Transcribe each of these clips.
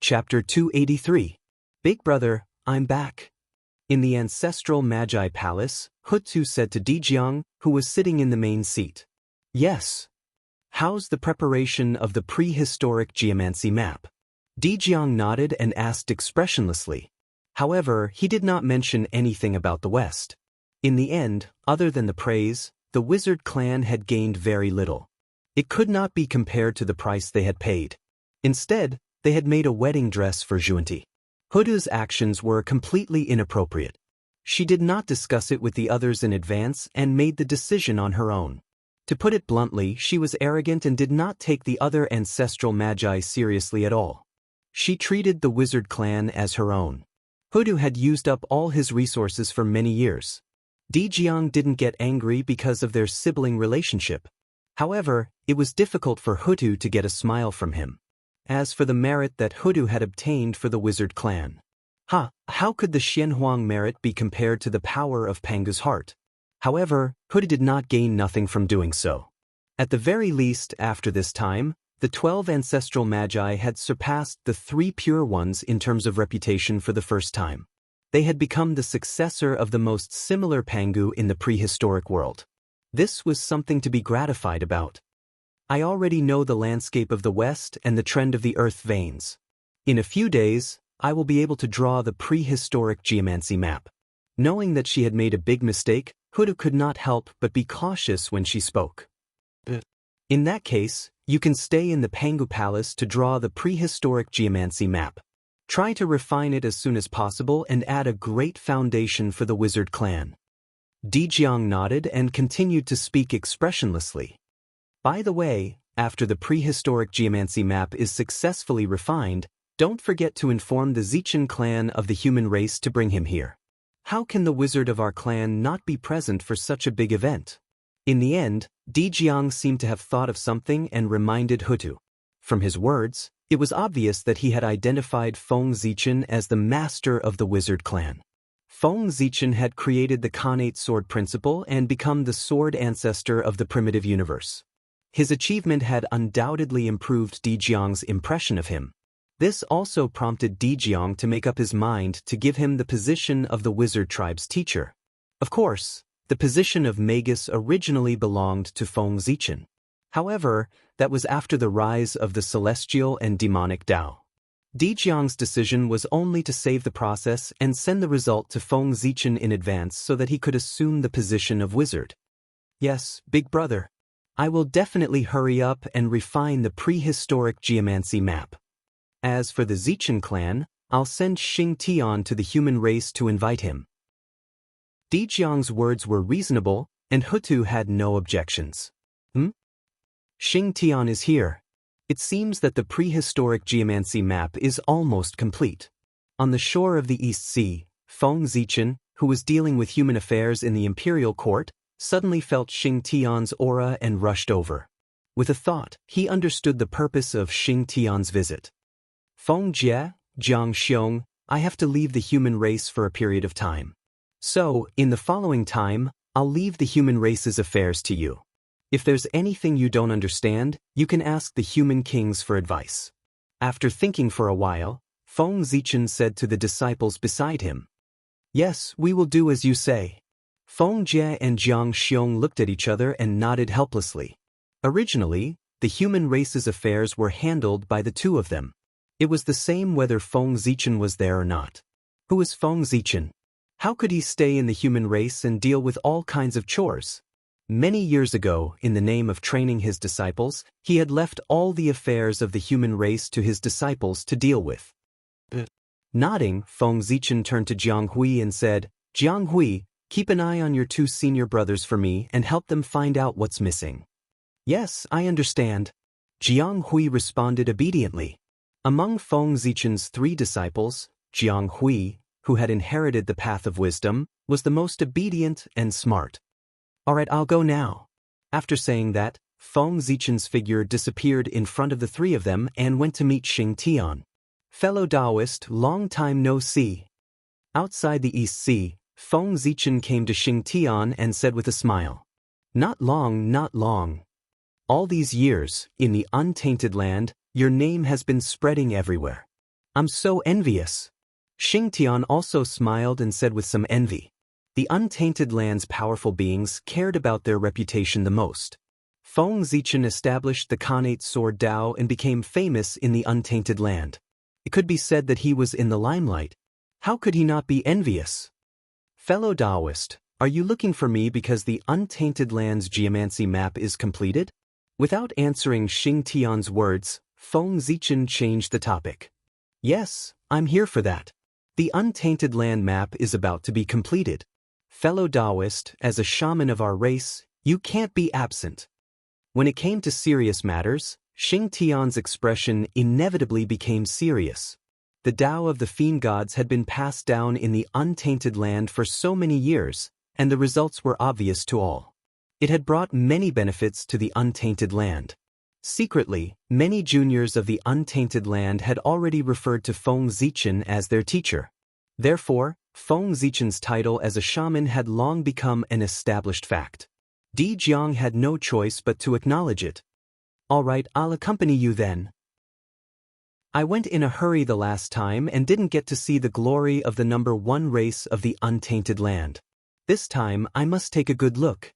Chapter 283. Big Brother, I'm back. In the ancestral Magi Palace, Hutu said to Dijiang, who was sitting in the main seat. Yes. How's the preparation of the prehistoric geomancy map? Dijiang nodded and asked expressionlessly. However, he did not mention anything about the West. In the end, other than the praise, the wizard clan had gained very little. It could not be compared to the price they had paid. Instead, they had made a wedding dress for Xianxia. Hutu's actions were completely inappropriate. She did not discuss it with the others in advance and made the decision on her own. To put it bluntly, she was arrogant and did not take the other ancestral magi seriously at all. She treated the wizard clan as her own. Hutu had used up all his resources for many years. Dijiang didn't get angry because of their sibling relationship. However, it was difficult for Hutu to get a smile from him. As for the merit that Hutu had obtained for the wizard clan. How could the Xianhuang merit be compared to the power of Pangu's heart? However, Hutu did not gain nothing from doing so. At the very least, after this time, the 12 ancestral magi had surpassed the 3 pure ones in terms of reputation for the first time. They had become the successor of the most similar Pangu in the prehistoric world. This was something to be gratified about. I already know the landscape of the West and the trend of the earth veins. In a few days, I will be able to draw the prehistoric geomancy map. Knowing that she had made a big mistake, Hutu could not help but be cautious when she spoke. In that case, you can stay in the Pangu Palace to draw the prehistoric geomancy map. Try to refine it as soon as possible and add a great foundation for the wizard clan. Dijiang nodded and continued to speak expressionlessly. By the way, after the prehistoric geomancy map is successfully refined, don't forget to inform the Zichen clan of the human race to bring him here. How can the wizard of our clan not be present for such a big event? In the end, Dijiang seemed to have thought of something and reminded Hutu. From his words, it was obvious that he had identified Feng Zichen as the master of the wizard clan. Feng Zichen had created the Khanate sword principle and become the sword ancestor of the primitive universe. His achievement had undoubtedly improved Dijiang's impression of him. This also prompted Dijiang to make up his mind to give him the position of the wizard tribe's teacher. Of course, the position of Magus originally belonged to Feng Zichen. However, that was after the rise of the celestial and demonic Dao. Dijiang's decision was only to save the process and send the result to Feng Zichen in advance so that he could assume the position of wizard. Yes, big brother. I will definitely hurry up and refine the prehistoric geomancy map. As for the Zichen clan, I'll send Xianxia to the human race to invite him. Dijiang's words were reasonable, and Hutu had no objections. Xianxia is here. It seems that the prehistoric geomancy map is almost complete. On the shore of the East Sea, Feng Zichen, who was dealing with human affairs in the imperial court, suddenly felt Xianxia's aura and rushed over. With a thought, he understood the purpose of Xianxia's visit. Feng Jie, Jiang Xiong, I have to leave the human race for a period of time. So, in the following time, I'll leave the human race's affairs to you. If there's anything you don't understand, you can ask the human kings for advice. After thinking for a while, Feng Zichen said to the disciples beside him. Yes, we will do as you say. Feng Jie and Jiang Xiong looked at each other and nodded helplessly. Originally, the human race's affairs were handled by the two of them. It was the same whether Feng Zichen was there or not. Who is Feng Zichen? How could he stay in the human race and deal with all kinds of chores? Many years ago, in the name of training his disciples, he had left all the affairs of the human race to his disciples to deal with. Nodding, Feng Zichen turned to Jiang Hui and said, Jiang Hui, keep an eye on your 2 senior brothers for me and help them find out what's missing. Yes, I understand. Jiang Hui responded obediently. Among Feng Zichen's 3 disciples, Jiang Hui, who had inherited the path of wisdom, was the most obedient and smart. All right, I'll go now. After saying that, Feng Zichen's figure disappeared in front of the 3 of them and went to meet Xianxia. Fellow Taoist, long time no see. Outside the East Sea, Feng Zichen came to Xianxia and said with a smile. Not long, not long. All these years, in the untainted land, your name has been spreading everywhere. I'm so envious. Xianxia also smiled and said with some envy. The untainted land's powerful beings cared about their reputation the most. Feng Zichen established the Khanate sword Dao and became famous in the untainted land. It could be said that he was in the limelight. How could he not be envious? Fellow Daoist, are you looking for me because the untainted land's geomancy map is completed? Without answering Xianxia's words, Feng Zichen changed the topic. Yes, I'm here for that. The untainted land map is about to be completed. Fellow Daoist, as a shaman of our race, you can't be absent. When it came to serious matters, Xianxia's expression inevitably became serious. The Tao of the fiend gods had been passed down in the untainted land for so many years, and the results were obvious to all. It had brought many benefits to the untainted land. Secretly, many juniors of the untainted land had already referred to Feng Zichen as their teacher. Therefore, Feng Zichen's title as a shaman had long become an established fact. Di Jiang had no choice but to acknowledge it. All right, I'll accompany you then. I went in a hurry the last time and didn't get to see the glory of the #1 race of the untainted land. This time, I must take a good look.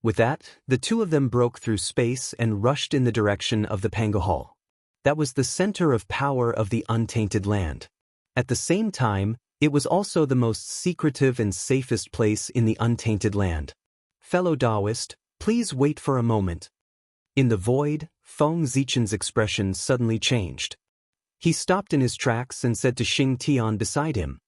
With that, the two of them broke through space and rushed in the direction of the Pango Hall. That was the center of power of the untainted land. At the same time, it was also the most secretive and safest place in the untainted land. Fellow Daoist, please wait for a moment. In the void, Feng Zichen's expression suddenly changed. He stopped in his tracks and said to Xianxia beside him.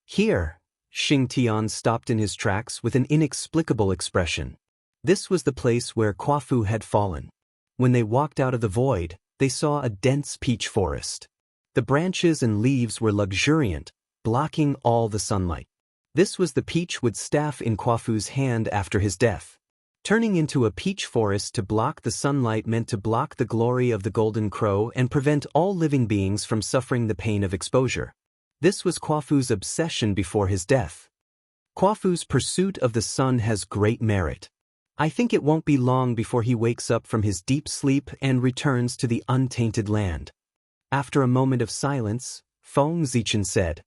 Here. Xianxia stopped in his tracks with an inexplicable expression. This was the place where Quafu had fallen. When they walked out of the void, they saw a dense peach forest. The branches and leaves were luxuriant, blocking all the sunlight. This was the peachwood staff in Quafu's hand after his death. Turning into a peach forest to block the sunlight meant to block the glory of the golden crow and prevent all living beings from suffering the pain of exposure. This was Quafu's obsession before his death. Quafu's pursuit of the sun has great merit. I think it won't be long before he wakes up from his deep sleep and returns to the untainted land. After a moment of silence, Feng Zichen said,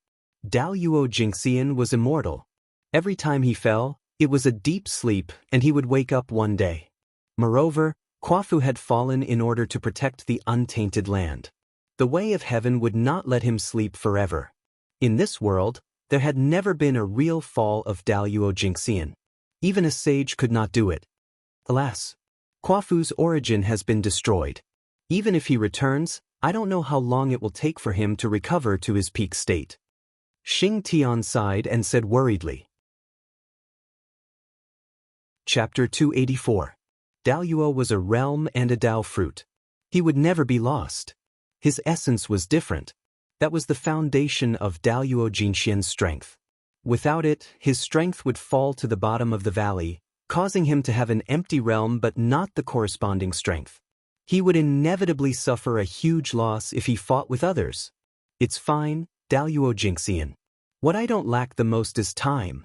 Daoyuo Jingxian was immortal. Every time he fell, it was a deep sleep and he would wake up one day. Moreover, Quafu had fallen in order to protect the untainted land. The way of heaven would not let him sleep forever. In this world, there had never been a real fall of Daoyuo Jingxian. Even a sage could not do it. Alas, Quafu's origin has been destroyed. Even if he returns, I don't know how long it will take for him to recover to his peak state. Xianxia sighed and said worriedly. Chapter 284. Daoyuo was a realm and a Dao fruit. He would never be lost. His essence was different. That was the foundation of Daoyuo Jingxian's strength. Without it, his strength would fall to the bottom of the valley, causing him to have an empty realm but not the corresponding strength. He would inevitably suffer a huge loss if he fought with others. It's fine, Daoyuo Jingxian. What I don't lack the most is time.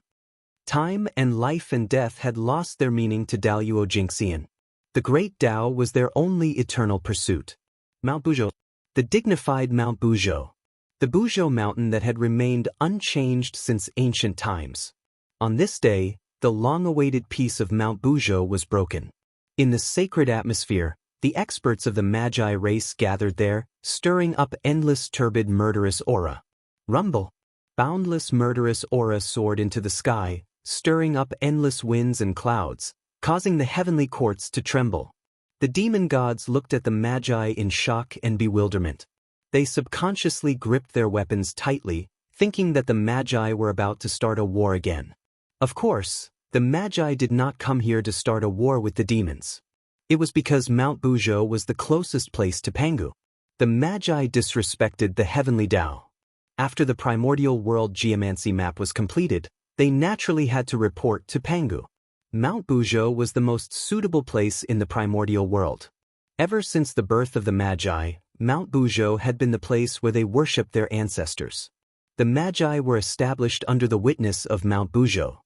Time and life and death had lost their meaning to Daoyuo Jingxian. The great Dao was their only eternal pursuit. Mount Buzhou. The dignified Mount Buzhou. The Buzhou mountain that had remained unchanged since ancient times. On this day, the long-awaited peace of Mount Buzhou was broken. In the sacred atmosphere, the experts of the Magi race gathered there, stirring up endless turbid murderous aura. Rumble. Boundless murderous aura soared into the sky, stirring up endless winds and clouds, causing the heavenly courts to tremble. The demon gods looked at the Magi in shock and bewilderment. They subconsciously gripped their weapons tightly, thinking that the Magi were about to start a war again. Of course, the Magi did not come here to start a war with the demons. It was because Mount Buzhou was the closest place to Pangu. The Magi disrespected the heavenly Tao. After the primordial world geomancy map was completed, they naturally had to report to Pangu. Mount Buzhou was the most suitable place in the primordial world. Ever since the birth of the Magi, Mount Buzhou had been the place where they worshipped their ancestors. The Magi were established under the witness of Mount Buzhou.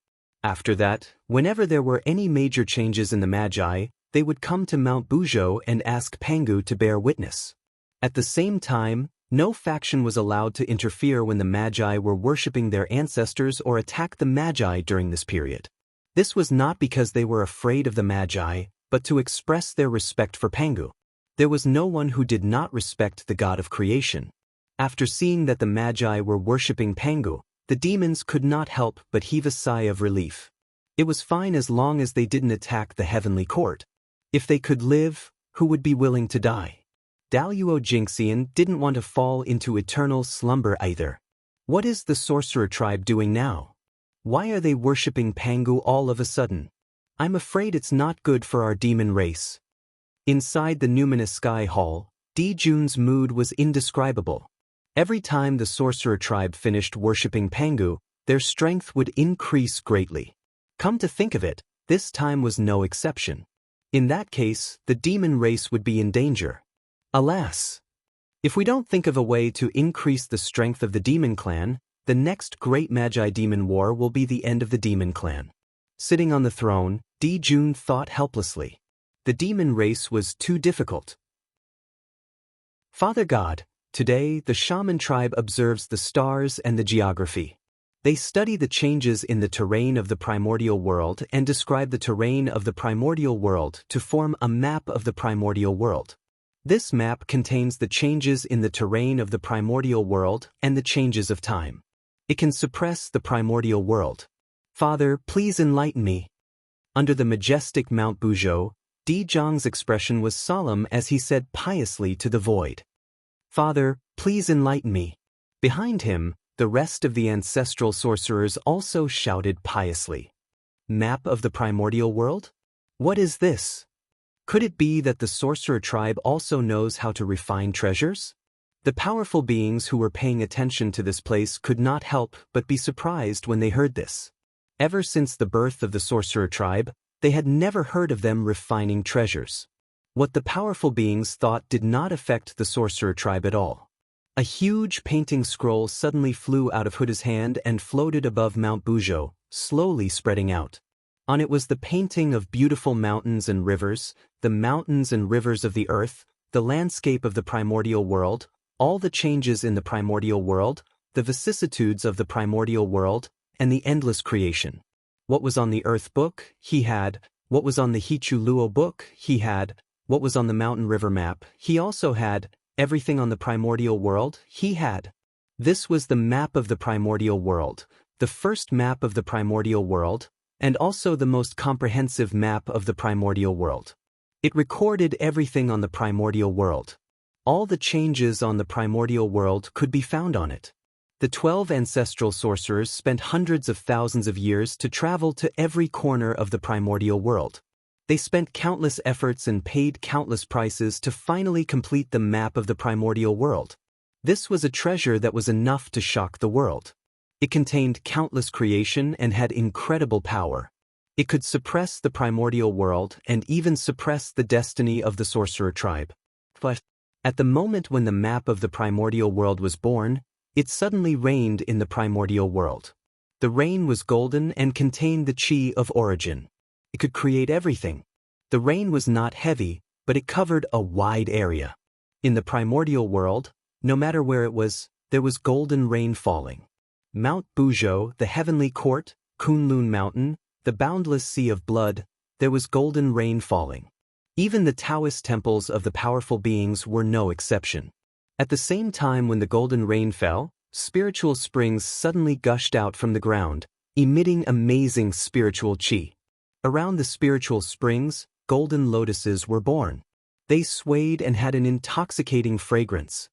After that, whenever there were any major changes in the Magi, they would come to Mount Buzhou and ask Pangu to bear witness. At the same time, No faction was allowed to interfere when the Magi were worshipping their ancestors or attack the Magi during this period. This was not because they were afraid of the Magi, but to express their respect for Pangu. There was no one who did not respect the god of creation. After seeing that the Magi were worshipping Pangu, the demons could not help but heave a sigh of relief. It was fine as long as they didn't attack the heavenly court. If they could live, who would be willing to die? Daluo Jingxian didn't want to fall into eternal slumber either. What is the sorcerer tribe doing now? Why are they worshipping Pangu all of a sudden? I'm afraid it's not good for our demon race. Inside the numinous sky hall, Dijun's mood was indescribable. Every time the sorcerer tribe finished worshipping Pangu, their strength would increase greatly. Come to think of it, this time was no exception. In that case, the demon race would be in danger. Alas! If we don't think of a way to increase the strength of the demon clan, the next great Magi-demon war will be the end of the demon clan. Sitting on the throne, Dijun thought helplessly. The demon race was too difficult. Father God, today the shaman tribe observes the stars and the geography. They study the changes in the terrain of the primordial world and describe the terrain of the primordial world to form a map of the primordial world. This map contains the changes in the terrain of the primordial world and the changes of time. It can suppress the primordial world. Father, please enlighten me. Under the majestic Mount Buzhou, Dijong's expression was solemn as he said piously to the void. Father, please enlighten me. Behind him, the rest of the ancestral sorcerers also shouted piously. Map of the primordial world? What is this? Could it be that the sorcerer tribe also knows how to refine treasures? The powerful beings who were paying attention to this place could not help but be surprised when they heard this. Ever since the birth of the sorcerer tribe, they had never heard of them refining treasures. What the powerful beings thought did not affect the sorcerer tribe at all. A huge painting scroll suddenly flew out of Huda's hand and floated above Mount Buzhou, slowly spreading out. On it was the painting of beautiful mountains and rivers, the mountains and rivers of the earth, the landscape of the primordial world, all the changes in the primordial world, the vicissitudes of the primordial world, and the endless creation. What was on the earth book, he had. What was on the Hichu Luo book, he had. What was on the mountain river map, he also had. Everything on the primordial world, he had. This was the map of the primordial world, the first map of the primordial world, and also the most comprehensive map of the primordial world. It recorded everything on the primordial world. All the changes on the primordial world could be found on it. The 12 ancestral sorcerers spent hundreds of thousands of years to travel to every corner of the primordial world. They spent countless efforts and paid countless prices to finally complete the map of the primordial world. This was a treasure that was enough to shock the world. It contained countless creation and had incredible power. It could suppress the primordial world and even suppress the destiny of the sorcerer tribe. But at the moment when the map of the primordial world was born, it suddenly rained in the primordial world. The rain was golden and contained the chi of origin. It could create everything. The rain was not heavy, but it covered a wide area. In the primordial world, no matter where it was, there was golden rain falling. Mount Buzhou, the heavenly court, Kunlun Mountain, the boundless sea of blood, there was golden rain falling. Even the Taoist temples of the powerful beings were no exception. At the same time when the golden rain fell, spiritual springs suddenly gushed out from the ground, emitting amazing spiritual chi. Around the spiritual springs, golden lotuses were born. They swayed and had an intoxicating fragrance.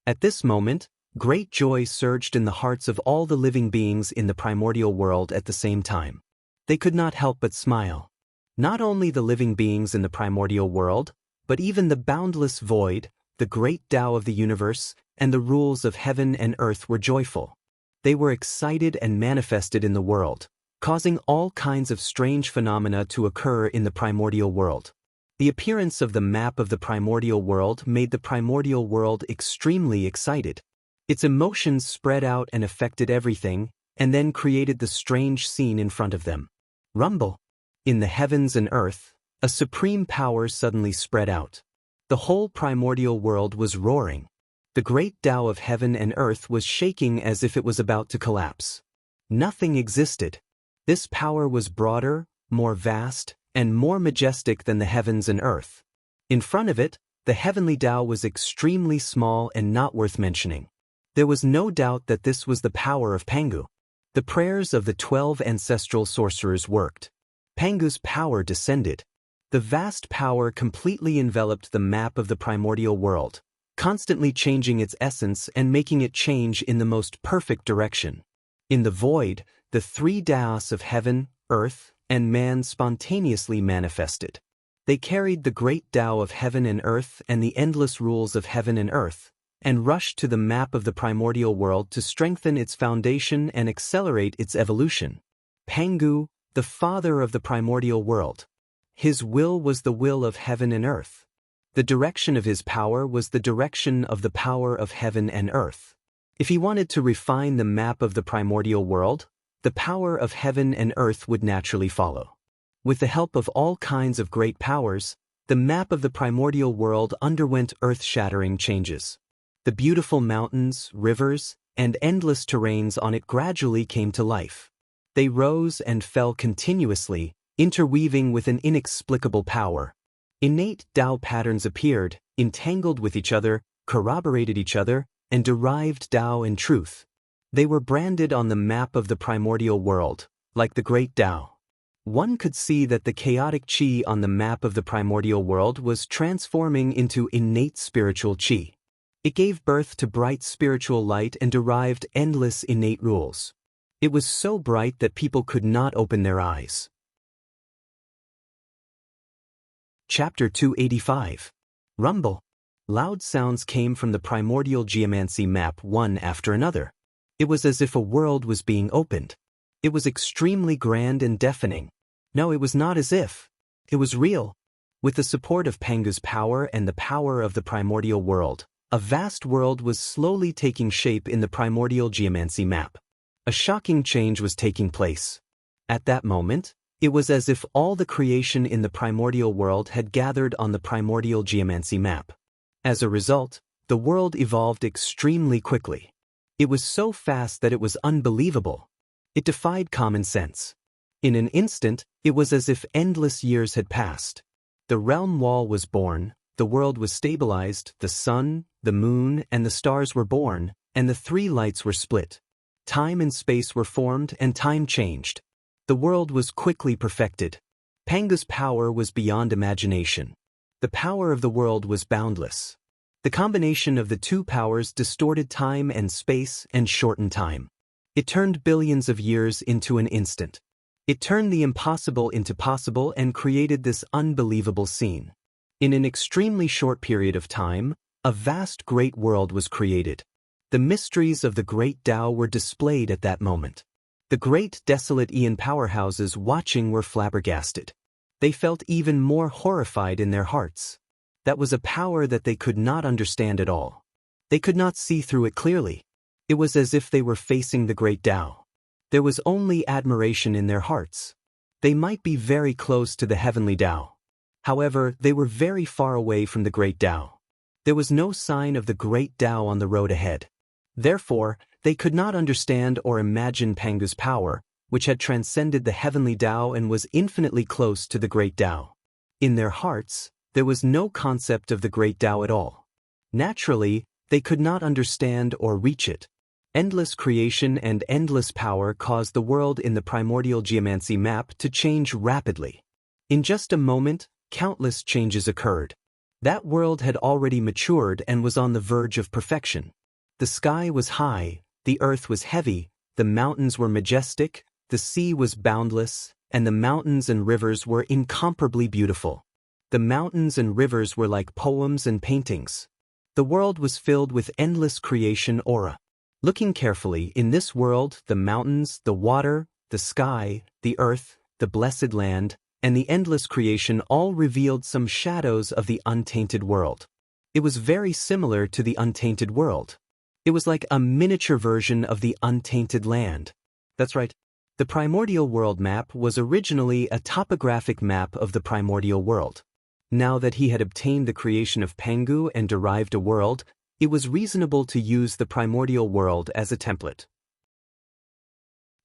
At this moment, great joy surged in the hearts of all the living beings in the primordial world at the same time. They could not help but smile. Not only the living beings in the primordial world, but even the boundless void, the great Tao of the universe, and the rules of heaven and earth were joyful. They were excited and manifested in the world, causing all kinds of strange phenomena to occur in the primordial world. The appearance of the map of the primordial world made the primordial world extremely excited. Its emotions spread out and affected everything, and then created the strange scene in front of them. Rumble! In the heavens and earth, a supreme power suddenly spread out. The whole primordial world was roaring. The great Tao of heaven and earth was shaking as if it was about to collapse. Nothing existed. This power was broader, more vast, and more majestic than the heavens and earth. In front of it, the heavenly Tao was extremely small and not worth mentioning. There was no doubt that this was the power of Pangu. The prayers of the 12 ancestral sorcerers worked. Pangu's power descended. The vast power completely enveloped the map of the primordial world, constantly changing its essence and making it change in the most perfect direction. In the void, the three Taos of heaven, earth, and man spontaneously manifested. They carried the great Tao of heaven and earth and the endless rules of heaven and earth, and rushed to the map of the primordial world to strengthen its foundation and accelerate its evolution. Pangu, the father of the primordial world. His will was the will of heaven and earth. The direction of his power was the direction of the power of heaven and earth. If he wanted to refine the map of the primordial world, the power of heaven and earth would naturally follow. With the help of all kinds of great powers, the map of the primordial world underwent earth-shattering changes. The beautiful mountains, rivers, and endless terrains on it gradually came to life. They rose and fell continuously, interweaving with an inexplicable power. Innate Tao patterns appeared, entangled with each other, corroborated each other, and derived Tao and truth. They were branded on the map of the primordial world, like the great Tao. One could see that the chaotic qi on the map of the primordial world was transforming into innate spiritual qi. It gave birth to bright spiritual light and derived endless innate rules. It was so bright that people could not open their eyes. Chapter 285. Rumble. Loud sounds came from the primordial geomancy map one after another. It was as if a world was being opened. It was extremely grand and deafening. No, it was not as if. It was real. With the support of Pangu's power and the power of the primordial world, a vast world was slowly taking shape in the primordial geomancy map. A shocking change was taking place. At that moment, it was as if all the creation in the primordial world had gathered on the primordial geomancy map. As a result, the world evolved extremely quickly. It was so fast that it was unbelievable. It defied common sense. In an instant, it was as if endless years had passed. The realm wall was born, the world was stabilized, the sun, the moon, and the stars were born, and the three lights were split. Time and space were formed and time changed. The world was quickly perfected. Pangu's power was beyond imagination. The power of the world was boundless. The combination of the two powers distorted time and space and shortened time. It turned billions of years into an instant. It turned the impossible into possible and created this unbelievable scene. In an extremely short period of time, a vast great world was created. The mysteries of the great Tao were displayed at that moment. The great desolate Aeon powerhouses watching were flabbergasted. They felt even more horrified in their hearts. That was a power that they could not understand at all. They could not see through it clearly. It was as if they were facing the great Tao. There was only admiration in their hearts. They might be very close to the heavenly Tao. However, they were very far away from the great Tao. There was no sign of the great Tao on the road ahead. Therefore, they could not understand or imagine Pangu's power, which had transcended the heavenly Tao and was infinitely close to the great Tao. In their hearts, there was no concept of the great Tao at all. Naturally, they could not understand or reach it. Endless creation and endless power caused the world in the primordial geomancy map to change rapidly. In just a moment, countless changes occurred. That world had already matured and was on the verge of perfection. The sky was high, the earth was heavy, the mountains were majestic, the sea was boundless, and the mountains and rivers were incomparably beautiful. The mountains and rivers were like poems and paintings. The world was filled with endless creation aura. Looking carefully, in this world, the mountains, the water, the sky, the earth, the blessed land, and the endless creation all revealed some shadows of the untainted world. It was very similar to the untainted world. It was like a miniature version of the untainted land. That's right. The primordial world map was originally a topographic map of the primordial world. Now that he had obtained the creation of Pangu and derived a world, it was reasonable to use the primordial world as a template.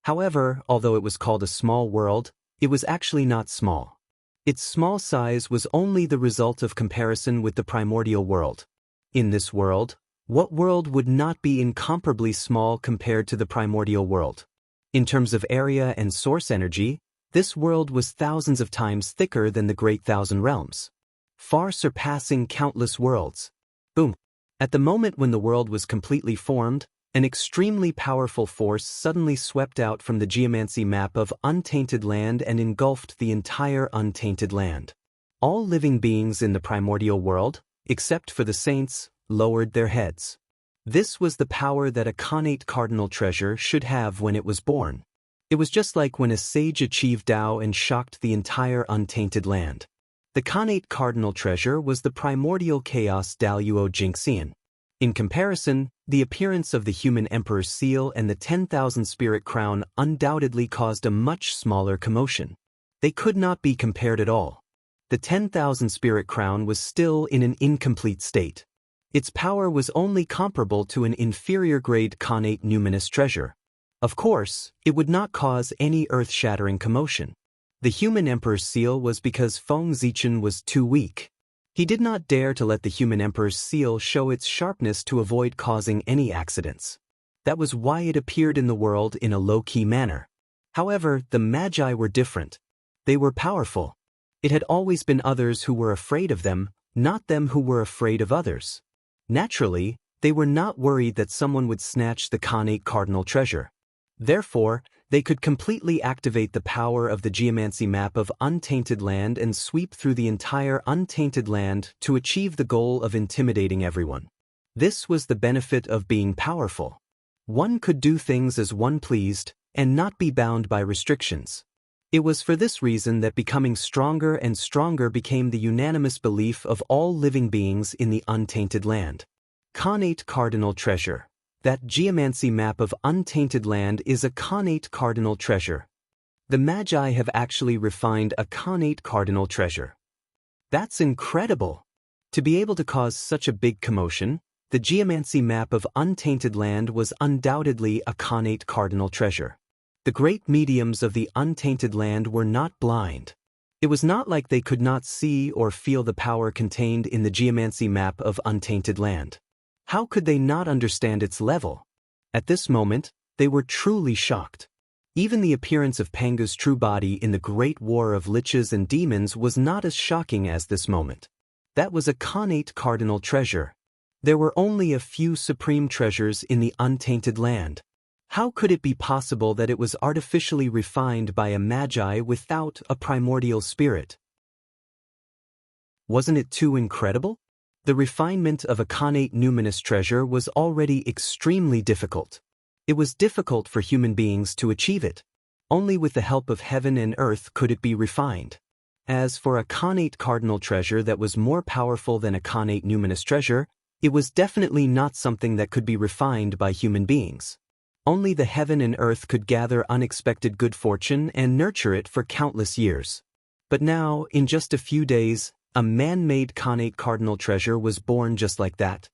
However, although it was called a small world, it was actually not small. Its small size was only the result of comparison with the primordial world. In this world, what world would not be incomparably small compared to the primordial world? In terms of area and source energy, this world was thousands of times thicker than the Great Thousand Realms, far surpassing countless worlds. Boom! At the moment when the world was completely formed, an extremely powerful force suddenly swept out from the geomancy map of untainted land and engulfed the entire untainted land. All living beings in the primordial world, except for the saints, lowered their heads. This was the power that a connate cardinal treasure should have when it was born. It was just like when a sage achieved Tao and shocked the entire untainted land. The connate cardinal treasure was the primordial chaos Daluo Jinxian. In comparison, the appearance of the human emperor's seal and the 10,000 spirit crown undoubtedly caused a much smaller commotion. They could not be compared at all. The 10,000 spirit crown was still in an incomplete state. Its power was only comparable to an inferior-grade connate numinous treasure. Of course, it would not cause any earth-shattering commotion. The human emperor's seal was because Feng Zichen was too weak. He did not dare to let the human emperor's seal show its sharpness to avoid causing any accidents. That was why it appeared in the world in a low-key manner. However, the Magi were different. They were powerful. It had always been others who were afraid of them, not them who were afraid of others. Naturally, they were not worried that someone would snatch the connate cardinal treasure. Therefore, they could completely activate the power of the geomancy map of untainted land and sweep through the entire untainted land to achieve the goal of intimidating everyone. This was the benefit of being powerful. One could do things as one pleased and not be bound by restrictions. It was for this reason that becoming stronger and stronger became the unanimous belief of all living beings in the untainted land. Connate cardinal treasure. That geomancy map of untainted land is a connate cardinal treasure. The Magi have actually refined a connate cardinal treasure. That's incredible! To be able to cause such a big commotion, the geomancy map of untainted land was undoubtedly a connate cardinal treasure. The great mediums of the untainted land were not blind. It was not like they could not see or feel the power contained in the geomancy map of untainted land. How could they not understand its level? At this moment, they were truly shocked. Even the appearance of Pangu's true body in the great war of liches and demons was not as shocking as this moment. That was a connate cardinal treasure. There were only a few supreme treasures in the untainted land. How could it be possible that it was artificially refined by a Magi without a primordial spirit? Wasn't it too incredible? The refinement of a connate numinous treasure was already extremely difficult. It was difficult for human beings to achieve it. Only with the help of heaven and earth could it be refined. As for a connate cardinal treasure that was more powerful than a connate numinous treasure, it was definitely not something that could be refined by human beings. Only the heaven and earth could gather unexpected good fortune and nurture it for countless years. But now, in just a few days, a man-made connate cardinal treasure was born just like that.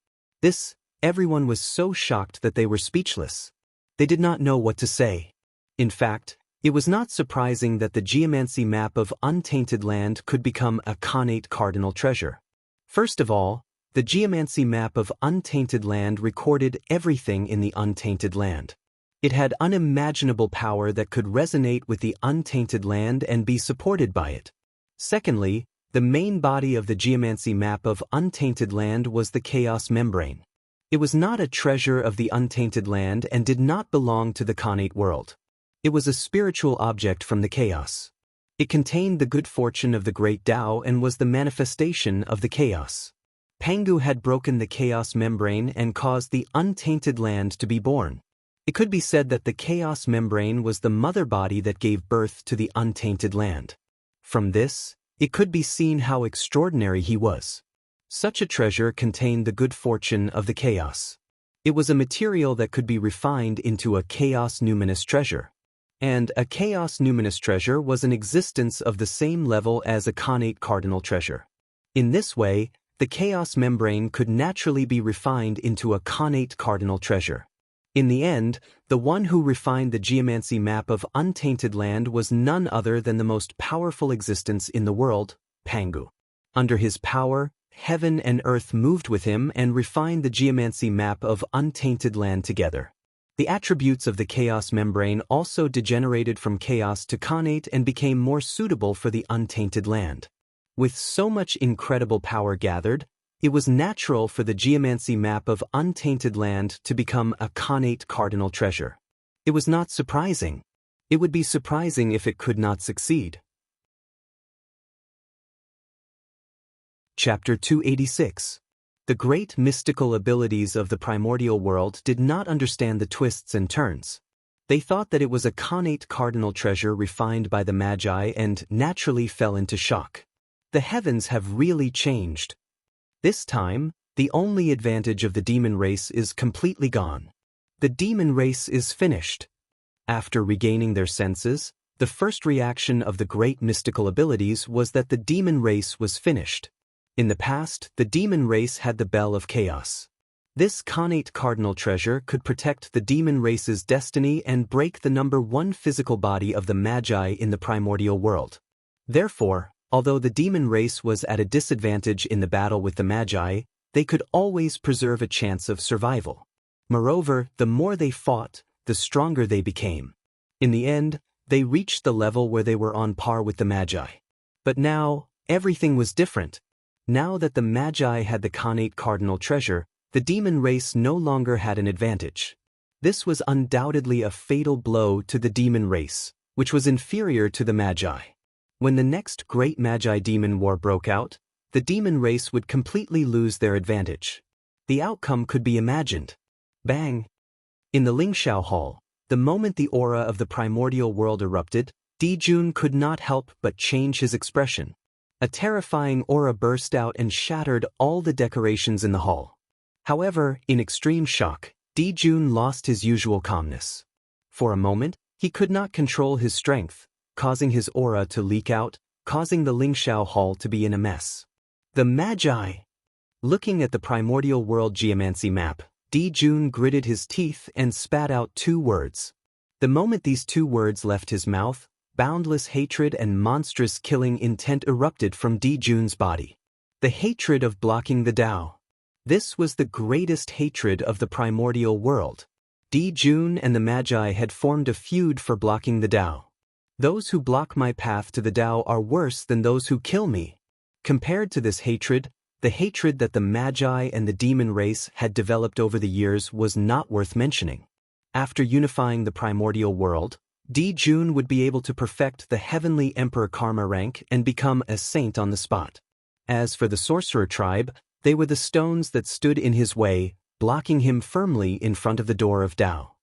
Everyone was so shocked that they were speechless. They did not know what to say. In fact, it was not surprising that the geomancy map of untainted land could become a connate cardinal treasure. First of all, the geomancy map of untainted land recorded everything in the untainted land. It had unimaginable power that could resonate with the untainted land and be supported by it. Secondly, the main body of the geomancy map of untainted land was the chaos membrane. It was not a treasure of the untainted land and did not belong to the connate world. It was a spiritual object from the chaos. It contained the good fortune of the great Tao and was the manifestation of the chaos. Pangu had broken the chaos membrane and caused the untainted land to be born. It could be said that the chaos membrane was the mother body that gave birth to the untainted land. From this, it could be seen how extraordinary he was. Such a treasure contained the good fortune of the chaos. It was a material that could be refined into a chaos numinous treasure. And a chaos numinous treasure was an existence of the same level as a connate cardinal treasure. In this way, the chaos membrane could naturally be refined into a connate cardinal treasure. In the end, the one who refined the geomancy map of untainted land was none other than the most powerful existence in the world, Pangu. Under his power, heaven and earth moved with him and refined the geomancy map of untainted land together. The attributes of the chaos membrane also degenerated from chaos to connate and became more suitable for the untainted land. With so much incredible power gathered, it was natural for the geomancy map of untainted land to become a connate cardinal treasure. It was not surprising. It would be surprising if it could not succeed. Chapter 286. The great mystical abilities of the primordial world did not understand the twists and turns. They thought that it was a connate cardinal treasure refined by the Magi and naturally fell into shock. The heavens have really changed. This time, the only advantage of the demon race is completely gone. The demon race is finished. After regaining their senses, the first reaction of the great mystical abilities was that the demon race was finished. In the past, the demon race had the Bell of Chaos. This connate cardinal treasure could protect the demon race's destiny and break the number one physical body of the Magi in the primordial world. Therefore, although the demon race was at a disadvantage in the battle with the Magi, they could always preserve a chance of survival. Moreover, the more they fought, the stronger they became. In the end, they reached the level where they were on par with the Magi. But now, everything was different. Now that the Magi had the connate cardinal treasure, the demon race no longer had an advantage. This was undoubtedly a fatal blow to the demon race, which was inferior to the Magi. When the next great Magi demon war broke out, the demon race would completely lose their advantage. The outcome could be imagined. Bang! In the Lingxiao Hall, the moment the aura of the primordial world erupted, Dijun could not help but change his expression. A terrifying aura burst out and shattered all the decorations in the hall. However, in extreme shock, Dijun lost his usual calmness. For a moment, he could not control his strength, causing his aura to leak out, causing the Lingxiao Hall to be in a mess. The Magi! Looking at the primordial world geomancy map, Dijun gritted his teeth and spat out two words. The moment these two words left his mouth, boundless hatred and monstrous killing intent erupted from Dijun's body. The hatred of blocking the Tao. This was the greatest hatred of the primordial world. Dijun and the Magi had formed a feud for blocking the Tao. Those who block my path to the Tao are worse than those who kill me. Compared to this hatred, the hatred that the Magi and the demon race had developed over the years was not worth mentioning. After unifying the primordial world, Dijun would be able to perfect the heavenly emperor karma rank and become a saint on the spot. As for the sorcerer tribe, they were the stones that stood in his way, blocking him firmly in front of the door of Tao.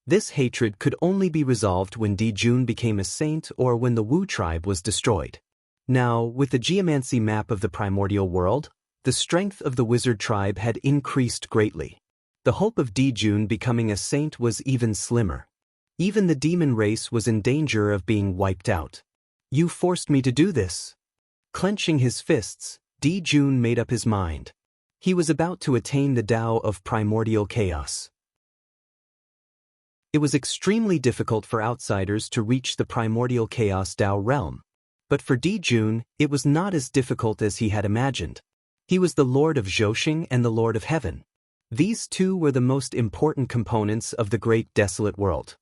This hatred could only be resolved when Dijun became a saint or when the Wu tribe was destroyed. Now, with the geomancy map of the primordial world, the strength of the wizard tribe had increased greatly. The hope of Dijun becoming a saint was even slimmer. Even the demon race was in danger of being wiped out. You forced me to do this. Clenching his fists, Dijun made up his mind. He was about to attain the Tao of primordial chaos. It was extremely difficult for outsiders to reach the primordial chaos Tao realm. But for Dijun, it was not as difficult as he had imagined. He was the Lord of Zhousing and the Lord of Heaven. These two were the most important components of the great desolate world.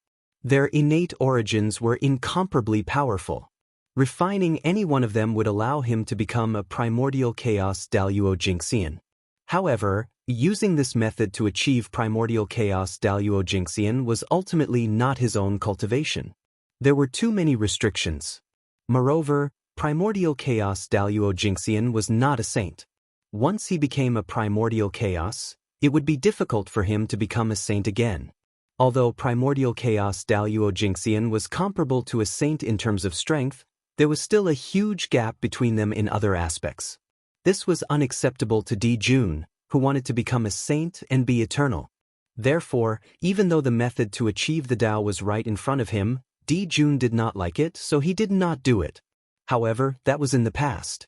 Their innate origins were incomparably powerful. Refining any one of them would allow him to become a primordial chaos Daluo Jingxian. However, using this method to achieve primordial chaos Daluo Jingxian was ultimately not his own cultivation. There were too many restrictions. Moreover, primordial chaos Daluo Jingxian was not a saint. Once he became a primordial chaos, it would be difficult for him to become a saint again. Although primordial chaos Daluo Jingxian was comparable to a saint in terms of strength, there was still a huge gap between them in other aspects. This was unacceptable to Dijun, who wanted to become a saint and be eternal. Therefore, even though the method to achieve the Tao was right in front of him, Dijun did not like it, so he did not do it. However, that was in the past.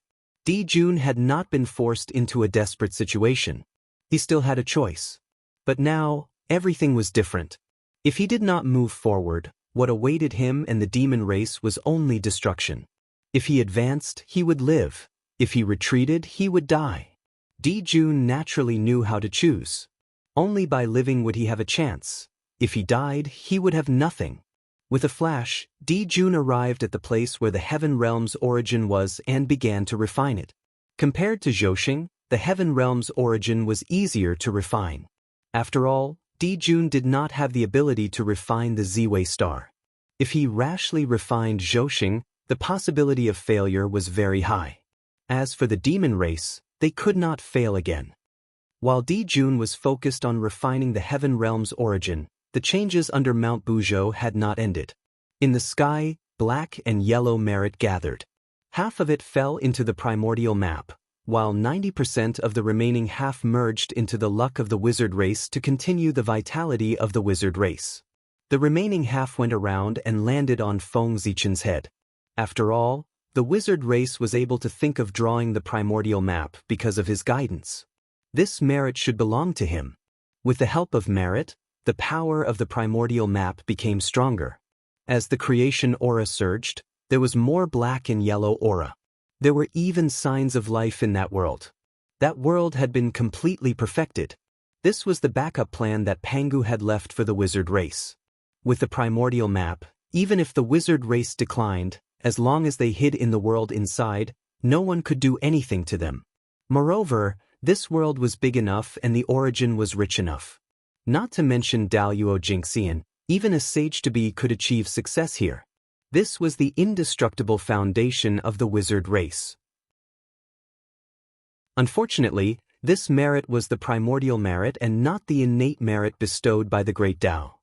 Jun had not been forced into a desperate situation. He still had a choice. But now, everything was different. If he did not move forward, what awaited him and the demon race was only destruction. If he advanced, he would live. If he retreated, he would die. Jun naturally knew how to choose. Only by living would he have a chance. If he died, he would have nothing. With a flash, Jun arrived at the place where the Heaven Realm's origin was and began to refine it. Compared to Zhouxing, the Heaven Realm's origin was easier to refine. After all, Jun did not have the ability to refine the Ziwei star. If he rashly refined Zhouxing, the possibility of failure was very high. As for the demon race, they could not fail again. While Jun was focused on refining the Heaven Realm's origin, the changes under Mount Buzhou had not ended. In the sky, black and yellow merit gathered. Half of it fell into the primordial map, while 90% of the remaining half merged into the luck of the wizard race to continue the vitality of the wizard race. The remaining half went around and landed on Feng Zichen's head. After all, the wizard race was able to think of drawing the primordial map because of his guidance. This merit should belong to him. With the help of merit, the power of the primordial map became stronger. As the creation aura surged, there was more black and yellow aura. There were even signs of life in that world. That world had been completely perfected. This was the backup plan that Pangu had left for the wizard race. With the primordial map, even if the wizard race declined, as long as they hid in the world inside, no one could do anything to them. Moreover, this world was big enough and the origin was rich enough. Not to mention Daluo Jingxian, even a sage-to-be could achieve success here. This was the indestructible foundation of the wizard race. Unfortunately, this merit was the primordial merit and not the innate merit bestowed by the Great Tao.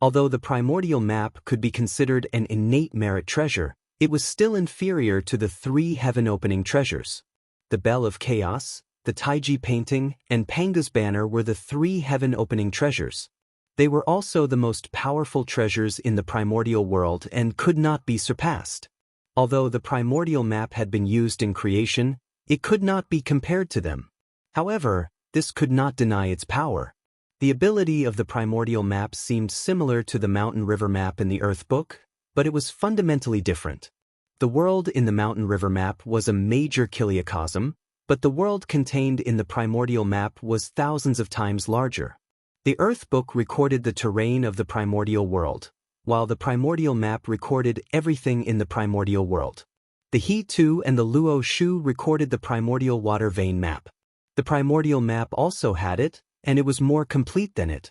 Although the primordial map could be considered an innate merit treasure, it was still inferior to the 3 heaven-opening treasures. The Bell of Chaos, the Taiji painting, and Panga's banner were the 3 heaven-opening treasures. They were also the most powerful treasures in the primordial world and could not be surpassed. Although the primordial map had been used in creation, it could not be compared to them. However, this could not deny its power. The ability of the primordial map seemed similar to the Mountain River map in the Earth Book, but it was fundamentally different. The world in the Mountain River map was a major kiliacosm, but the world contained in the primordial map was thousands of times larger. The Earth Book recorded the terrain of the primordial world, while the primordial map recorded everything in the primordial world. The He Tu and the Luo Shu recorded the primordial water vein map. The primordial map also had it, and it was more complete than it.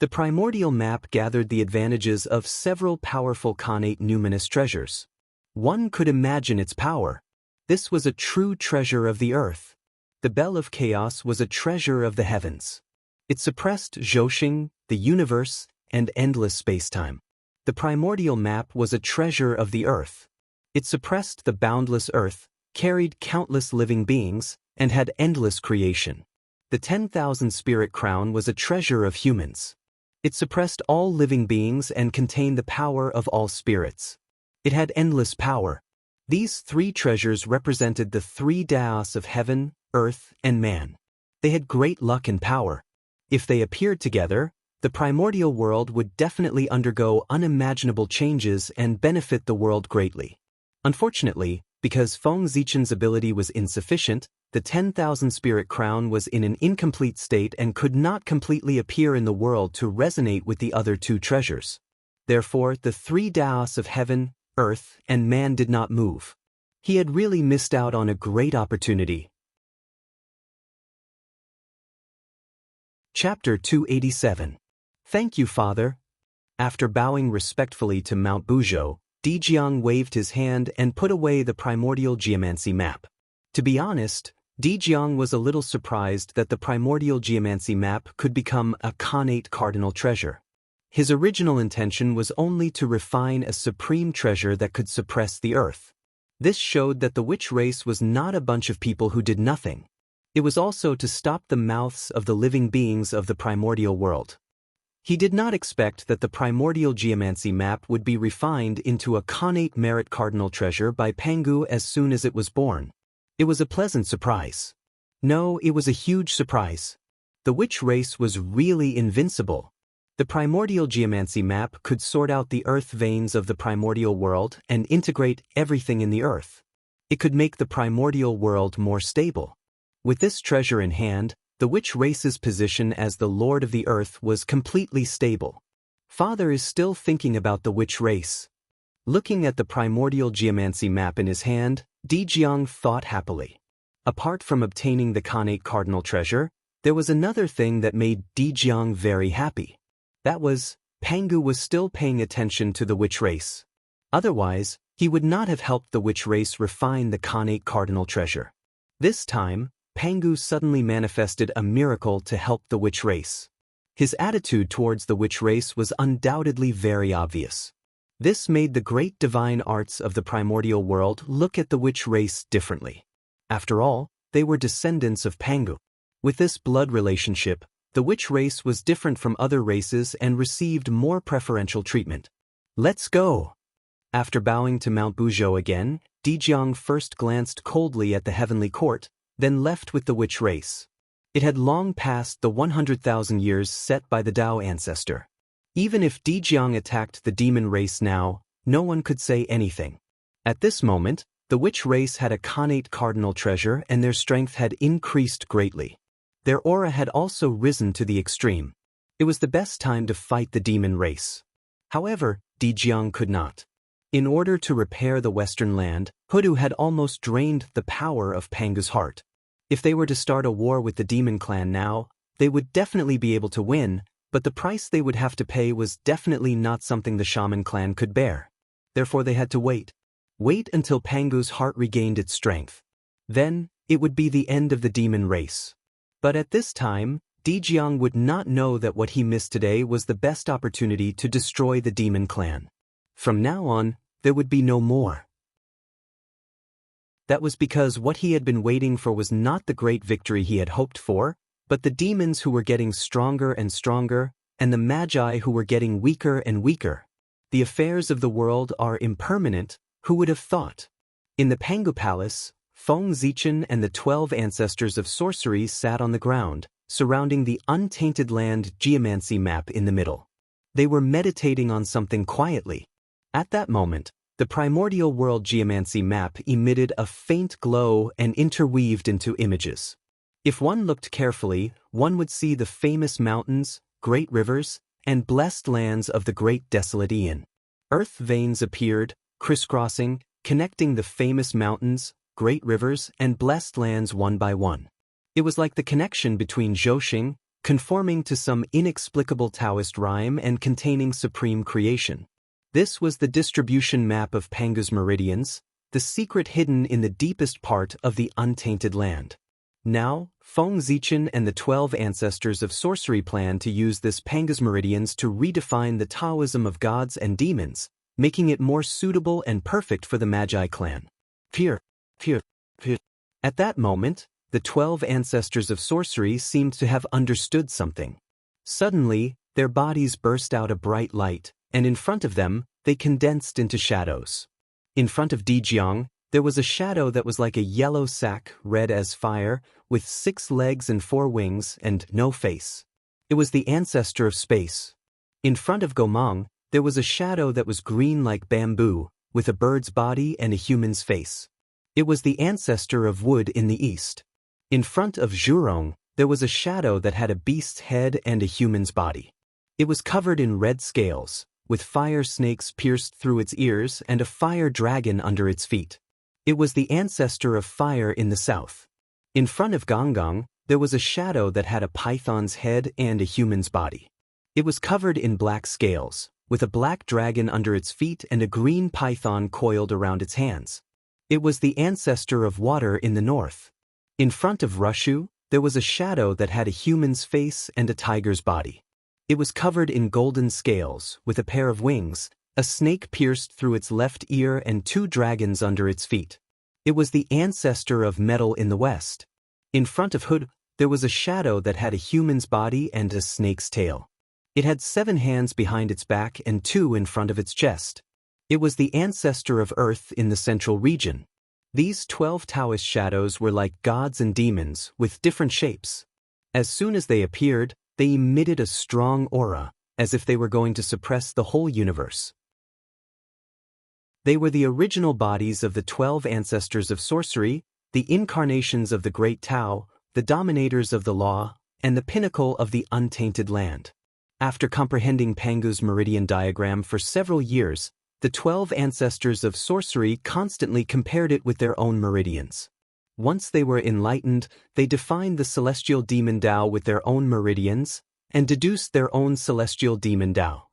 The primordial map gathered the advantages of several powerful connate numinous treasures. One could imagine its power. This was a true treasure of the earth. The Bell of Chaos was a treasure of the heavens. It suppressed Zhouxing, the universe, and endless spacetime. The primordial map was a treasure of the earth. It suppressed the boundless earth, carried countless living beings, and had endless creation. The 10,000 spirit crown was a treasure of humans. It suppressed all living beings and contained the power of all spirits. It had endless power. These 3 treasures represented the 3 daos of heaven, earth, and man. They had great luck and power. If they appeared together, the primordial world would definitely undergo unimaginable changes and benefit the world greatly. Unfortunately, because Feng Zichen's ability was insufficient, the 10,000 spirit crown was in an incomplete state and could not completely appear in the world to resonate with the other 2 treasures. Therefore, the 3 daos of heaven, earth, and man did not move. He had really missed out on a great opportunity. Chapter 287. Thank you, Father. After bowing respectfully to Mount Buzhou, Dijiang waved his hand and put away the primordial geomancy map. To be honest, Dijiang was a little surprised that the primordial geomancy map could become a connate cardinal treasure. His original intention was only to refine a supreme treasure that could suppress the earth. This showed that the witch race was not a bunch of people who did nothing. It was also to stop the mouths of the living beings of the primordial world. He did not expect that the primordial geomancy map would be refined into a connate merit cardinal treasure by Pangu as soon as it was born. It was a pleasant surprise. No, it was a huge surprise. The witch race was really invincible. The primordial geomancy map could sort out the earth veins of the primordial world and integrate everything in the earth. It could make the primordial world more stable. With this treasure in hand, the witch race's position as the lord of the earth was completely stable. Father is still thinking about the witch race. Looking at the primordial geomancy map in his hand, Dijiang thought happily. Apart from obtaining the Khanate cardinal treasure, there was another thing that made Dijiang very happy. That was, Pangu was still paying attention to the witch race. Otherwise, he would not have helped the witch race refine the Khanate cardinal treasure. This time, Pangu suddenly manifested a miracle to help the witch race. His attitude towards the witch race was undoubtedly very obvious. This made the great divine arts of the primordial world look at the witch race differently. After all, they were descendants of Pangu. With this blood relationship, the witch race was different from other races and received more preferential treatment. Let's go! After bowing to Mount Buzhou again, Dijiang first glanced coldly at the heavenly court, then left with the witch race. It had long passed the 100,000 years set by the Tao ancestor. Even if Dijiang attacked the demon race now, no one could say anything. At this moment, the witch race had a Khanate cardinal treasure and their strength had increased greatly. Their aura had also risen to the extreme. It was the best time to fight the demon race. However, Dijiang could not. In order to repair the Western land, Hoodoo had almost drained the power of Pangu's heart. If they were to start a war with the demon clan now, they would definitely be able to win, but the price they would have to pay was definitely not something the shaman clan could bear. Therefore they had to wait. Wait until Pangu's heart regained its strength. Then, it would be the end of the demon race. But at this time, Dijiang would not know that what he missed today was the best opportunity to destroy the demon clan. From now on, there would be no more. That was because what he had been waiting for was not the great victory he had hoped for, but the demons who were getting stronger and stronger, and the magi who were getting weaker and weaker. The affairs of the world are impermanent, who would have thought? In the Pangu Palace, Feng Zichen and the 12 ancestors of sorcery sat on the ground, surrounding the untainted land geomancy map in the middle. They were meditating on something quietly. At that moment, the primordial world geomancy map emitted a faint glow and interweaved into images. If one looked carefully, one would see the famous mountains, great rivers, and blessed lands of the great desolate Aeon. Earth veins appeared, crisscrossing, connecting the famous mountains, great rivers, and blessed lands one by one. It was like the connection between Zhouxing, conforming to some inexplicable Taoist rhyme and containing supreme creation. This was the distribution map of Pangu's meridians, the secret hidden in the deepest part of the untainted land. Now, Feng Zichen and the 12 ancestors of sorcery plan to use this Pangu's meridians to redefine the Taoism of gods and demons, making it more suitable and perfect for the Magi clan. Fear. At that moment, the 12 ancestors of sorcery seemed to have understood something. Suddenly, their bodies burst out a bright light, and in front of them, they condensed into shadows. In front of Dijiang, there was a shadow that was like a yellow sack, red as fire, with 6 legs and 4 wings and no face. It was the ancestor of space. In front of Gomang, there was a shadow that was green like bamboo, with a bird's body and a human's face. It was the ancestor of wood in the east. In front of Zhurong, there was a shadow that had a beast's head and a human's body. It was covered in red scales, with fire snakes pierced through its ears and a fire dragon under its feet. It was the ancestor of fire in the south. In front of Gonggang, there was a shadow that had a python's head and a human's body. It was covered in black scales, with a black dragon under its feet and a green python coiled around its hands. It was the ancestor of water in the north. In front of Rushu, there was a shadow that had a human's face and a tiger's body. It was covered in golden scales, with a pair of wings, a snake pierced through its left ear and 2 dragons under its feet. It was the ancestor of metal in the west. In front of Hood, there was a shadow that had a human's body and a snake's tail. It had 7 hands behind its back and 2 in front of its chest. It was the ancestor of earth in the central region. These 12 Taoist shadows were like gods and demons with different shapes. As soon as they appeared, they emitted a strong aura, as if they were going to suppress the whole universe. They were the original bodies of the 12 ancestors of sorcery, the incarnations of the great Tao, the dominators of the law, and the pinnacle of the untainted land. After comprehending Pangu's meridian diagram for several years, the 12 ancestors of sorcery constantly compared it with their own meridians. Once they were enlightened, they defined the celestial demon Tao with their own meridians and deduced their own celestial demon Tao.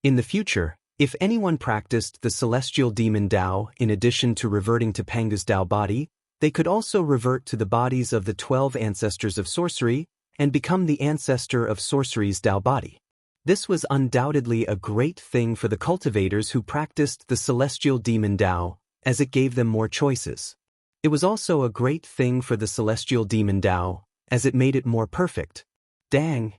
In the future, if anyone practiced the celestial demon Tao in addition to reverting to Pangu's Tao body, they could also revert to the bodies of the 12 ancestors of sorcery and become the ancestor of sorcery's Tao body. This was undoubtedly a great thing for the cultivators who practiced the celestial demon Tao, as it gave them more choices. It was also a great thing for the celestial demon Tao, as it made it more perfect. Dang!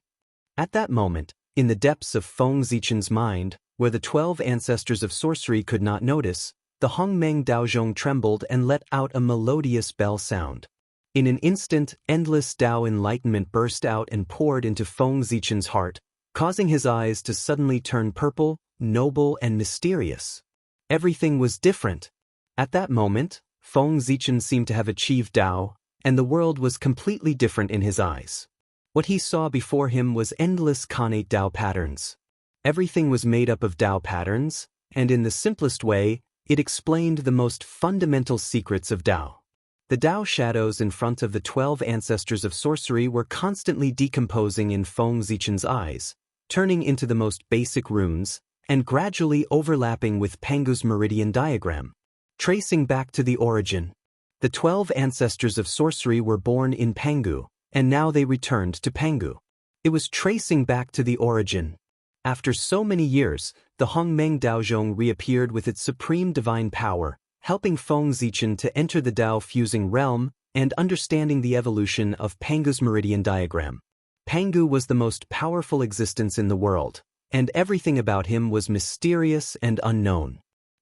At that moment, in the depths of Feng Zichen's mind, where the 12 ancestors of sorcery could not notice, the Hongmeng Daozhong trembled and let out a melodious bell sound. In an instant, endless Tao enlightenment burst out and poured into Feng Zichen's heart, causing his eyes to suddenly turn purple, noble and mysterious. Everything was different. At that moment, Feng Zichen seemed to have achieved Tao, and the world was completely different in his eyes. What he saw before him was endless connate Tao patterns. Everything was made up of Tao patterns, and in the simplest way, it explained the most fundamental secrets of Tao. The Tao shadows in front of the 12 ancestors of sorcery were constantly decomposing in Feng Zichen's eyes, turning into the most basic runes, and gradually overlapping with Pangu's meridian diagram. Tracing back to the origin, the 12 ancestors of sorcery were born in Pangu, and now they returned to Pangu. It was tracing back to the origin. After so many years, the Hongmeng Daozhong reappeared with its supreme divine power, helping Feng Zichen to enter the Tao-fusing realm and understanding the evolution of Pangu's meridian diagram. Pangu was the most powerful existence in the world, and everything about him was mysterious and unknown.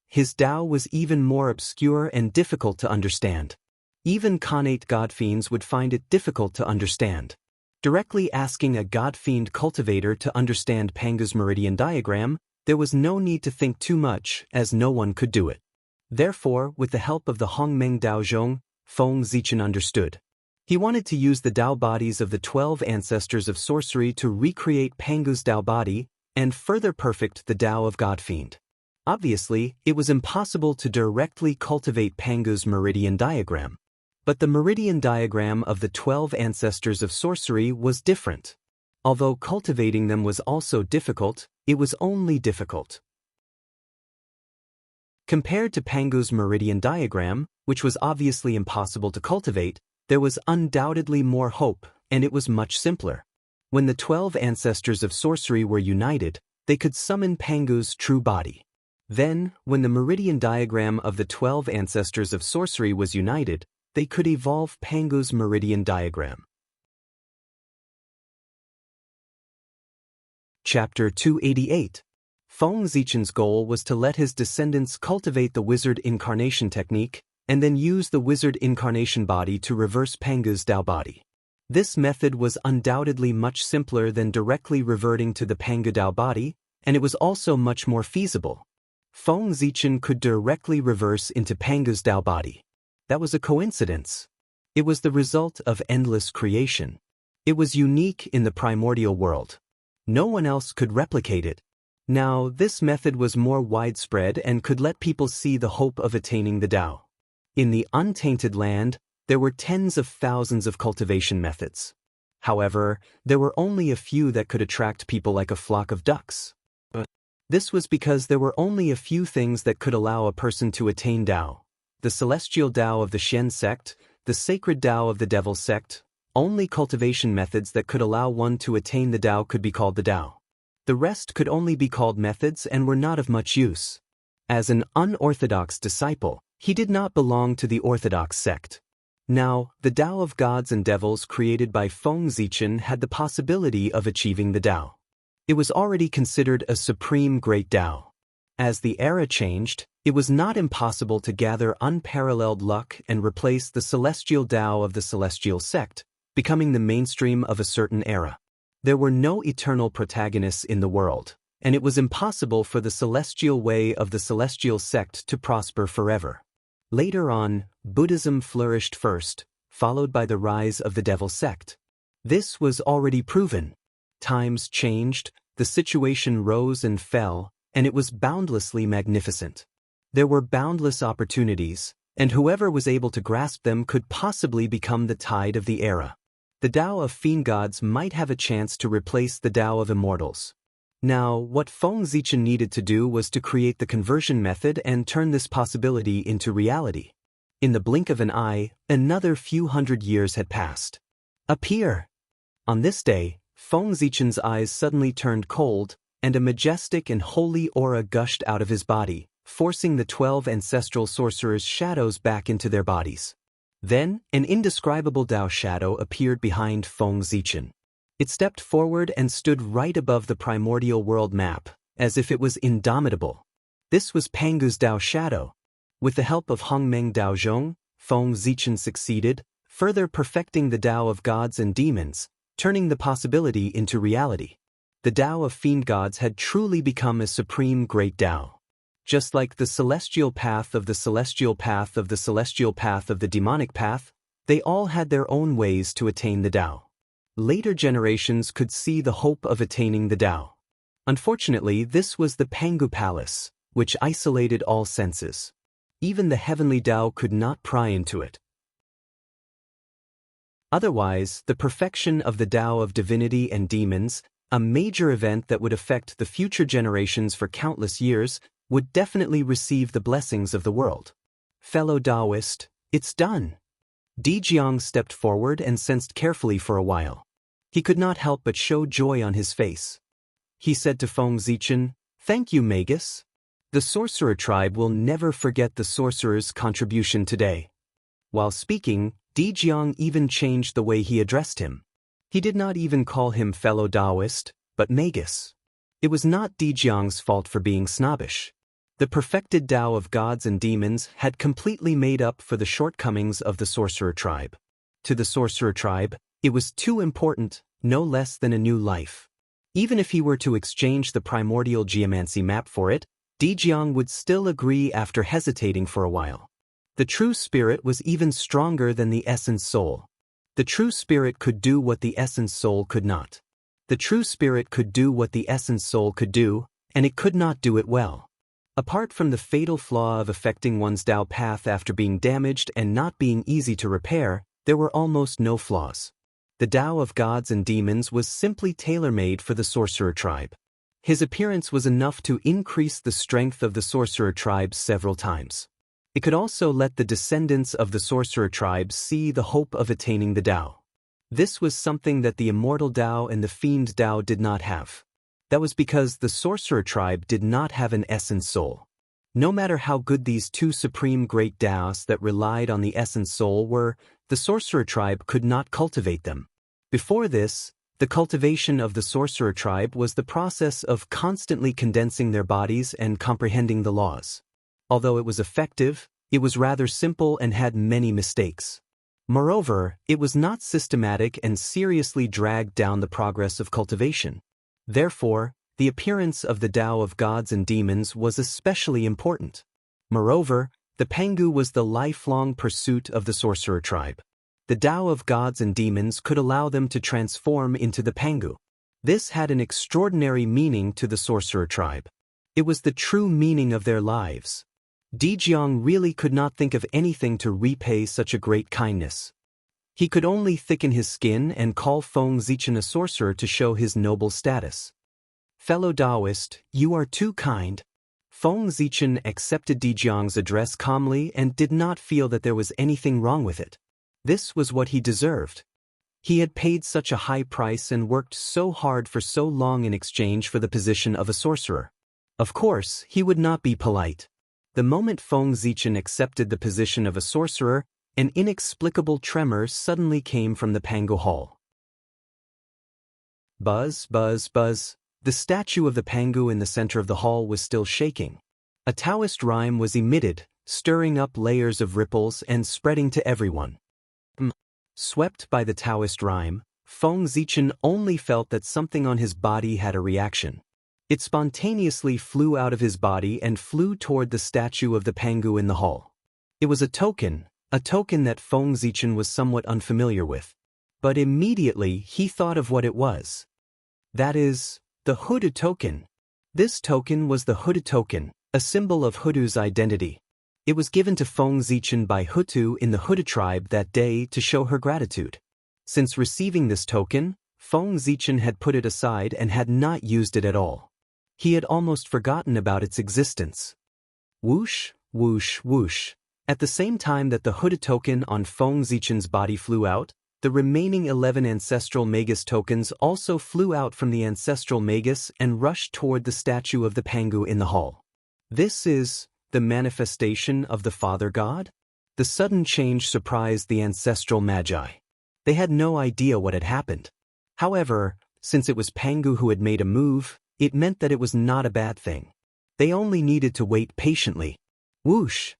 His Tao was even more obscure and difficult to understand. Even connate godfiends would find it difficult to understand. Directly asking a godfiend cultivator to understand Pangu's meridian diagram, there was no need to think too much, as no one could do it. Therefore, with the help of the Hongmeng Daozhong, Feng Zichen understood. He wanted to use the Tao bodies of the 12 ancestors of sorcery to recreate Pangu's Tao body and further perfect the Tao of Godfiend. Obviously, it was impossible to directly cultivate Pangu's meridian diagram. But the meridian diagram of the 12 ancestors of sorcery was different. Although cultivating them was also difficult, it was only difficult. Compared to Pangu's meridian diagram, which was obviously impossible to cultivate, there was undoubtedly more hope, and it was much simpler. When the 12 ancestors of sorcery were united, they could summon Pangu's true body. Then, when the meridian diagram of the 12 ancestors of sorcery was united, they could evolve Pangu's meridian diagram. Chapter 288. Feng Zichen's goal was to let his descendants cultivate the wizard incarnation technique and then use the wizard incarnation body to reverse Pangu's Tao body. This method was undoubtedly much simpler than directly reverting to the Pangu Tao body, and it was also much more feasible. Feng Zichen could directly reverse into Pangu's Tao body. That was a coincidence. It was the result of endless creation. It was unique in the primordial world. No one else could replicate it. Now, this method was more widespread and could let people see the hope of attaining the Tao. In the untainted land, there were tens of thousands of cultivation methods. However, there were only a few that could attract people like a flock of ducks. This was because there were only a few things that could allow a person to attain Tao. The celestial Tao of the Shen sect, the sacred Tao of the Devil sect. Only cultivation methods that could allow one to attain the Tao could be called the Tao. The rest could only be called methods and were not of much use. As an unorthodox disciple, he did not belong to the orthodox sect. Now, the Tao of gods and devils created by Feng Zichen had the possibility of achieving the Tao. It was already considered a supreme great Tao. As the era changed, it was not impossible to gather unparalleled luck and replace the celestial Tao of the celestial sect, becoming the mainstream of a certain era. There were no eternal protagonists in the world, and it was impossible for the celestial way of the celestial sect to prosper forever. Later on, Buddhism flourished first, followed by the rise of the devil sect. This was already proven. Times changed, the situation rose and fell, and it was boundlessly magnificent. There were boundless opportunities, and whoever was able to grasp them could possibly become the tide of the era. The Tao of fiend gods might have a chance to replace the Tao of immortals. Now, what Feng Zichen needed to do was to create the conversion method and turn this possibility into reality. In the blink of an eye, another few hundred years had passed. Appear! On this day, Feng Zichen's eyes suddenly turned cold, and a majestic and holy aura gushed out of his body, forcing the 12 ancestral sorcerers' shadows back into their bodies. Then, an indescribable Tao shadow appeared behind Feng Zichen. It stepped forward and stood right above the primordial world map, as if it was indomitable. This was Pangu's Tao shadow. With the help of Hongmeng Daozhong, Feng Zichen succeeded, further perfecting the Tao of gods and demons, turning the possibility into reality. The Tao of fiend gods had truly become a supreme great Tao. Just like the celestial path of the celestial path of the celestial path of the demonic path, they all had their own ways to attain the Tao. Later generations could see the hope of attaining the Tao. Unfortunately, this was the Pangu Palace, which isolated all senses. Even the heavenly Tao could not pry into it. Otherwise, the perfection of the Tao of divinity and demons, a major event that would affect the future generations for countless years, would definitely receive the blessings of the world. Fellow Taoist, it's done. Dijiang stepped forward and sensed carefully for a while. He could not help but show joy on his face. He said to Feng Zichen, "Thank you, Magus. The sorcerer tribe will never forget the sorcerer's contribution today." While speaking, Dijiang even changed the way he addressed him. He did not even call him fellow Taoist, but Magus. It was not Dijiang's fault for being snobbish. The perfected Tao of gods and demons had completely made up for the shortcomings of the sorcerer tribe. To the sorcerer tribe, it was too important, no less than a new life. Even if he were to exchange the primordial geomancy map for it, Dijiang would still agree after hesitating for a while. The true spirit was even stronger than the essence soul. The true spirit could do what the essence soul could not. The true spirit could do what the essence soul could do, and it could not do it well. Apart from the fatal flaw of affecting one's Tao path after being damaged and not being easy to repair, there were almost no flaws. The Tao of gods and demons was simply tailor-made for the sorcerer tribe. His appearance was enough to increase the strength of the sorcerer tribe several times. It could also let the descendants of the sorcerer tribe see the hope of attaining the Tao. This was something that the immortal Tao and the fiend Tao did not have. That was because the sorcerer tribe did not have an essence soul. No matter how good these two supreme great Taos that relied on the essence soul were, the sorcerer tribe could not cultivate them. Before this, the cultivation of the sorcerer tribe was the process of constantly condensing their bodies and comprehending the laws. Although it was effective, it was rather simple and had many mistakes. Moreover, it was not systematic and seriously dragged down the progress of cultivation. Therefore, the appearance of the Tao of gods and demons was especially important. Moreover, the Pangu was the lifelong pursuit of the sorcerer tribe. The Tao of gods and demons could allow them to transform into the Pangu. This had an extraordinary meaning to the sorcerer tribe. It was the true meaning of their lives. Dijiang really could not think of anything to repay such a great kindness. He could only thicken his skin and call Feng Zichen a sorcerer to show his noble status. "Fellow Taoist, you are too kind." Feng Zichen accepted Dijiang's address calmly and did not feel that there was anything wrong with it. This was what he deserved. He had paid such a high price and worked so hard for so long in exchange for the position of a sorcerer. Of course, he would not be polite. The moment Feng Zichen accepted the position of a sorcerer, an inexplicable tremor suddenly came from the Pangu Hall. Buzz, buzz, buzz. The statue of the Pangu in the center of the hall was still shaking. A Taoist rhyme was emitted, stirring up layers of ripples and spreading to everyone. Swept by the Taoist rhyme, Feng Zichen only felt that something on his body had a reaction. It spontaneously flew out of his body and flew toward the statue of the Pangu in the hall. It was a token that Feng Zichen was somewhat unfamiliar with. But immediately he thought of what it was. That is, the Hudu token. This token was the Hudu token, a symbol of Hudu's identity. It was given to Feng Zichen by Hutu in the Hudu tribe that day to show her gratitude. Since receiving this token, Feng Zichen had put it aside and had not used it at all. He had almost forgotten about its existence. Whoosh, whoosh, whoosh. At the same time that the Hudu token on Feng Zichen's body flew out, the remaining 11 ancestral Magus tokens also flew out from the ancestral Magus and rushed toward the statue of the Pangu in the hall. This is the manifestation of the Father God? The sudden change surprised the ancestral Magi. They had no idea what had happened. However, since it was Pangu who had made a move, it meant that it was not a bad thing. They only needed to wait patiently. Whoosh!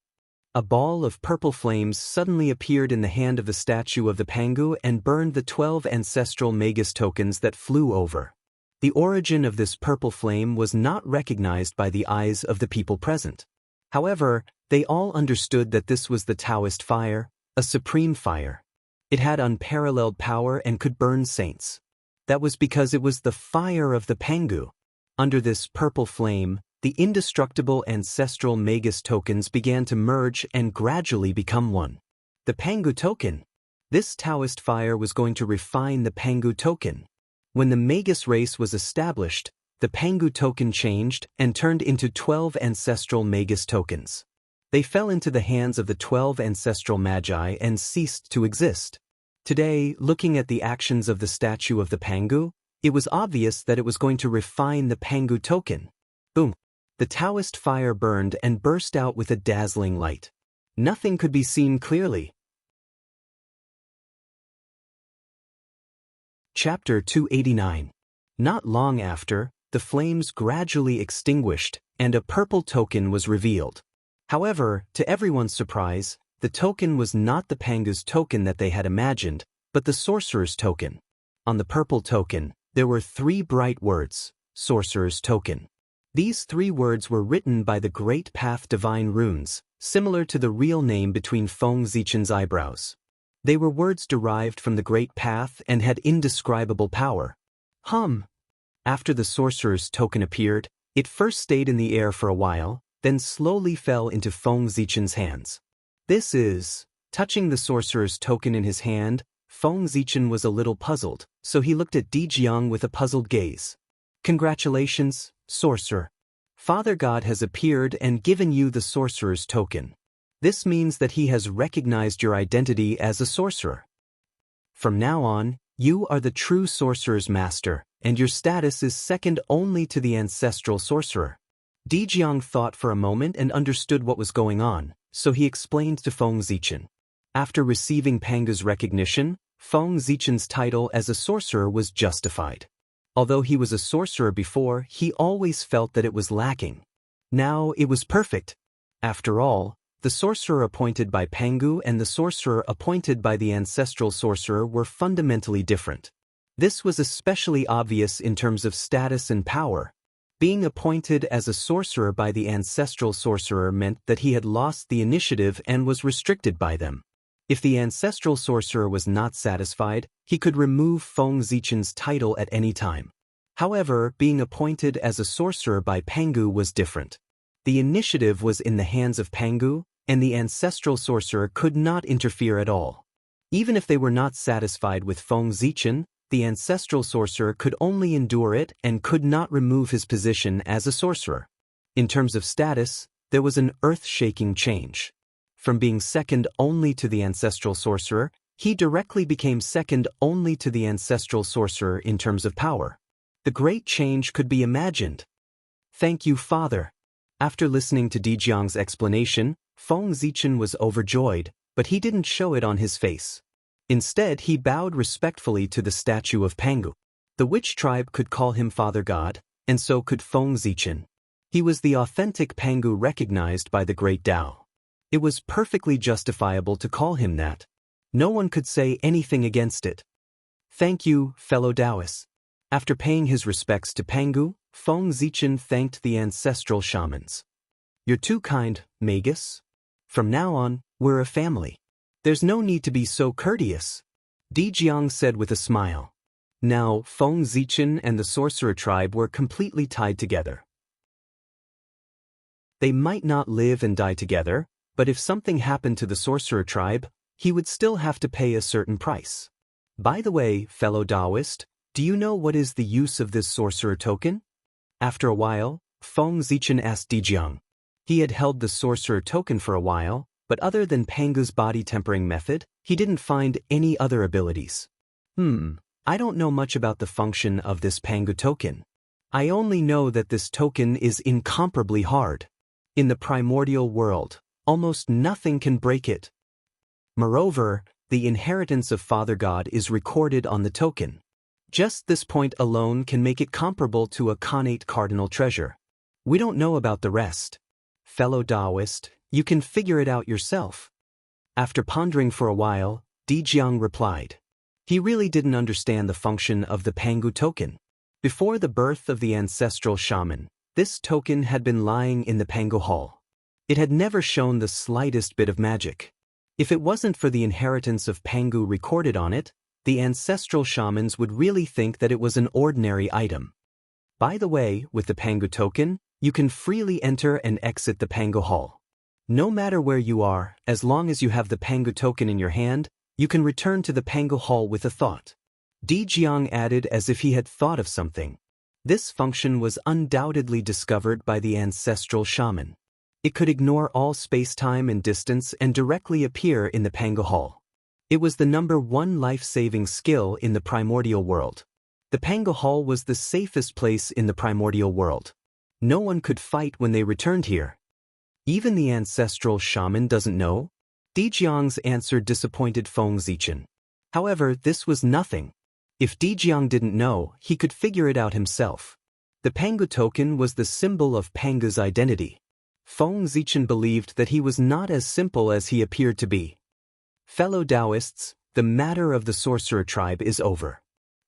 A ball of purple flames suddenly appeared in the hand of the statue of the Pangu and burned the 12 ancestral Magus tokens that flew over. The origin of this purple flame was not recognized by the eyes of the people present. However, they all understood that this was the Taoist fire, a supreme fire. It had unparalleled power and could burn saints. That was because it was the fire of the Pangu. Under this purple flame, the indestructible ancestral Magus tokens began to merge and gradually become one. The Pangu token. This Taoist fire was going to refine the Pangu token. When the Magus race was established, the Pangu token changed and turned into 12 ancestral Magus tokens. They fell into the hands of the 12 ancestral Magi and ceased to exist. Today, looking at the actions of the statue of the Pangu, it was obvious that it was going to refine the Pangu token. Boom! The Taoist fire burned and burst out with a dazzling light. Nothing could be seen clearly. Chapter 289. Not long after, the flames gradually extinguished, and a purple token was revealed. However, to everyone's surprise, the token was not the Pangu's token that they had imagined, but the sorcerer's token. On the purple token, there were 3 bright words, sorcerer's token. These 3 words were written by the Great Path Divine Runes, similar to the real name between Feng Zichen's eyebrows. They were words derived from the Great Path and had indescribable power. After the sorcerer's token appeared, it first stayed in the air for a while, then slowly fell into Feng Zichen's hands. This is, touching the sorcerer's token in his hand, Feng Zichen was a little puzzled, so he looked at Dijiang with a puzzled gaze. Congratulations, sorcerer. Father God has appeared and given you the sorcerer's token. This means that he has recognized your identity as a sorcerer. From now on, you are the true sorcerer's master, and your status is second only to the ancestral sorcerer. Dijiang thought for a moment and understood what was going on, so he explained to Feng Zichen. After receiving Pangu's recognition, Feng Zichen's title as a sorcerer was justified. Although he was a sorcerer before, he always felt that it was lacking. Now it was perfect. After all, the sorcerer appointed by Pangu and the sorcerer appointed by the ancestral sorcerer were fundamentally different. This was especially obvious in terms of status and power. Being appointed as a sorcerer by the ancestral sorcerer meant that he had lost the initiative and was restricted by them. If the ancestral sorcerer was not satisfied, he could remove Feng Zichen's title at any time. However, being appointed as a sorcerer by Pangu was different. The initiative was in the hands of Pangu, and the ancestral sorcerer could not interfere at all. Even if they were not satisfied with Feng Zichen, the ancestral sorcerer could only endure it and could not remove his position as a sorcerer. In terms of status, there was an earth-shaking change. From being second only to the ancestral sorcerer, he directly became second only to the ancestral sorcerer in terms of power. The great change could be imagined. Thank you, Father. After listening to Dijiang's explanation, Feng Zichen was overjoyed, but he didn't show it on his face. Instead, he bowed respectfully to the statue of Pangu. The witch tribe could call him Father God, and so could Feng Zichen. He was the authentic Pangu recognized by the great Tao. It was perfectly justifiable to call him that. No one could say anything against it. Thank you, fellow Taoists. After paying his respects to Pangu, Feng Zichen thanked the ancestral shamans. You're too kind, Magus. From now on, we're a family. There's no need to be so courteous, Dijiang said with a smile. Now, Feng Zichen and the sorcerer tribe were completely tied together. They might not live and die together, but if something happened to the sorcerer tribe, he would still have to pay a certain price. By the way, fellow Taoist, do you know what is the use of this sorcerer token? After a while, Feng Zichen asked Dijiang. He had held the sorcerer token for a while, but other than Pangu's body tempering method, he didn't find any other abilities. I don't know much about the function of this Pangu token. I only know that this token is incomparably hard. In the primordial world, almost nothing can break it. Moreover, the inheritance of Father God is recorded on the token. Just this point alone can make it comparable to a connate cardinal treasure. We don't know about the rest. Fellow Taoist, you can figure it out yourself. After pondering for a while, Dijiang replied. He really didn't understand the function of the Pangu token. Before the birth of the ancestral shaman, this token had been lying in the Pangu hall. It had never shown the slightest bit of magic. If it wasn't for the inheritance of Pangu recorded on it, the ancestral shamans would really think that it was an ordinary item. By the way, with the Pangu token, you can freely enter and exit the Pangu hall. No matter where you are, as long as you have the Pangu token in your hand, you can return to the Pangu hall with a thought. Dijiang added as if he had thought of something. This function was undoubtedly discovered by the ancestral shaman. It could ignore all space-time and distance and directly appear in the Pangu hall. It was the #1 life-saving skill in the primordial world. The Pangu hall was the safest place in the primordial world. No one could fight when they returned here. Even the ancestral shaman doesn't know? Dijiang's answer disappointed Feng Zichen. However, this was nothing. If Dijiang didn't know, he could figure it out himself. The Pangu token was the symbol of Pangu's identity. Feng Zichen believed that he was not as simple as he appeared to be. Fellow Taoists, the matter of the sorcerer tribe is over.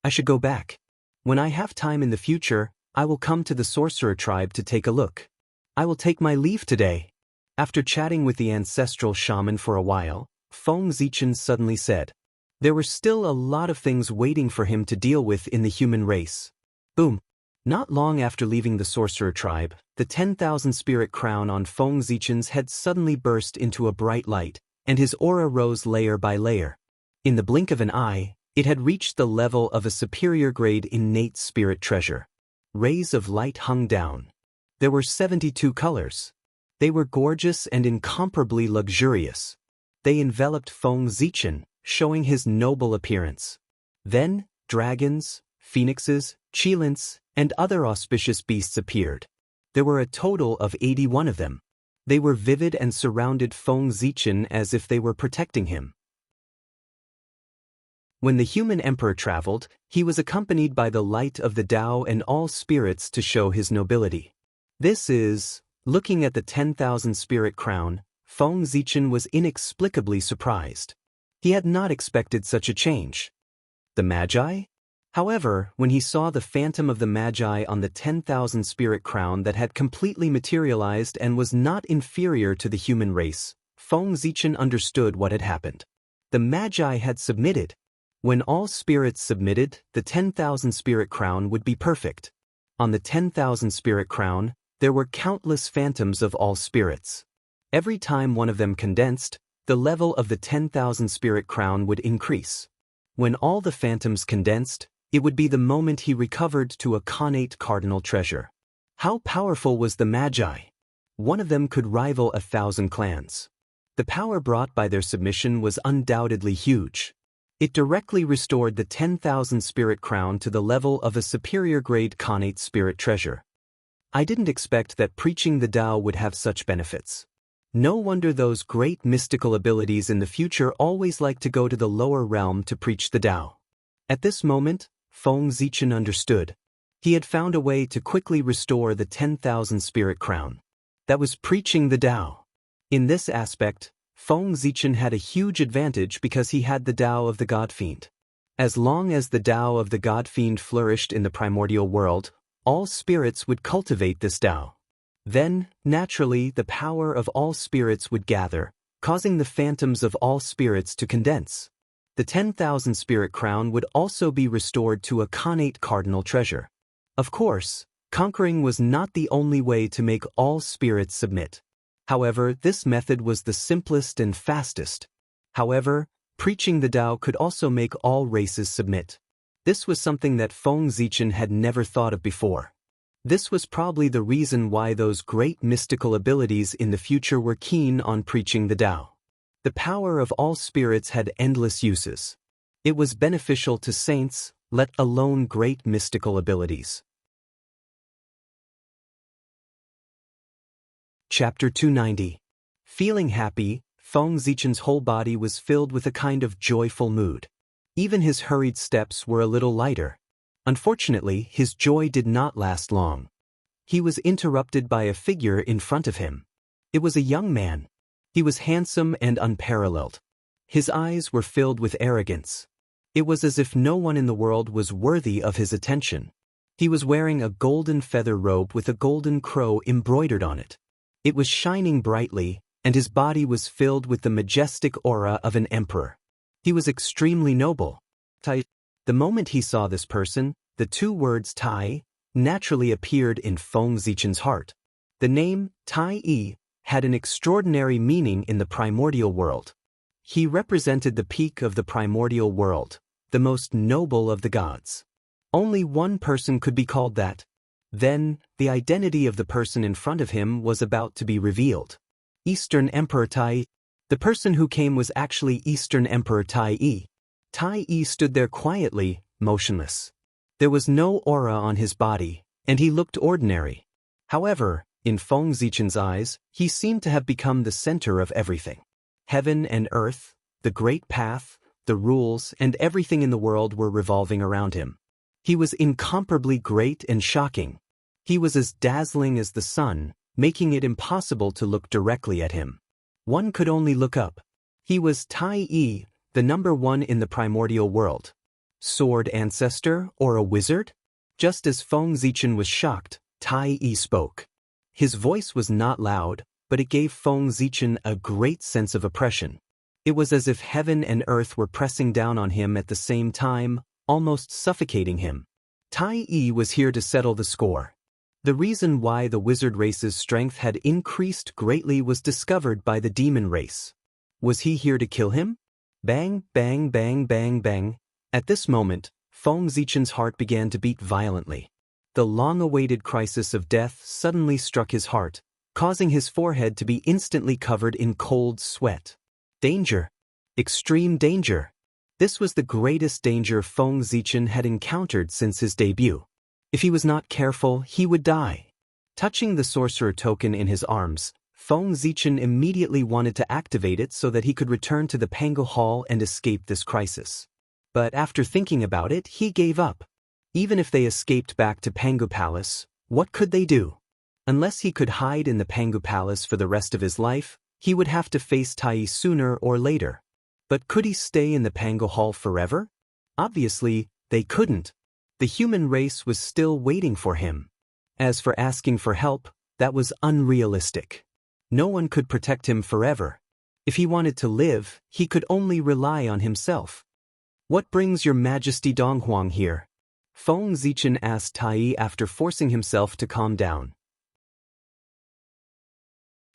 I should go back. When I have time in the future, I will come to the sorcerer tribe to take a look. I will take my leave today. After chatting with the ancestral shaman for a while, Feng Zichen suddenly said. There were still a lot of things waiting for him to deal with in the human race. Boom. Not long after leaving the sorcerer tribe, the 10,000 spirit crown on Feng Zichen's head suddenly burst into a bright light, and his aura rose layer by layer. In the blink of an eye, it had reached the level of a superior grade innate spirit treasure. Rays of light hung down. There were 72 colors. They were gorgeous and incomparably luxurious. They enveloped Feng Zichen, showing his noble appearance. Then, dragons, phoenixes, chilants, and other auspicious beasts appeared. There were a total of 81 of them. They were vivid and surrounded Feng Zichen as if they were protecting him. When the human emperor traveled, he was accompanied by the light of the Tao and all spirits to show his nobility. This is, looking at the 10,000 spirit crown, Feng Zichen was inexplicably surprised. He had not expected such a change. The Magi? However, when he saw the phantom of the Magi on the 10,000 spirit crown that had completely materialized and was not inferior to the human race, Feng Zichen understood what had happened. The Magi had submitted. When all spirits submitted, the 10,000 spirit crown would be perfect. On the 10,000 spirit crown, there were countless phantoms of all spirits. Every time one of them condensed, the level of the 10,000 spirit crown would increase. When all the phantoms condensed, it would be the moment he recovered to a connate cardinal treasure. How powerful was the Magi? One of them could rival 1,000 clans. The power brought by their submission was undoubtedly huge. It directly restored the 10,000 spirit crown to the level of a superior grade connate spirit treasure. I didn't expect that preaching the Tao would have such benefits. No wonder those great mystical abilities in the future always like to go to the lower realm to preach the Tao. At this moment, Feng Zichen understood. He had found a way to quickly restore the 10,000 spirit crown. That was preaching the Tao. In this aspect, Feng Zichen had a huge advantage because he had the Tao of the God Fiend. As long as the Tao of the God Fiend flourished in the primordial world, all spirits would cultivate this Tao. Then, naturally, the power of all spirits would gather, causing the phantoms of all spirits to condense. The 10,000 spirit crown would also be restored to a connate cardinal treasure. Of course, conquering was not the only way to make all spirits submit. However, this method was the simplest and fastest. However, preaching the Tao could also make all races submit. This was something that Feng Zichen had never thought of before. This was probably the reason why those great mystical abilities in the future were keen on preaching the Tao. The power of all spirits had endless uses. It was beneficial to saints, let alone great mystical abilities. Chapter 290. Feeling happy, Feng Zichen's whole body was filled with a kind of joyful mood. Even his hurried steps were a little lighter. Unfortunately, his joy did not last long. He was interrupted by a figure in front of him. It was a young man. He was handsome and unparalleled. His eyes were filled with arrogance. It was as if no one in the world was worthy of his attention. He was wearing a golden feather robe with a golden crow embroidered on it. It was shining brightly, and his body was filled with the majestic aura of an emperor. He was extremely noble. The moment he saw this person, the two words Tai naturally appeared in Feng Zichen's heart. The name Tai had an extraordinary meaning in the primordial world. He represented the peak of the primordial world, the most noble of the gods. Only one person could be called that. Then, the identity of the person in front of him was about to be revealed. Eastern Emperor Tai. The person who came was actually Eastern Emperor Tai. Tai stood there quietly, motionless. There was no aura on his body, and he looked ordinary. However, in Feng Zichen's eyes, he seemed to have become the center of everything. Heaven and earth, the great path, the rules, and everything in the world were revolving around him. He was incomparably great and shocking. He was as dazzling as the sun, making it impossible to look directly at him. One could only look up. He was Tai, the number one in the primordial world. Sword ancestor or a wizard? Just as Feng Zichen was shocked, Tai spoke. His voice was not loud, but it gave Feng Zichen a great sense of oppression. It was as if heaven and earth were pressing down on him at the same time, almost suffocating him. Tai was here to settle the score. The reason why the wizard race's strength had increased greatly was discovered by the demon race. Was he here to kill him? Bang, bang, bang, bang, bang. At this moment, Feng Zichen's heart began to beat violently. The long-awaited crisis of death suddenly struck his heart, causing his forehead to be instantly covered in cold sweat. Danger. Extreme danger. This was the greatest danger Feng Zichen had encountered since his debut. If he was not careful, he would die. Touching the sorcerer token in his arms, Feng Zichen immediately wanted to activate it so that he could return to the Pango Hall and escape this crisis. But after thinking about it, he gave up. Even if they escaped back to Pangu Palace, what could they do? Unless he could hide in the Pangu Palace for the rest of his life, he would have to face Tai sooner or later. But could he stay in the Pangu Hall forever? Obviously, they couldn't. The human race was still waiting for him. As for asking for help, that was unrealistic. No one could protect him forever. If he wanted to live, he could only rely on himself. What brings your Majesty Donghuang here? Feng Zichen asked Tai after forcing himself to calm down.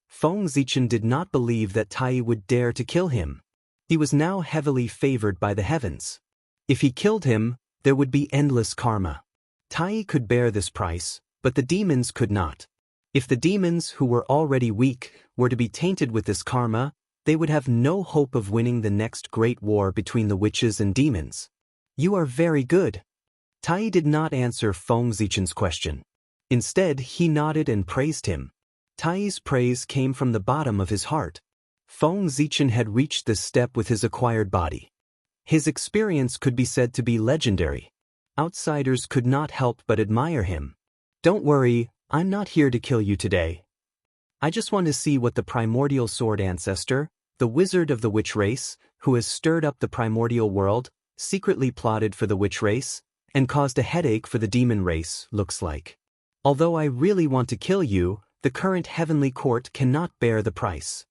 Feng Zichen did not believe that Tai would dare to kill him. He was now heavily favored by the heavens. If he killed him, there would be endless karma. Tai could bear this price, but the demons could not. If the demons, who were already weak, were to be tainted with this karma, they would have no hope of winning the next great war between the witches and demons. You are very good. Tai did not answer Feng Zichen's question. Instead, he nodded and praised him. Tai's praise came from the bottom of his heart. Feng Zichen had reached this step with his acquired body. His experience could be said to be legendary. Outsiders could not help but admire him. Don't worry, I'm not here to kill you today. I just want to see what the primordial sword ancestor, the wizard of the witch race, who has stirred up the primordial world, secretly plotted for the witch race, and caused a headache for the demon race, looks like. Although I really want to kill you, the current heavenly court cannot bear the price.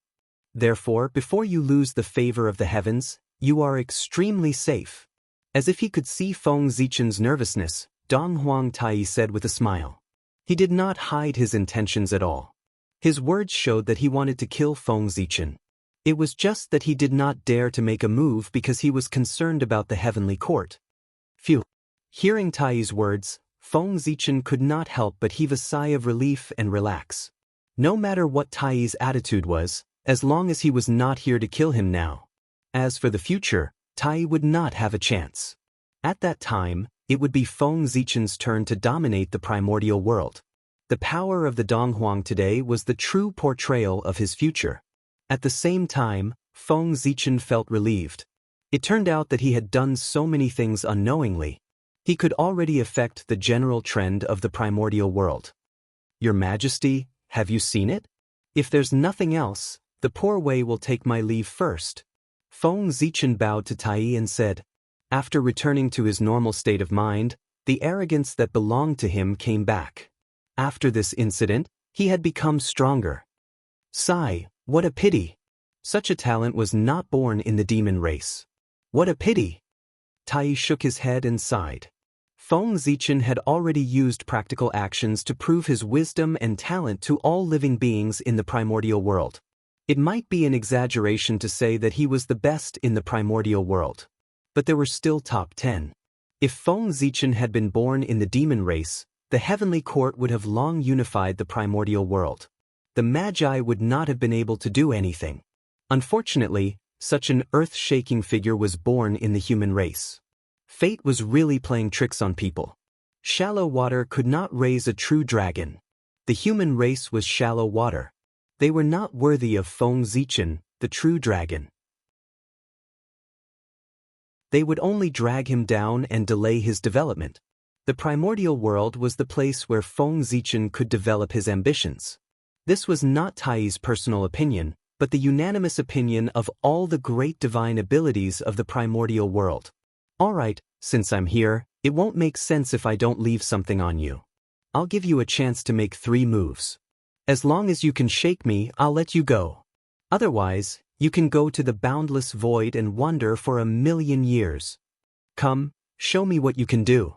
Therefore, before you lose the favor of the heavens, you are extremely safe. As if he could see Feng Zichen's nervousness, Dong Huang Tai said with a smile. He did not hide his intentions at all. His words showed that he wanted to kill Feng Zichen. It was just that he did not dare to make a move because he was concerned about the heavenly court. Phew. Hearing Tai's words, Feng Zichen could not help but heave a sigh of relief and relax. No matter what Tai's attitude was, as long as he was not here to kill him now. As for the future, Tai would not have a chance. At that time, it would be Feng Zichen's turn to dominate the primordial world. The power of the Donghuang today was the true portrayal of his future. At the same time, Feng Zichen felt relieved. It turned out that he had done so many things unknowingly. He could already affect the general trend of the primordial world. Your Majesty, have you seen it? If there's nothing else, the poor Wei will take my leave first. Feng Zichen bowed to Tai and said. After returning to his normal state of mind, the arrogance that belonged to him came back. After this incident, he had become stronger. Sigh, what a pity. Such a talent was not born in the demon race. What a pity. Tai shook his head and sighed. Feng Zichen had already used practical actions to prove his wisdom and talent to all living beings in the primordial world. It might be an exaggeration to say that he was the best in the primordial world. But there were still top 10. If Feng Zichen had been born in the demon race, the heavenly court would have long unified the primordial world. The Magi would not have been able to do anything. Unfortunately, such an earth-shaking figure was born in the human race. Fate was really playing tricks on people. Shallow water could not raise a true dragon. The human race was shallow water. They were not worthy of Feng Zichen, the true dragon. They would only drag him down and delay his development. The primordial world was the place where Feng Zichen could develop his ambitions. This was not Tai's personal opinion, but the unanimous opinion of all the great divine abilities of the primordial world. Alright, since I'm here, it won't make sense if I don't leave something on you. I'll give you a chance to make 3 moves. As long as you can shake me, I'll let you go. Otherwise, you can go to the boundless void and wander for 1,000,000 years. Come, show me what you can do.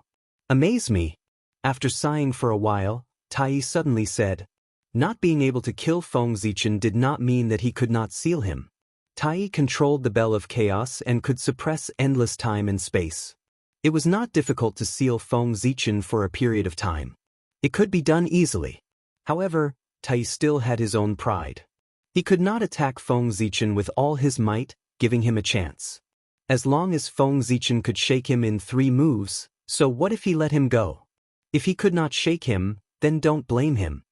Amaze me. After sighing for a while, Tai suddenly said. Not being able to kill Feng Zichen did not mean that he could not seal him. Tai controlled the bell of chaos and could suppress endless time and space. It was not difficult to seal Feng Zichen for a period of time. It could be done easily. However, Tai still had his own pride. He could not attack Feng Zichen with all his might, giving him a chance. As long as Feng Zichen could shake him in 3 moves, so what if he let him go? If he could not shake him, then don't blame him.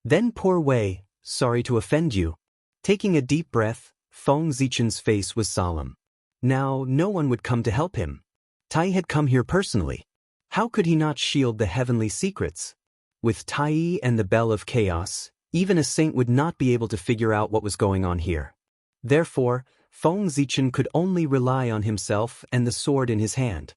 Then poor Wei, sorry to offend you. Taking a deep breath, Feng Zichen's face was solemn. Now no one would come to help him. Tai had come here personally. How could he not shield the heavenly secrets? With Tai and the Bell of Chaos, even a saint would not be able to figure out what was going on here. Therefore, Feng Zichen could only rely on himself and the sword in his hand.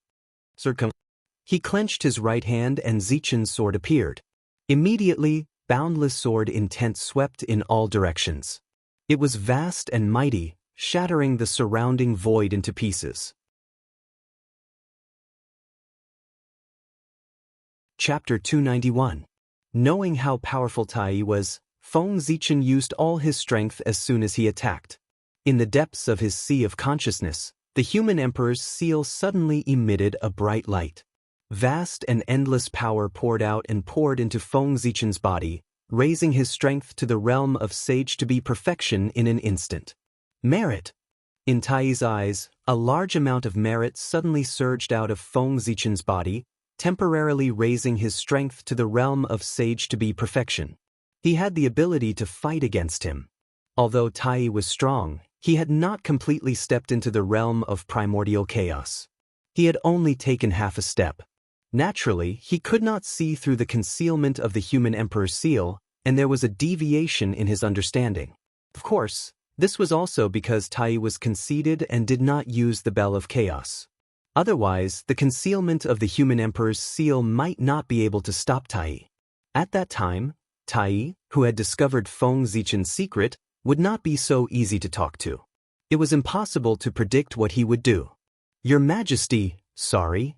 He clenched his right hand and Zichen's sword appeared. Immediately, boundless sword intent swept in all directions. It was vast and mighty, shattering the surrounding void into pieces. Chapter 291. Knowing how powerful Tai was, Feng Zichen used all his strength as soon as he attacked. In the depths of his sea of consciousness, the human emperor's seal suddenly emitted a bright light. Vast and endless power poured out and poured into Feng Zichen's body, raising his strength to the realm of sage-to-be perfection in an instant. Merit! In Tai's eyes, a large amount of merit suddenly surged out of Feng Zichen's body, temporarily raising his strength to the realm of sage-to-be perfection. He had the ability to fight against him. Although Tai was strong, he had not completely stepped into the realm of primordial chaos. He had only taken half a step. Naturally, he could not see through the concealment of the human emperor's seal, and there was a deviation in his understanding. Of course, this was also because Tai was conceited and did not use the Bell of Chaos. Otherwise, the concealment of the human emperor's seal might not be able to stop Tai. At that time, Tai, who had discovered Feng Zichen's secret, would not be so easy to talk to. It was impossible to predict what he would do. "Your Majesty, sorry."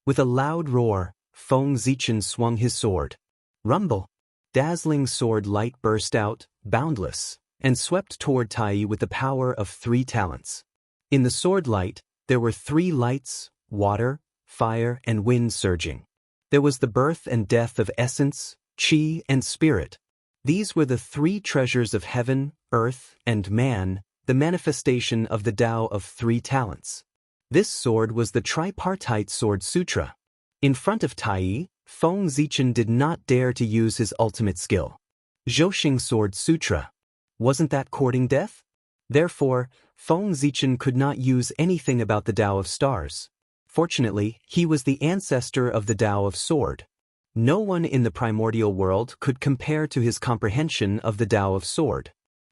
With a loud roar, Feng Zichen swung his sword. Rumble! Dazzling sword light burst out, boundless, and swept toward Tai with the power of 3 talents. In the sword light, there were 3 lights: water, fire, and wind surging. There was the birth and death of essence, qi, and spirit. These were the 3 treasures of heaven, earth, and man, the manifestation of the Tao of 3 talents. This sword was the tripartite sword sutra. In front of Tai, Feng Zichen did not dare to use his ultimate skill. Zhouxing sword sutra. Wasn't that courting death? Therefore, Feng Zichen could not use anything about the Tao of stars. Fortunately, he was the ancestor of the Tao of sword. No one in the primordial world could compare to his comprehension of the Tao of sword.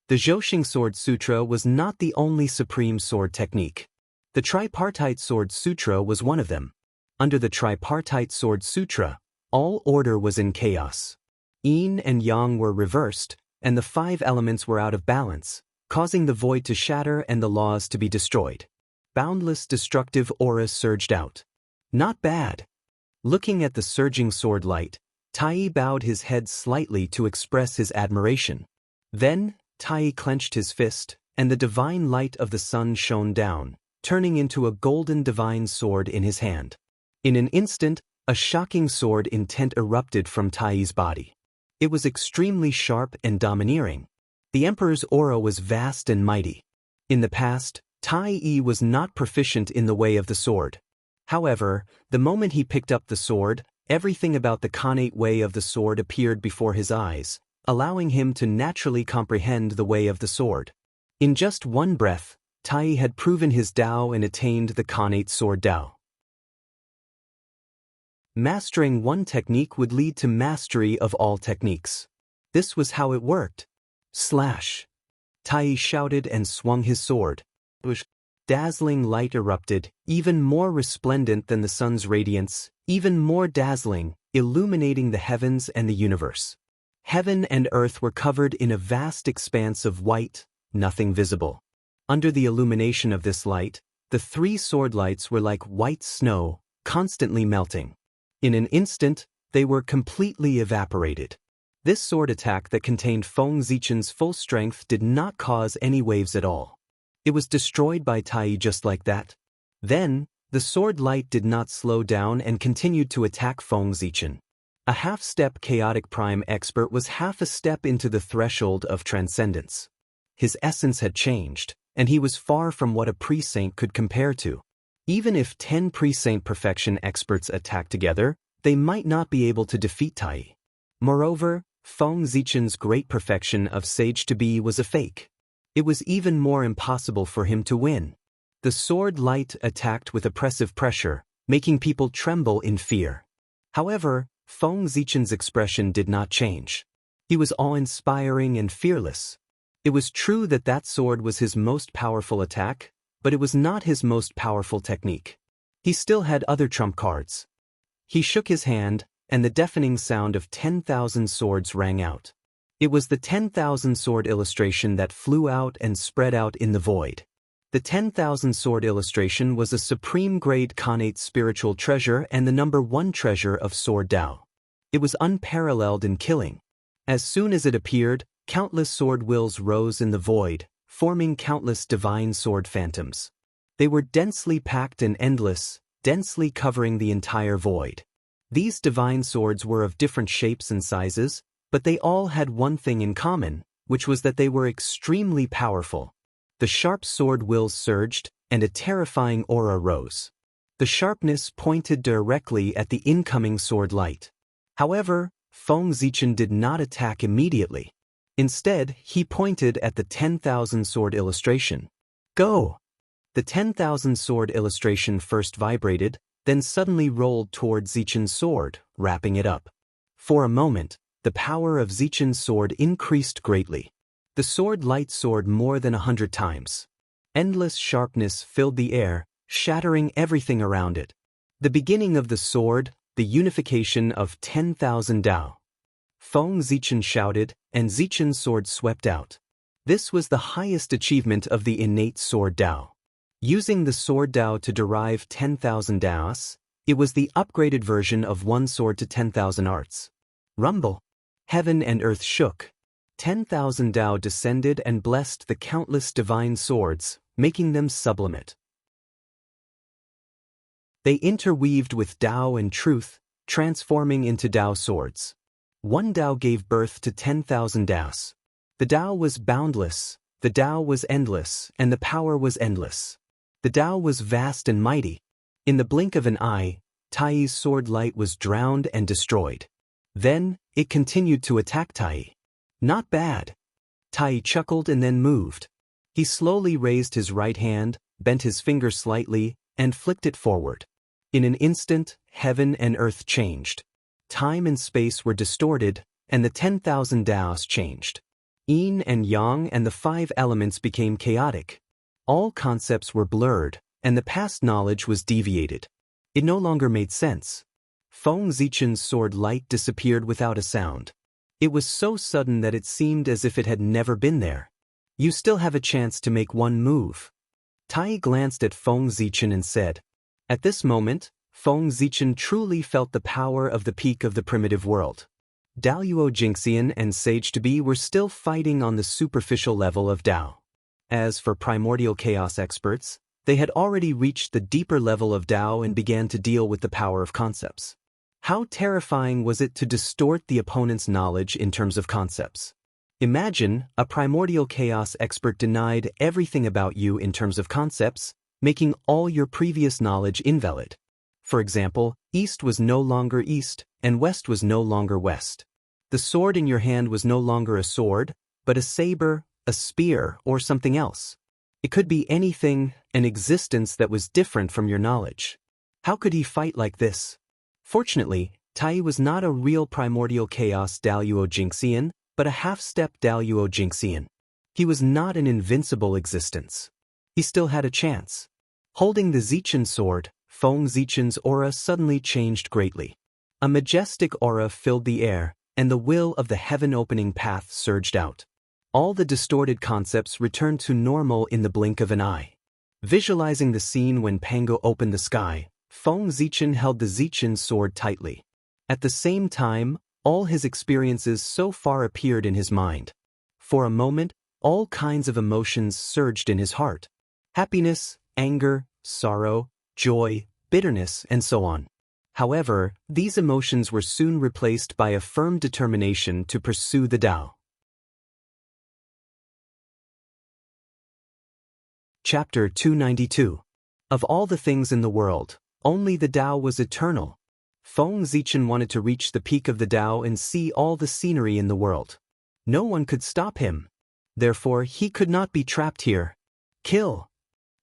The Zhouxing Sword Sutra was not the only supreme sword technique. The Tripartite Sword Sutra was one of them. Under the Tripartite Sword Sutra, all order was in chaos. Yin and Yang were reversed, and the 5 elements were out of balance, causing the void to shatter and the laws to be destroyed. Boundless destructive auras surged out. Not bad. Looking at the surging sword light, Tai bowed his head slightly to express his admiration. Then, Tai clenched his fist, and the divine light of the sun shone down, turning into a golden divine sword in his hand. In an instant, a shocking sword intent erupted from Tai's body. It was extremely sharp and domineering. The emperor's aura was vast and mighty. In the past, Tai was not proficient in the way of the sword. However, the moment he picked up the sword, everything about the connate way of the sword appeared before his eyes, allowing him to naturally comprehend the way of the sword. In just one breath, Tai had proven his Tao and attained the connate sword Tao. Mastering one technique would lead to mastery of all techniques. This was how it worked. Slash! Tai shouted and swung his sword. Dazzling light erupted, even more resplendent than the sun's radiance, even more dazzling, illuminating the heavens and the universe. Heaven and earth were covered in a vast expanse of white, nothing visible. Under the illumination of this light, the 3 sword lights were like white snow, constantly melting. In an instant, they were completely evaporated. This sword attack that contained Feng Zichen's full strength did not cause any waves at all. It was destroyed by Tai just like that. Then, the sword light did not slow down and continued to attack Feng Zichen. A half-step chaotic prime expert was half a step into the threshold of transcendence. His essence had changed, and he was far from what a pre-saint could compare to. Even if 10 pre-saint perfection experts attacked together, they might not be able to defeat Tai. Moreover, Feng Zichen's great perfection of sage to be was a fake. It was even more impossible for him to win. The sword light attacked with oppressive pressure, making people tremble in fear. However, Feng Zichen's expression did not change. He was awe-inspiring and fearless. It was true that that sword was his most powerful attack, but it was not his most powerful technique. He still had other trump cards. He shook his hand, and the deafening sound of 10,000 swords rang out. It was the 10,000 sword illustration that flew out and spread out in the void. The 10,000 sword illustration was a supreme-grade connate spiritual treasure and the number 1 treasure of sword Tao. It was unparalleled in killing. As soon as it appeared, countless sword wills rose in the void, forming countless divine sword phantoms. They were densely packed and endless, densely covering the entire void. These divine swords were of different shapes and sizes, but they all had one thing in common, which was that they were extremely powerful. The sharp sword wills surged, and a terrifying aura rose. The sharpness pointed directly at the incoming sword light. However, Feng Zichen did not attack immediately. Instead, he pointed at the 10,000 sword illustration. Go! The 10,000 sword illustration first vibrated, then suddenly rolled toward Zichen's sword, wrapping it up. For a moment, the power of Zichen's sword increased greatly. The sword light soared more than 100 times. Endless sharpness filled the air, shattering everything around it. The beginning of the sword, the unification of 10,000 Dao. Feng Zichen shouted, and Zichen's sword swept out. This was the highest achievement of the innate sword Dao. Using the sword Dao to derive 10,000 Daos, it was the upgraded version of one sword to 10,000 arts. Rumble. Heaven and earth shook. 10,000 Dao descended and blessed the countless divine swords, making them sublimate. They interweaved with Dao and truth, transforming into Dao swords. One Dao gave birth to 10,000 Daos. The Dao was boundless, the Dao was endless, and the power was endless. The Dao was vast and mighty. In the blink of an eye, Tai's sword light was drowned and destroyed. Then, it continued to attack Tai. Not bad. Tai chuckled and then moved. He slowly raised his right hand, bent his finger slightly, and flicked it forward. In an instant, heaven and earth changed. Time and space were distorted, and the 10,000 Daos changed. Yin and Yang and the 5 elements became chaotic. All concepts were blurred, and the past knowledge was deviated. It no longer made sense. Feng Zichen's sword light disappeared without a sound. It was so sudden that it seemed as if it had never been there. You still have a chance to make one move. Tai glanced at Feng Zichen and said. At this moment, Feng Zichen truly felt the power of the peak of the primitive world. Daluo Jingxian and Sage to Be were still fighting on the superficial level of Dao. As for primordial chaos experts, they had already reached the deeper level of Dao and began to deal with the power of concepts. How terrifying was it to distort the opponent's knowledge in terms of concepts? Imagine a primordial chaos expert denied everything about you in terms of concepts, making all your previous knowledge invalid. For example, East was no longer East, and West was no longer West. The sword in your hand was no longer a sword, but a saber, a spear, or something else. It could be anything, an existence that was different from your knowledge. How could he fight like this? Fortunately, Tai was not a real primordial chaos Daluo Jingxian, but a half-step Daluo Jingxian. He was not an invincible existence. He still had a chance. Holding the Zichen sword, Feng Zichen's aura suddenly changed greatly. A majestic aura filled the air, and the will of the heaven-opening path surged out. All the distorted concepts returned to normal in the blink of an eye. Visualizing the scene when Pango opened the sky, Feng Zichen held the Zichen sword tightly. At the same time, all his experiences so far appeared in his mind. For a moment, all kinds of emotions surged in his heart. Happiness, anger, sorrow, joy, bitterness, and so on. However, these emotions were soon replaced by a firm determination to pursue the Dao. Chapter 292. Of all the things in the world, only the Dao was eternal. Feng Zichen wanted to reach the peak of the Dao and see all the scenery in the world. No one could stop him. Therefore, he could not be trapped here. Kill!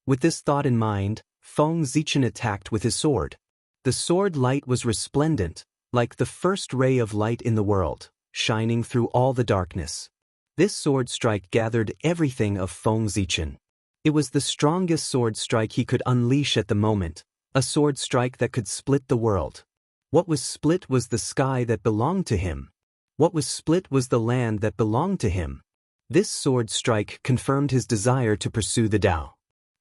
With this thought in mind, Feng Zichen attacked with his sword. The sword light was resplendent, like the first ray of light in the world, shining through all the darkness. This sword strike gathered everything of Feng Zichen. It was the strongest sword strike he could unleash at the moment, a sword strike that could split the world. What was split was the sky that belonged to him. What was split was the land that belonged to him. This sword strike confirmed his desire to pursue the Dao.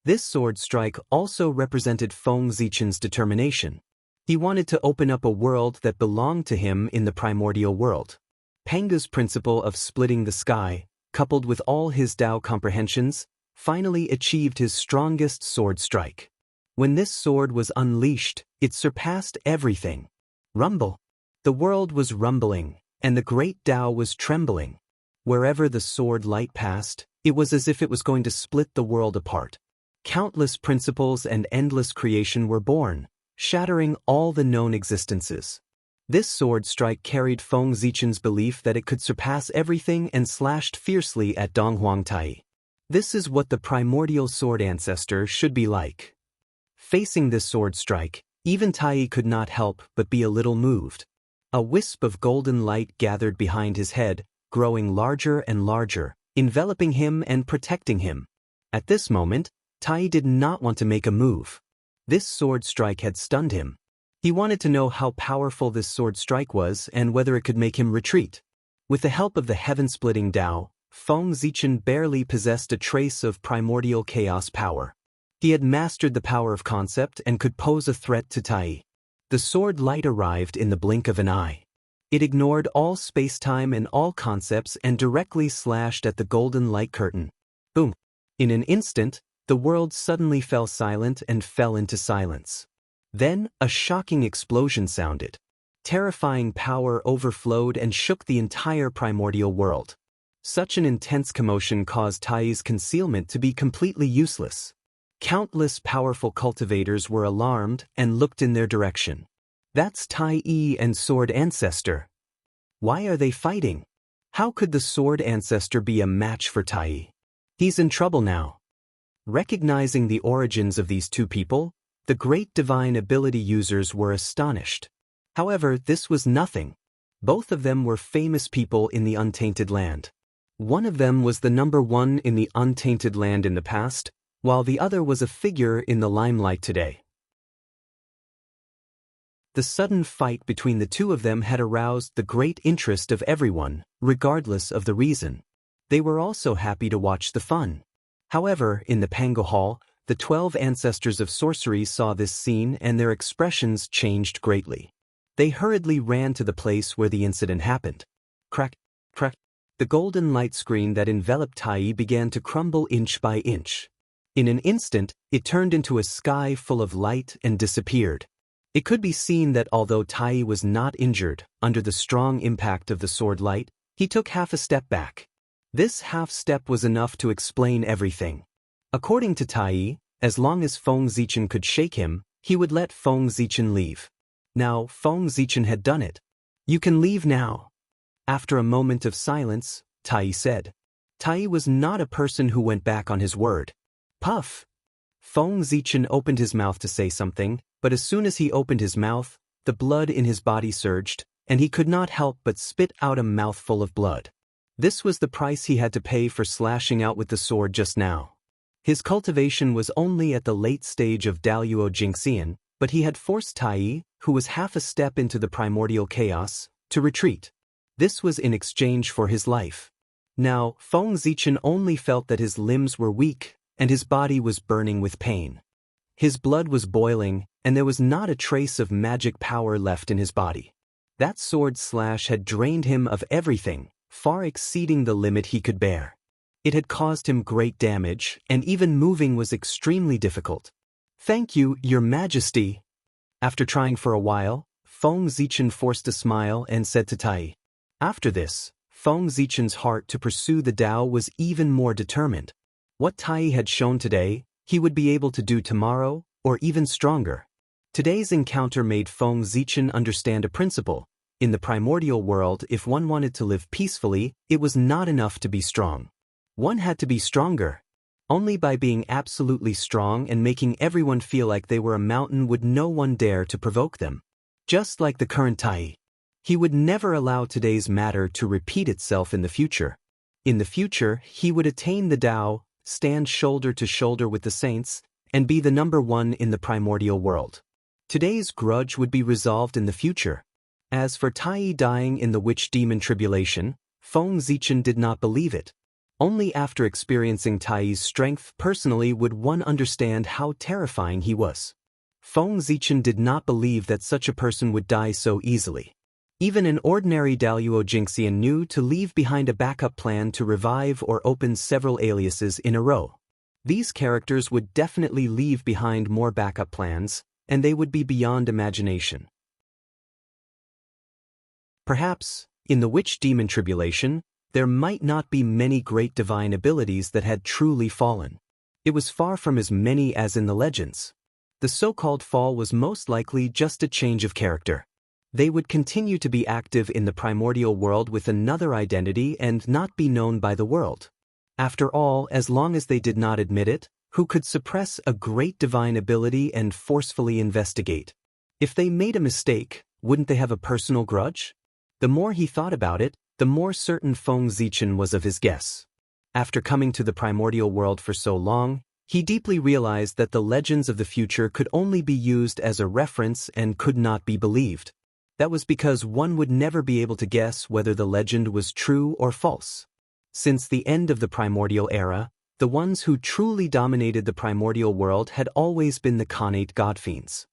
This sword strike also represented Feng Zichen's determination. He wanted to open up a world that belonged to him in the primordial world. Panga's principle of splitting the sky, coupled with all his Dao comprehensions, finally achieved his strongest sword strike. When this sword was unleashed, it surpassed everything. Rumble. The world was rumbling, and the great Dao was trembling. Wherever the sword light passed, it was as if it was going to split the world apart. Countless principles and endless creation were born, shattering all the known existences. This sword strike carried Feng Zichen's belief that it could surpass everything and slashed fiercely at Donghuang Tai. This is what the primordial sword ancestor should be like. Facing this sword strike, Even Tai could not help but be a little moved. A wisp of golden light gathered behind his head, growing larger and larger, enveloping him and protecting him. At this moment, Tai did not want to make a move. This sword strike had stunned him. He wanted to know how powerful this sword strike was and whether it could make him retreat. With the help of the heaven-splitting Tao, Feng Zichen barely possessed a trace of primordial chaos power. He had mastered the power of concept and could pose a threat to Tai. The sword light arrived in the blink of an eye. It ignored all space-time and all concepts and directly slashed at the golden light curtain. Boom! In an instant, the world suddenly fell silent and fell into silence. Then, a shocking explosion sounded. Terrifying power overflowed and shook the entire primordial world. Such an intense commotion caused Tai's concealment to be completely useless. Countless powerful cultivators were alarmed and looked in their direction. That's Tai and Sword Ancestor. Why are they fighting? How could the Sword Ancestor be a match for Tai? He's in trouble now. Recognizing the origins of these two people, the great divine ability users were astonished. However, this was nothing. Both of them were famous people in the Untainted Land. One of them was the number one in the Untainted Land in the past, while the other was a figure in the limelight today. The sudden fight between the two of them had aroused the great interest of everyone, regardless of the reason. They were also happy to watch the fun. However, in the Pango Hall, the 12 ancestors of sorcery saw this scene and their expressions changed greatly. They hurriedly ran to the place where the incident happened. Crack, crack. The golden light screen that enveloped Tai began to crumble inch by inch. In an instant, it turned into a sky full of light and disappeared. It could be seen that although Tai was not injured, under the strong impact of the sword light, he took half a step back. This half step was enough to explain everything. According to Tai, as long as Feng Zichen could shake him, he would let Feng Zichen leave. Now, Feng Zichen had done it. You can leave now. After a moment of silence, Tai said. Tai was not a person who went back on his word. Puff! Feng Zichen opened his mouth to say something, but as soon as he opened his mouth, the blood in his body surged, and he could not help but spit out a mouthful of blood. This was the price he had to pay for slashing out with the sword just now. His cultivation was only at the late stage of Daluo Jingxian, but he had forced Tai, who was half a step into the primordial chaos, to retreat. This was in exchange for his life. Now, Feng Zichen only felt that his limbs were weak, and his body was burning with pain. His blood was boiling, and there was not a trace of magic power left in his body. That sword slash had drained him of everything, far exceeding the limit he could bear. It had caused him great damage, and even moving was extremely difficult. Thank you, Your Majesty. After trying for a while, Feng Zichen forced a smile and said to Tai. After this, Feng Zichen's heart to pursue the Tao was even more determined. What Tai had shown today, he would be able to do tomorrow, or even stronger. Today's encounter made Feng Zichen understand a principle. In the primordial world, if one wanted to live peacefully, it was not enough to be strong. One had to be stronger. Only by being absolutely strong and making everyone feel like they were a mountain would no one dare to provoke them. Just like the current Tai. He would never allow today's matter to repeat itself in the future. In the future, he would attain the Tao, stand shoulder to shoulder with the saints, and be the number one in the primordial world. Today's grudge would be resolved in the future. As for Tai dying in the witch demon tribulation, Feng Zichen did not believe it. Only after experiencing Tai's strength personally would one understand how terrifying he was. Feng Zichen did not believe that such a person would die so easily. Even an ordinary Daluo Jingxian knew to leave behind a backup plan to revive or open several aliases in a row. These characters would definitely leave behind more backup plans, and they would be beyond imagination. Perhaps, in the witch demon tribulation, there might not be many great divine abilities that had truly fallen. It was far from as many as in the legends. The so-called fall was most likely just a change of character. They would continue to be active in the primordial world with another identity and not be known by the world. After all, as long as they did not admit it, who could suppress a great divine ability and forcefully investigate? If they made a mistake, wouldn't they have a personal grudge? The more he thought about it, the more certain Feng Zichen was of his guess. After coming to the primordial world for so long, he deeply realized that the legends of the future could only be used as a reference and could not be believed. That was because one would never be able to guess whether the legend was true or false. Since the end of the primordial era, the ones who truly dominated the primordial world had always been the Khanate godfiends.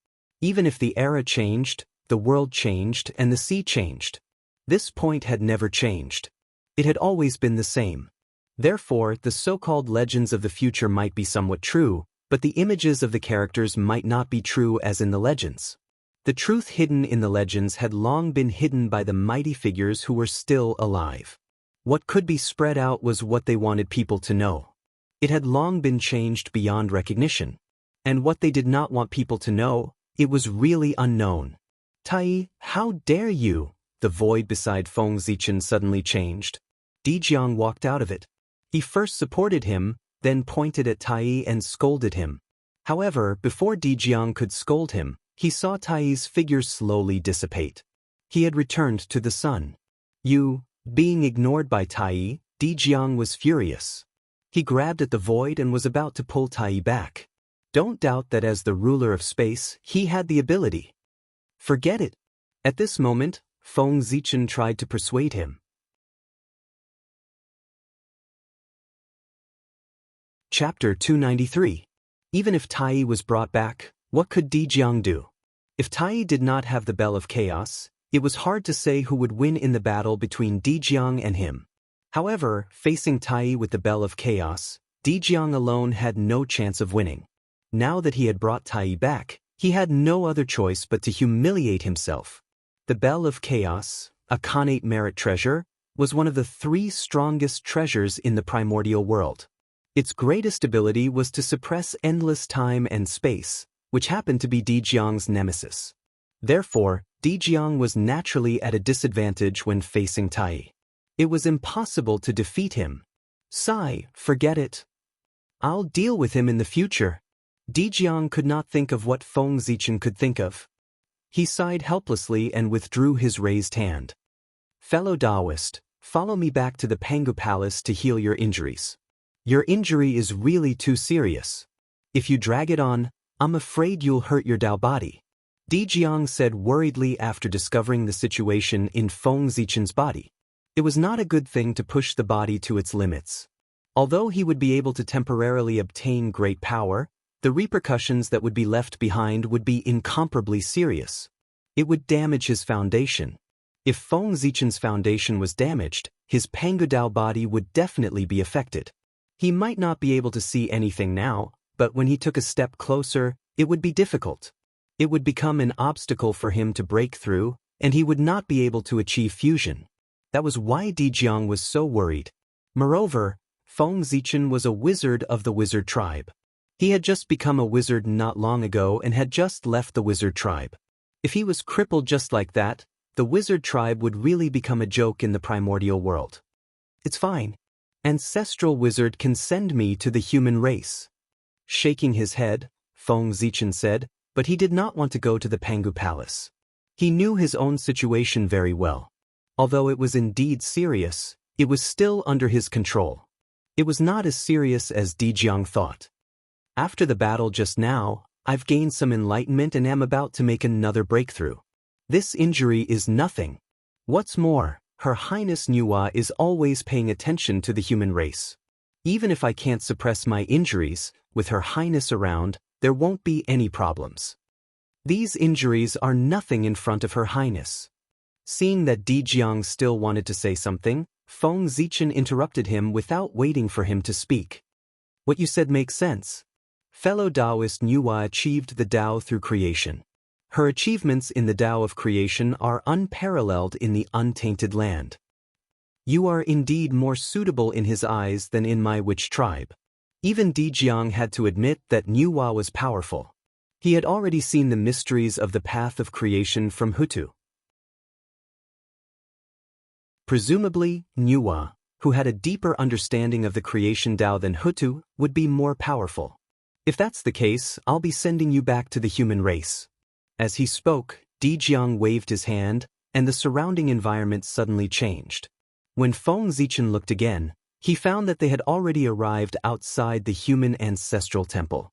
Even if the era changed, the world changed and the sea changed. This point had never changed. It had always been the same. Therefore, the so-called legends of the future might be somewhat true, but the images of the characters might not be true as in the legends. The truth hidden in the legends had long been hidden by the mighty figures who were still alive. What could be spread out was what they wanted people to know. It had long been changed beyond recognition. And what they did not want people to know, it was really unknown. Tai, how dare you? The void beside Feng Zichen suddenly changed. Dijiang walked out of it. He first supported him, then pointed at Tai and scolded him. However, before Dijiang could scold him, he saw Tai's figure slowly dissipate. He had returned to the sun. Being ignored by Tai, Dijiang was furious. He grabbed at the void and was about to pull Tai back. Don't doubt that as the ruler of space, he had the ability. Forget it. At this moment, Feng Zichen tried to persuade him. Chapter 293. Even if Tai was brought back, what could Dijiang do? If Tai did not have the Bell of Chaos, it was hard to say who would win in the battle between Dijiang and him. However, facing Tai with the Bell of Chaos, Dijiang alone had no chance of winning. Now that he had brought Tai back, he had no other choice but to humiliate himself. The Bell of Chaos, a Khanate merit treasure, was one of the 3 strongest treasures in the primordial world. Its greatest ability was to suppress endless time and space, which happened to be Dijiang's nemesis. Therefore, Dijiang was naturally at a disadvantage when facing Tai. It was impossible to defeat him. Forget it. I'll deal with him in the future. Dijiang could not think of what Feng Zichen could think of. He sighed helplessly and withdrew his raised hand. Fellow Taoist, follow me back to the Pangu Palace to heal your injuries. Your injury is really too serious. If you drag it on, I'm afraid you'll hurt your Dao body. Dijiang said worriedly after discovering the situation in Feng Zichen's body. It was not a good thing to push the body to its limits. Although he would be able to temporarily obtain great power, the repercussions that would be left behind would be incomparably serious. It would damage his foundation. If Feng Zichen's foundation was damaged, his Pangu Dao body would definitely be affected. He might not be able to see anything now, but when he took a step closer, it would be difficult. It would become an obstacle for him to break through, and he would not be able to achieve fusion. That was why Dijiang was so worried. Moreover, Feng Zichen was a wizard of the wizard tribe. He had just become a wizard not long ago and had just left the wizard tribe. If he was crippled just like that, the wizard tribe would really become a joke in the primordial world. It's fine. Ancestral wizard can send me to the human race. Shaking his head, Feng Zichen said, but he did not want to go to the Pangu Palace. He knew his own situation very well. Although it was indeed serious, it was still under his control. It was not as serious as Dijiang thought. After the battle just now, I've gained some enlightenment and am about to make another breakthrough. This injury is nothing. What's more, Her Highness Nuwa is always paying attention to the human race. Even if I can't suppress my injuries, with Her Highness around, there won't be any problems. These injuries are nothing in front of Her Highness. Seeing that Dijiang still wanted to say something, Feng Zichen interrupted him without waiting for him to speak. What you said makes sense. Fellow Taoist Nuwa achieved the Tao through creation. Her achievements in the Tao of creation are unparalleled in the untainted land. You are indeed more suitable in his eyes than in my witch tribe. Even Dijiang had to admit that Nuwa was powerful. He had already seen the mysteries of the path of creation from Hutu. Presumably, Nuwa, who had a deeper understanding of the creation Tao than Hutu, would be more powerful. If that's the case, I'll be sending you back to the human race. As he spoke, Dijiang waved his hand, and the surrounding environment suddenly changed. When Feng Zichen looked again, he found that they had already arrived outside the human ancestral temple.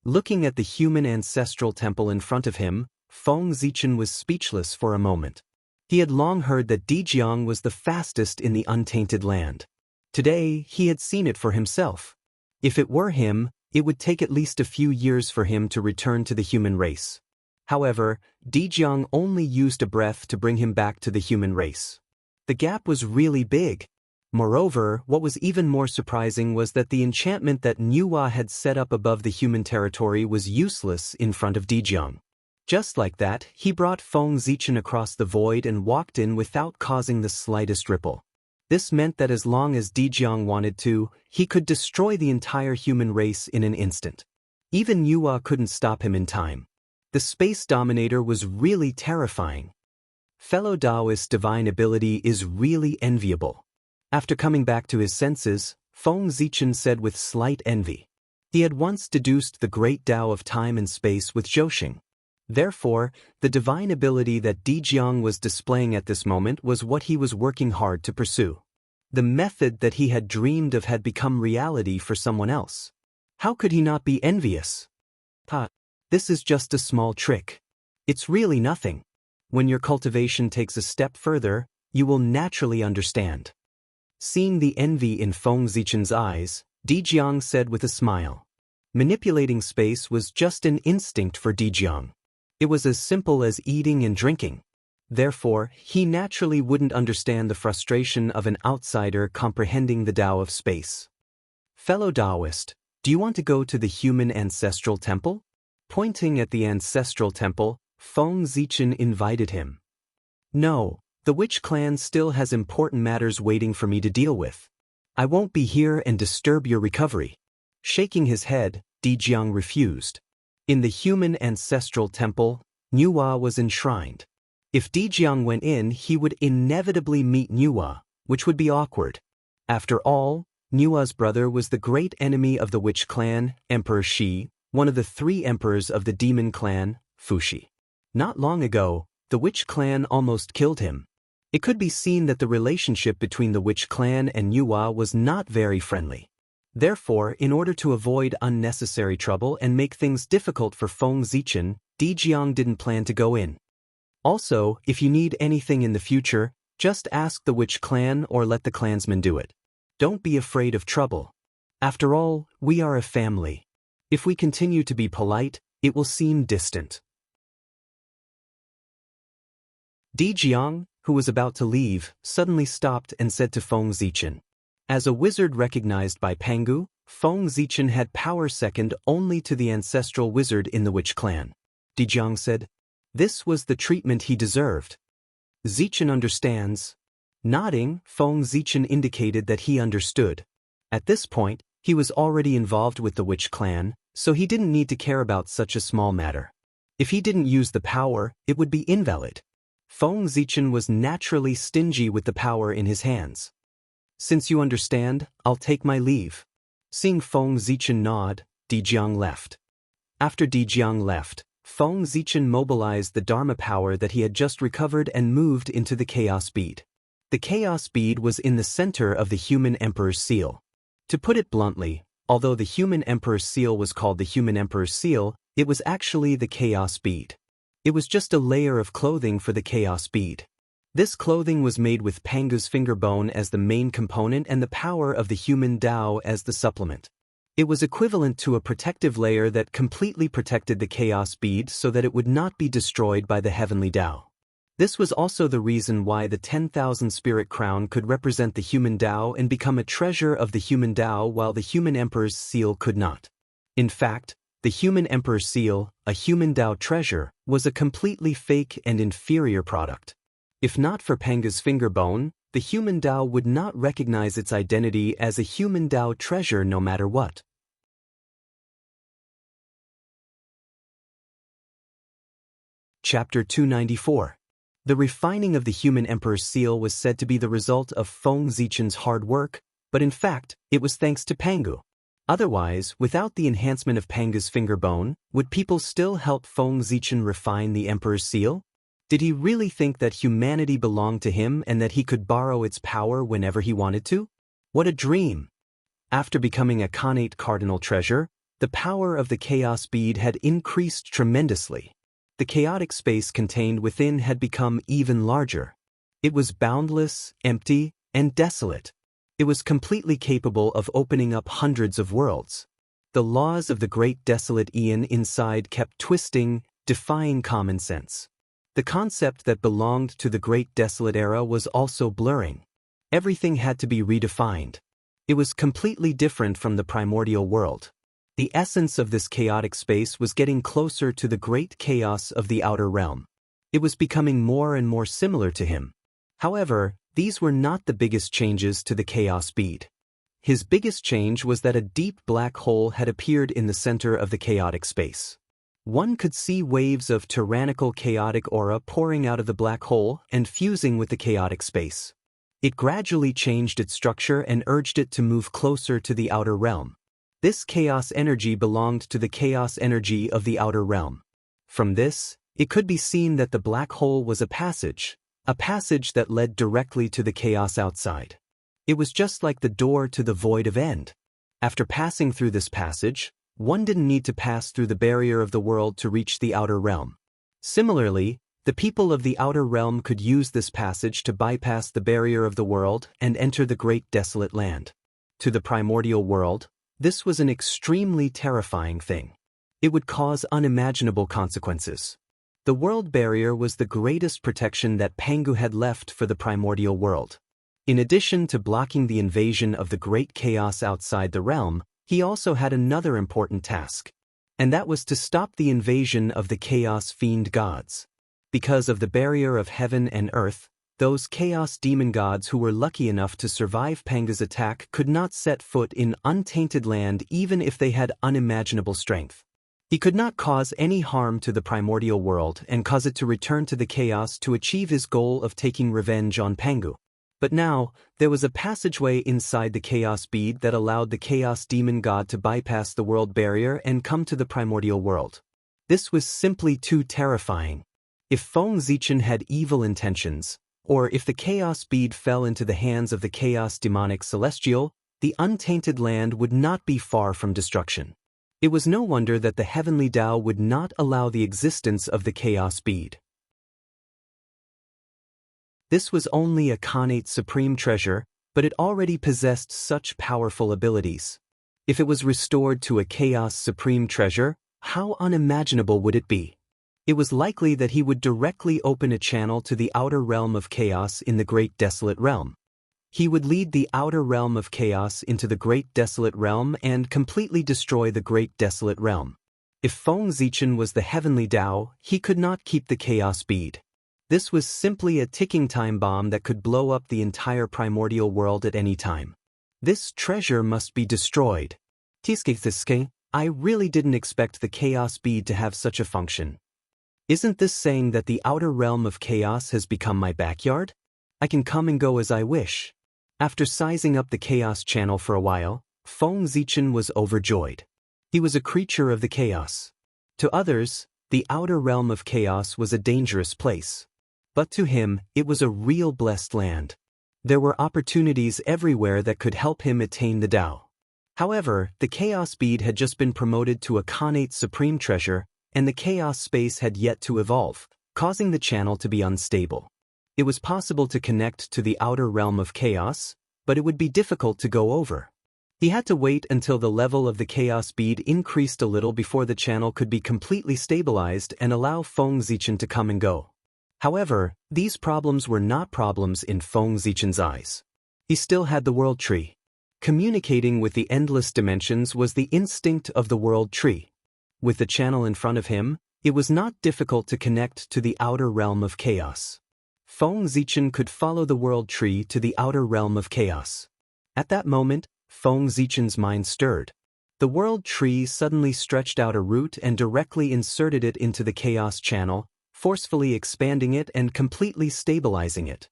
Looking at the human ancestral temple in front of him, Feng Zichen was speechless for a moment. He had long heard that Dijiang was the fastest in the untainted land. Today, he had seen it for himself. If it were him, it would take at least a few years for him to return to the human race. However, Dijiang only used a breath to bring him back to the human race. The gap was really big. Moreover, what was even more surprising was that the enchantment that Nuwa had set up above the human territory was useless in front of Dijiang. Just like that, he brought Feng Zichen across the void and walked in without causing the slightest ripple. This meant that as long as Dijiang wanted to, he could destroy the entire human race in an instant. Even Nuwa couldn't stop him in time. The Space Dominator was really terrifying. Fellow Taoist divine ability is really enviable. After coming back to his senses, Feng Zichen said with slight envy. He had once deduced the great Tao of time and space with Zhouxing. Therefore, the divine ability that Dijiang was displaying at this moment was what he was working hard to pursue. The method that he had dreamed of had become reality for someone else. How could he not be envious? This is just a small trick. It's really nothing. When your cultivation takes a step further, you will naturally understand. Seeing the envy in Feng Zichen's eyes, Dijiang said with a smile. Manipulating space was just an instinct for Dijiang. It was as simple as eating and drinking. Therefore, he naturally wouldn't understand the frustration of an outsider comprehending the Tao of space. Fellow Taoist, do you want to go to the human ancestral temple? Pointing at the ancestral temple, Feng Zichen invited him. No. The witch clan still has important matters waiting for me to deal with. I won't be here and disturb your recovery. Shaking his head, Dijiang refused. In the human ancestral temple, Nuwa was enshrined. If Dijiang went in, he would inevitably meet Nuwa, which would be awkward. After all, Nuwa's brother was the great enemy of the witch clan, Emperor Shi, one of the 3 emperors of the demon clan, Fushi. Not long ago, the witch clan almost killed him. It could be seen that the relationship between the witch clan and Nuwa was not very friendly. Therefore, in order to avoid unnecessary trouble and make things difficult for Feng Zichen, Dijiang didn't plan to go in. Also, if you need anything in the future, just ask the witch clan or let the clansmen do it. Don't be afraid of trouble. After all, we are a family. If we continue to be polite, it will seem distant. Dijiang, who was about to leave, suddenly stopped and said to Feng Zichen. As a wizard recognized by Pangu, Feng Zichen had power second only to the ancestral wizard in the witch clan. Dijiang said, this was the treatment he deserved. Zichen understands. Nodding, Feng Zichen indicated that he understood. At this point, he was already involved with the witch clan, so he didn't need to care about such a small matter. If he didn't use the power, it would be invalid. Feng Zichen was naturally stingy with the power in his hands. Since you understand, I'll take my leave. Seeing Feng Zichen nod, Dijiang left. After Dijiang left, Feng Zichen mobilized the Dharma power that he had just recovered and moved into the Chaos Bead. The Chaos Bead was in the center of the human Emperor's seal. To put it bluntly, although the human Emperor's seal was called the human Emperor's seal, it was actually the Chaos Bead. It was just a layer of clothing for the Chaos Bead. This clothing was made with Pangu's finger bone as the main component and the power of the human Tao as the supplement. It was equivalent to a protective layer that completely protected the Chaos Bead so that it would not be destroyed by the heavenly Tao. This was also the reason why the 10,000 spirit crown could represent the human Tao and become a treasure of the human Tao while the human Emperor's seal could not. In fact, the human Emperor's seal, a human Tao treasure, was a completely fake and inferior product. If not for Pangu's finger bone, the human Tao would not recognize its identity as a human Tao treasure no matter what. Chapter 294. The refining of the human Emperor's seal was said to be the result of Feng Zichen's hard work, but in fact, it was thanks to Pangu. Otherwise, without the enhancement of Panga's finger bone, would people still help Feng Zichen refine the Emperor's seal? Did he really think that humanity belonged to him and that he could borrow its power whenever he wanted to? What a dream! After becoming a Khanate cardinal treasure, the power of the chaos bead had increased tremendously. The chaotic space contained within had become even larger. It was boundless, empty, and desolate. It was completely capable of opening up hundreds of worlds. The laws of the great desolate Aeon inside kept twisting, defying common sense. The concept that belonged to the great desolate era was also blurring. Everything had to be redefined. It was completely different from the primordial world. The essence of this chaotic space was getting closer to the great chaos of the outer realm. It was becoming more and more similar to him. However, these were not the biggest changes to the chaos bead. His biggest change was that a deep black hole had appeared in the center of the chaotic space. One could see waves of tyrannical chaotic aura pouring out of the black hole and fusing with the chaotic space. It gradually changed its structure and urged it to move closer to the outer realm. This chaos energy belonged to the chaos energy of the outer realm. From this, it could be seen that the black hole was a passage that led directly to the chaos outside. It was just like the door to the void of end. After passing through this passage, one didn't need to pass through the barrier of the world to reach the outer realm. Similarly, the people of the outer realm could use this passage to bypass the barrier of the world and enter the great desolate land. To the primordial world, this was an extremely terrifying thing. It would cause unimaginable consequences. The world barrier was the greatest protection that Pangu had left for the primordial world. In addition to blocking the invasion of the great chaos outside the realm, he also had another important task, and that was to stop the invasion of the chaos fiend gods. Because of the barrier of heaven and earth, those chaos demon gods who were lucky enough to survive Panga's attack could not set foot in untainted land even if they had unimaginable strength. He could not cause any harm to the primordial world and cause it to return to the chaos to achieve his goal of taking revenge on Pangu. But now, there was a passageway inside the chaos bead that allowed the chaos demon god to bypass the world barrier and come to the primordial world. This was simply too terrifying. If Feng Zichen had evil intentions, or if the chaos bead fell into the hands of the chaos demonic celestial, the untainted land would not be far from destruction. It was no wonder that the heavenly Tao would not allow the existence of the chaos bead. This was only a Khanate supreme treasure, but it already possessed such powerful abilities. If it was restored to a chaos supreme treasure, how unimaginable would it be? It was likely that he would directly open a channel to the outer realm of chaos in the great desolate realm. He would lead the outer realm of chaos into the great desolate realm and completely destroy the great desolate realm. If Feng Zichen was the heavenly Tao, he could not keep the chaos bead. This was simply a ticking time bomb that could blow up the entire primordial world at any time. This treasure must be destroyed. I really didn't expect the chaos bead to have such a function. Isn't this saying that the outer realm of chaos has become my backyard? I can come and go as I wish. After sizing up the chaos channel for a while, Feng Zichen was overjoyed. He was a creature of the chaos. To others, the outer realm of chaos was a dangerous place. But to him, it was a real blessed land. There were opportunities everywhere that could help him attain the Tao. However, the chaos bead had just been promoted to a Khanate supreme treasure, and the chaos space had yet to evolve, causing the channel to be unstable. It was possible to connect to the outer realm of chaos, but it would be difficult to go over. He had to wait until the level of the chaos bead increased a little before the channel could be completely stabilized and allow Feng Zichen to come and go. However, these problems were not problems in Feng Zichen's eyes. He still had the world tree. Communicating with the endless dimensions was the instinct of the world tree. With the channel in front of him, it was not difficult to connect to the outer realm of chaos. Feng Zichen could follow the world tree to the outer realm of chaos. At that moment, Feng Zichen's mind stirred. The world tree suddenly stretched out a root and directly inserted it into the chaos channel, forcefully expanding it and completely stabilizing it.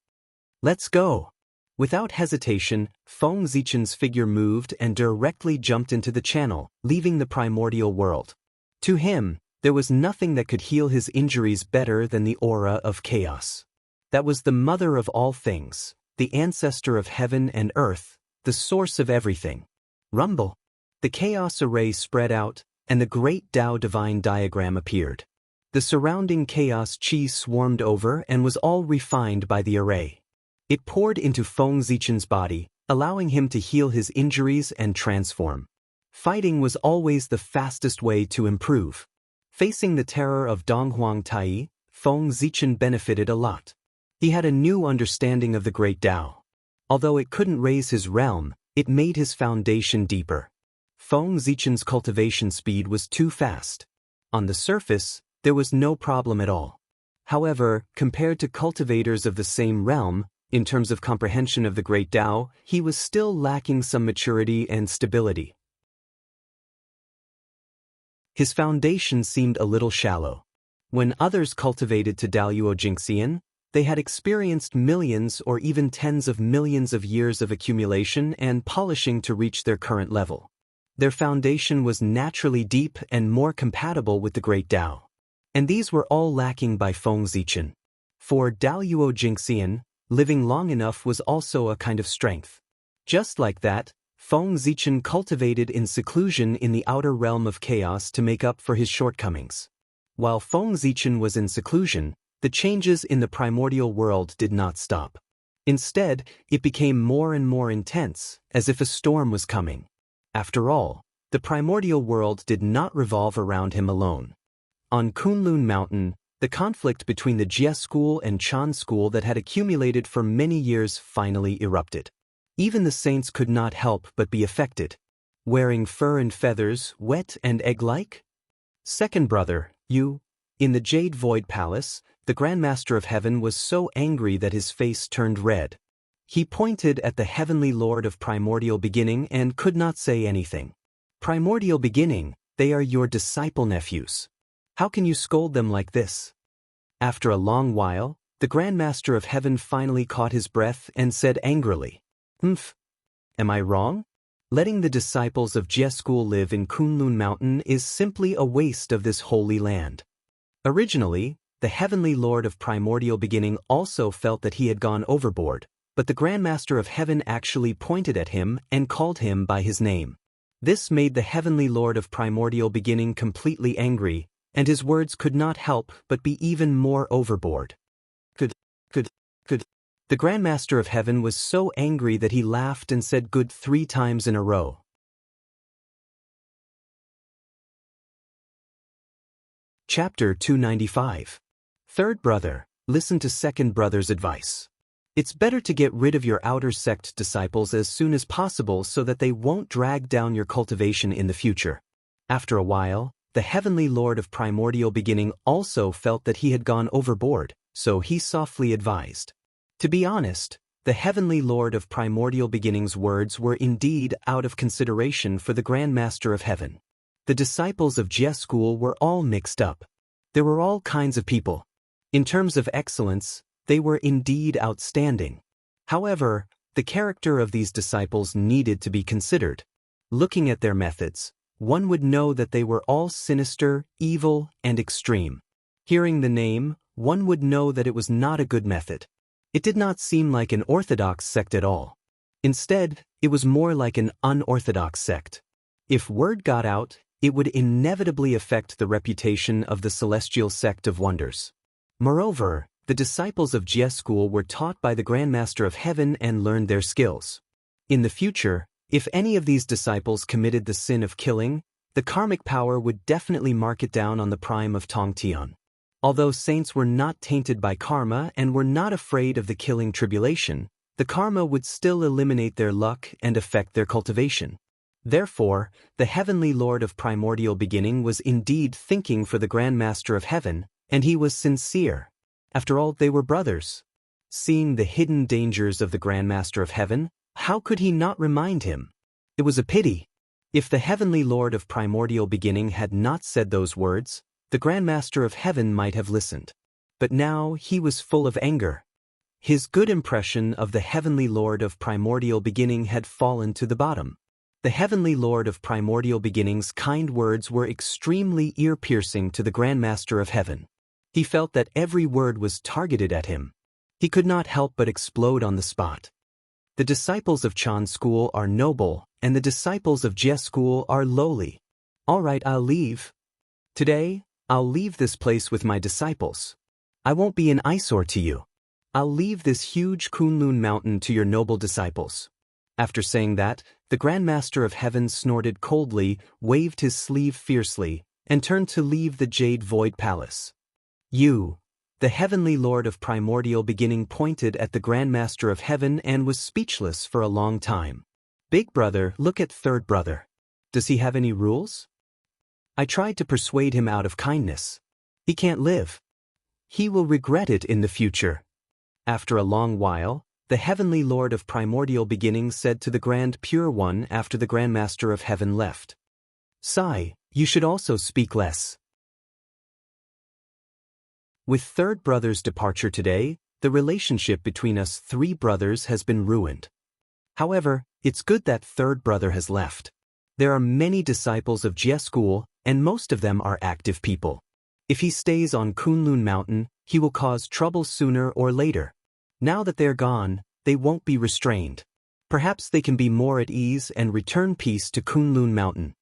Let's go! Without hesitation, Feng Zichen's figure moved and directly jumped into the channel, leaving the primordial world. To him, there was nothing that could heal his injuries better than the aura of chaos. That was the mother of all things, the ancestor of heaven and earth, the source of everything. Rumble. The chaos array spread out, and the great Tao divine diagram appeared. The surrounding chaos chi swarmed over and was all refined by the array. It poured into Feng Zichen's body, allowing him to heal his injuries and transform. Fighting was always the fastest way to improve. Facing the terror of Donghuang Tai, Feng Zichen benefited a lot. He had a new understanding of the great Tao. Although it couldn't raise his realm, it made his foundation deeper. Feng Zichen's cultivation speed was too fast. On the surface, there was no problem at all. However, compared to cultivators of the same realm, in terms of comprehension of the great Tao, he was still lacking some maturity and stability. His foundation seemed a little shallow. When others cultivated to Daluo Jingxian, they had experienced millions or even tens of millions of years of accumulation and polishing to reach their current level. Their foundation was naturally deep and more compatible with the great Tao. And these were all lacking by Feng Zichen. For Daluo Jingxian, living long enough was also a kind of strength. Just like that, Feng Zichen cultivated in seclusion in the outer realm of chaos to make up for his shortcomings. While Feng Zichen was in seclusion, the changes in the primordial world did not stop. Instead, it became more and more intense, as if a storm was coming. After all, the primordial world did not revolve around him alone. On Kunlun Mountain, the conflict between the Jie school and Chan school that had accumulated for many years finally erupted. Even the saints could not help but be affected. Wearing fur and feathers, wet and egg-like? Second brother, you. In the Jade Void Palace, the Grandmaster of Heaven was so angry that his face turned red. He pointed at the Heavenly Lord of Primordial Beginning and could not say anything. Primordial Beginning, they are your disciple nephews. How can you scold them like this? After a long while, the Grandmaster of Heaven finally caught his breath and said angrily, "Humph. Am I wrong? Letting the disciples of Jie school live in Kunlun Mountain is simply a waste of this holy land." Originally, the Heavenly Lord of Primordial Beginning also felt that he had gone overboard, but the Grandmaster of Heaven actually pointed at him and called him by his name. This made the Heavenly Lord of Primordial Beginning completely angry, and his words could not help but be even more overboard. Good. The Grandmaster of Heaven was so angry that he laughed and said good 3 times in a row. Chapter 295. Third brother, listen to second brother's advice. It's better to get rid of your outer sect disciples as soon as possible so that they won't drag down your cultivation in the future. After a while, the Heavenly Lord of Primordial Beginning also felt that he had gone overboard, so he softly advised. To be honest, the Heavenly Lord of Primordial Beginning's words were indeed out of consideration for the Grandmaster of Heaven. The disciples of Jie school were all mixed up. There were all kinds of people. In terms of excellence, they were indeed outstanding. However, the character of these disciples needed to be considered. Looking at their methods, one would know that they were all sinister, evil, and extreme. Hearing the name, one would know that it was not a good method. It did not seem like an orthodox sect at all. Instead, it was more like an unorthodox sect. If word got out, it would inevitably affect the reputation of the celestial sect of wonders. Moreover, the disciples of Jie school were taught by the Grandmaster of Heaven and learned their skills. In the future, if any of these disciples committed the sin of killing, the karmic power would definitely mark it down on the prime of Tongtian. Although saints were not tainted by karma and were not afraid of the killing tribulation, the karma would still eliminate their luck and affect their cultivation. Therefore, the Heavenly Lord of Primordial Beginning was indeed thinking for the Grandmaster of Heaven, and he was sincere. After all, they were brothers. Seeing the hidden dangers of the Grandmaster of Heaven, how could he not remind him? It was a pity. If the Heavenly Lord of Primordial Beginning had not said those words, the Grandmaster of Heaven might have listened. But now he was full of anger. His good impression of the Heavenly Lord of Primordial Beginning had fallen to the bottom. The Heavenly Lord of Primordial Beginning's kind words were extremely ear-piercing to the Grandmaster of Heaven. He felt that every word was targeted at him. He could not help but explode on the spot. The disciples of Chan School are noble, and the disciples of Jie School are lowly. All right, I'll leave. Today, I'll leave this place with my disciples. I won't be an eyesore to you. I'll leave this huge Kunlun mountain to your noble disciples. After saying that, the Grandmaster of Heaven snorted coldly, waved his sleeve fiercely, and turned to leave the Jade Void Palace. You, the Heavenly Lord of Primordial Beginning, pointed at the Grandmaster of Heaven and was speechless for a long time. Big brother, look at third brother. Does he have any rules? I tried to persuade him out of kindness. He can't live. He will regret it in the future. After a long while, the Heavenly Lord of Primordial Beginning said to the Grand Pure One after the Grandmaster of Heaven left. Sai, you should also speak less. With third brother's departure today, the relationship between us three brothers has been ruined. However, it's good that third brother has left. There are many disciples of Jie School, and most of them are active people. If he stays on Kunlun Mountain, he will cause trouble sooner or later. Now that they're gone, they won't be restrained. Perhaps they can be more at ease and return peace to Kunlun Mountain.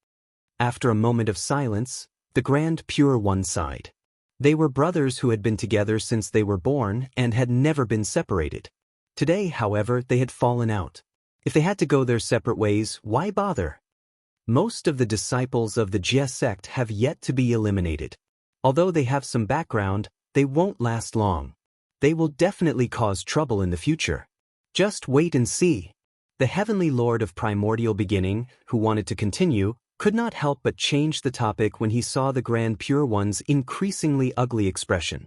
After a moment of silence, the Grand Pure One sighed. They were brothers who had been together since they were born and had never been separated. Today, however, they had fallen out. If they had to go their separate ways, why bother? Most of the disciples of the Jie sect have yet to be eliminated. Although they have some background, they won't last long. They will definitely cause trouble in the future. Just wait and see. The Heavenly Lord of Primordial Beginning, who wanted to continue, could not help but change the topic when he saw the Grand Pure One's increasingly ugly expression.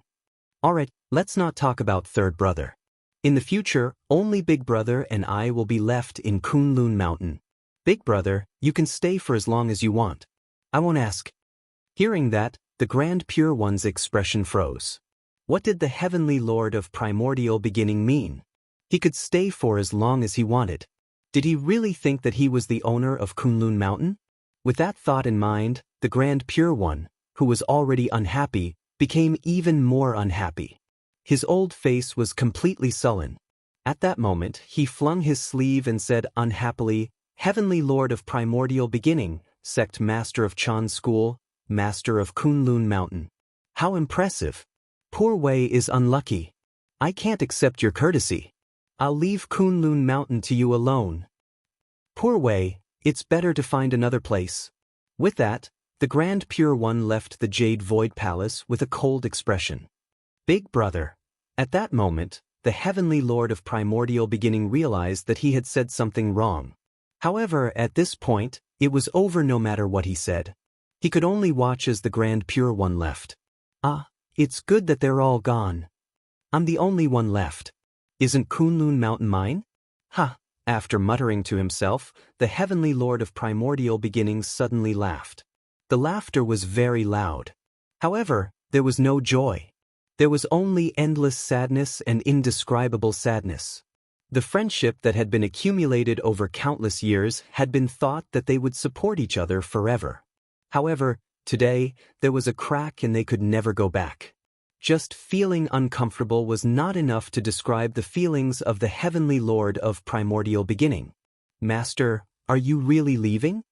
Alright, let's not talk about third brother. In the future, only Big Brother and I will be left in Kunlun Mountain. Big Brother, you can stay for as long as you want. I won't ask. Hearing that, the Grand Pure One's expression froze. What did the Heavenly Lord of Primordial Beginning mean? He could stay for as long as he wanted. Did he really think that he was the owner of Kunlun Mountain? With that thought in mind, the Grand Pure One, who was already unhappy, became even more unhappy. His old face was completely sullen. At that moment, he flung his sleeve and said unhappily, Heavenly Lord of Primordial Beginning, Sect Master of Chan School, Master of Kunlun Mountain. How impressive! Poor Wei is unlucky. I can't accept your courtesy. I'll leave Kunlun Mountain to you alone. Poor Wei, it's better to find another place. With that, the Grand Pure One left the Jade Void Palace with a cold expression. Big Brother. At that moment, the Heavenly Lord of Primordial Beginning realized that he had said something wrong. However, at this point, it was over no matter what he said. He could only watch as the Grand Pure One left. It's good that they're all gone. I'm the only one left. Isn't Kunlun Mountain mine? Ha! After muttering to himself, the Heavenly Lord of Primordial Beginnings suddenly laughed. The laughter was very loud. However, there was no joy. There was only endless sadness and indescribable sadness. The friendship that had been accumulated over countless years had been thought that they would support each other forever. However, today, there was a crack and they could never go back. Just feeling uncomfortable was not enough to describe the feelings of the Heavenly Lord of Primordial Beginning. Master, are you really leaving?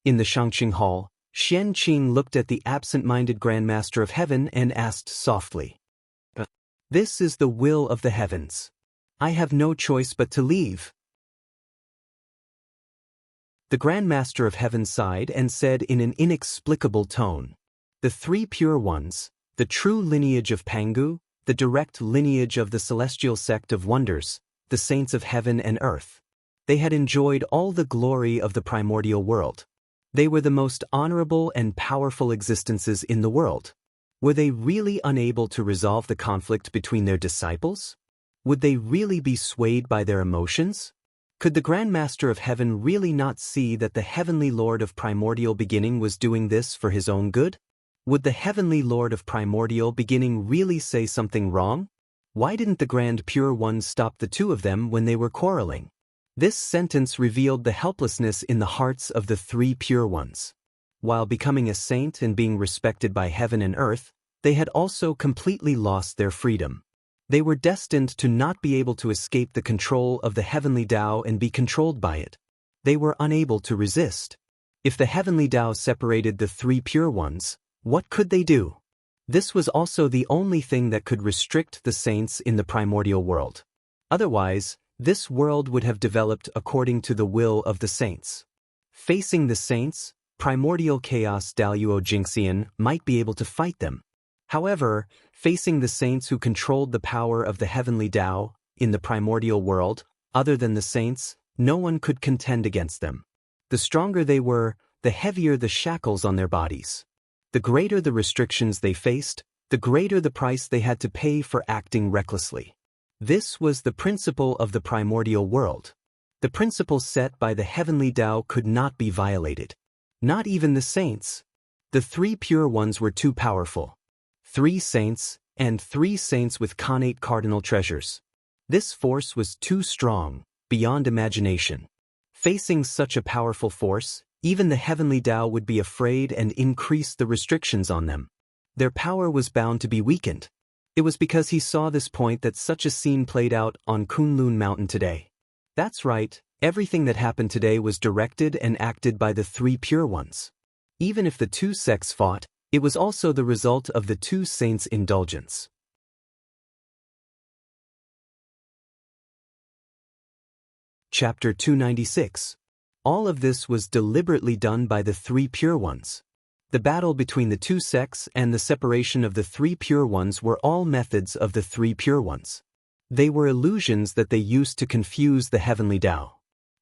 In the Xianxia Hall, Xianxia looked at the absent-minded Grandmaster of Heaven and asked softly. This is the will of the heavens. I have no choice but to leave. The Grandmaster of Heaven sighed and said in an inexplicable tone, the three pure ones, the true lineage of Pangu, the direct lineage of the celestial sect of wonders, the saints of heaven and earth. They had enjoyed all the glory of the primordial world. They were the most honorable and powerful existences in the world. Were they really unable to resolve the conflict between their disciples? Would they really be swayed by their emotions? Could the Grandmaster of Heaven really not see that the Heavenly Lord of Primordial Beginning was doing this for his own good? Would the Heavenly Lord of Primordial Beginning really say something wrong? Why didn't the Grand Pure One stop the two of them when they were quarreling? This sentence revealed the helplessness in the hearts of the three Pure Ones. While becoming a saint and being respected by heaven and earth, they had also completely lost their freedom. They were destined to not be able to escape the control of the heavenly Tao and be controlled by it. They were unable to resist. If the heavenly Tao separated the three Pure Ones, what could they do? This was also the only thing that could restrict the saints in the primordial world. Otherwise, this world would have developed according to the will of the saints. Facing the saints, primordial chaos Daluo Jingxian might be able to fight them. However, facing the saints who controlled the power of the heavenly Tao in the primordial world, other than the saints, no one could contend against them. The stronger they were, the heavier the shackles on their bodies. The greater the restrictions they faced, the greater the price they had to pay for acting recklessly. This was the principle of the primordial world. The principle set by the heavenly Tao could not be violated. Not even the saints. The three Pure Ones were too powerful. 3 saints, and 3 saints with connate cardinal treasures. This force was too strong, beyond imagination. Facing such a powerful force, even the heavenly Tao would be afraid and increase the restrictions on them. Their power was bound to be weakened. It was because he saw this point that such a scene played out on Kunlun Mountain today. That's right, everything that happened today was directed and acted by the 3 Pure Ones. Even if the 2 sects fought, it was also the result of the 2 saints' indulgence. Chapter 296. All of this was deliberately done by the 3 Pure Ones. The battle between the 2 sects and the separation of the 3 Pure Ones were all methods of the 3 Pure Ones. They were illusions that they used to confuse the heavenly Tao.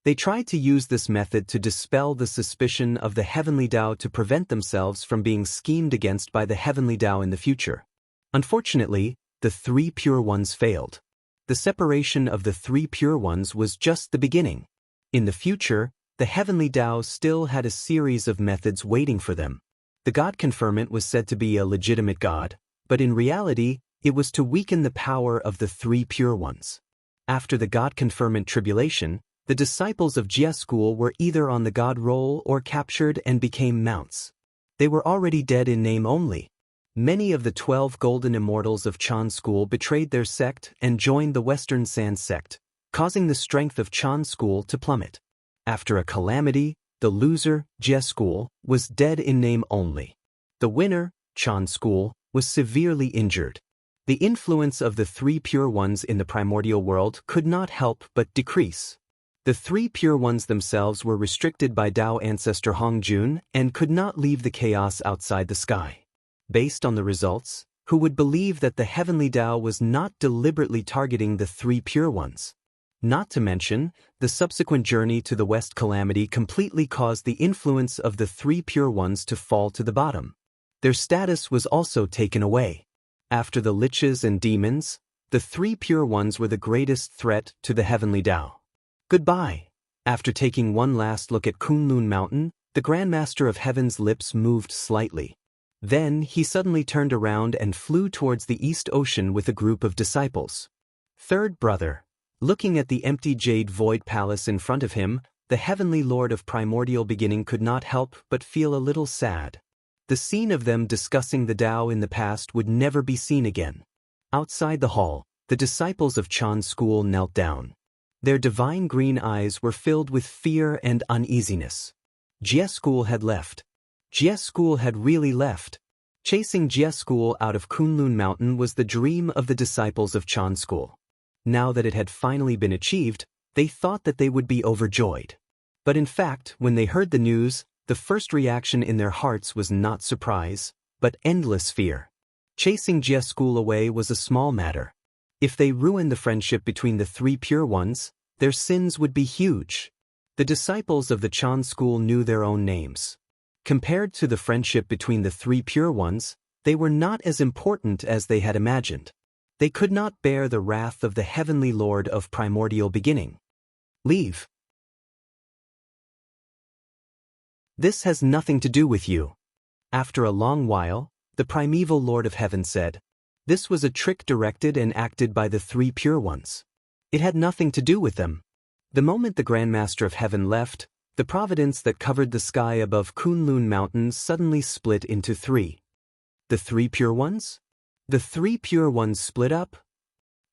They tried to use this method to dispel the suspicion of the heavenly Tao to prevent themselves from being schemed against by the heavenly Tao in the future. Unfortunately, the 3 Pure Ones failed. The separation of the 3 Pure Ones was just the beginning. In the future, the heavenly Tao still had a series of methods waiting for them. The God Conferment was said to be a legitimate God, but in reality, it was to weaken the power of the 3 Pure Ones. After the God Conferment tribulation, the disciples of Jia school were either on the God roll or captured and became mounts. They were already dead in name only. Many of the 12 golden immortals of Chan school betrayed their sect and joined the Western Sand sect, causing the strength of Chan school to plummet. After a calamity, the loser, Jia school, was dead in name only. The winner, Chan school, was severely injured. The influence of the 3 Pure Ones in the primordial world could not help but decrease. The 3 Pure Ones themselves were restricted by Tao ancestor Hongjun and could not leave the chaos outside the sky. Based on the results, who would believe that the heavenly Tao was not deliberately targeting the 3 Pure Ones? Not to mention, the subsequent journey to the West Calamity completely caused the influence of the 3 Pure Ones to fall to the bottom. Their status was also taken away. After the liches and demons, the 3 Pure Ones were the greatest threat to the heavenly Tao. Goodbye. After taking one last look at Kunlun Mountain, the Grandmaster of Heaven's lips moved slightly. Then he suddenly turned around and flew towards the East Ocean with a group of disciples. Third brother. Looking at the empty jade void palace in front of him, the heavenly lord of primordial beginning could not help but feel a little sad. The scene of them discussing the Tao in the past would never be seen again. Outside the hall, the disciples of Chan's school knelt down. Their divine green eyes were filled with fear and uneasiness. Jia school had left. Jia school had really left. Chasing Jia school out of Kunlun Mountain was the dream of the disciples of Chan school. Now that it had finally been achieved, they thought that they would be overjoyed. But in fact, when they heard the news, the first reaction in their hearts was not surprise, but endless fear. Chasing Jia school away was a small matter. If they ruined the friendship between the 3 Pure Ones, their sins would be huge. The disciples of the Chan school knew their own names. Compared to the friendship between the 3 Pure Ones, they were not as important as they had imagined. They could not bear the wrath of the heavenly Lord of primordial beginning. Leave. This has nothing to do with you. After a long while, the primeval Lord of Heaven said, This was a trick directed and acted by the three pure ones. It had nothing to do with them. The moment the Grandmaster of Heaven left, the providence that covered the sky above Kunlun Mountain suddenly split into three. The three pure ones? The three pure ones split up?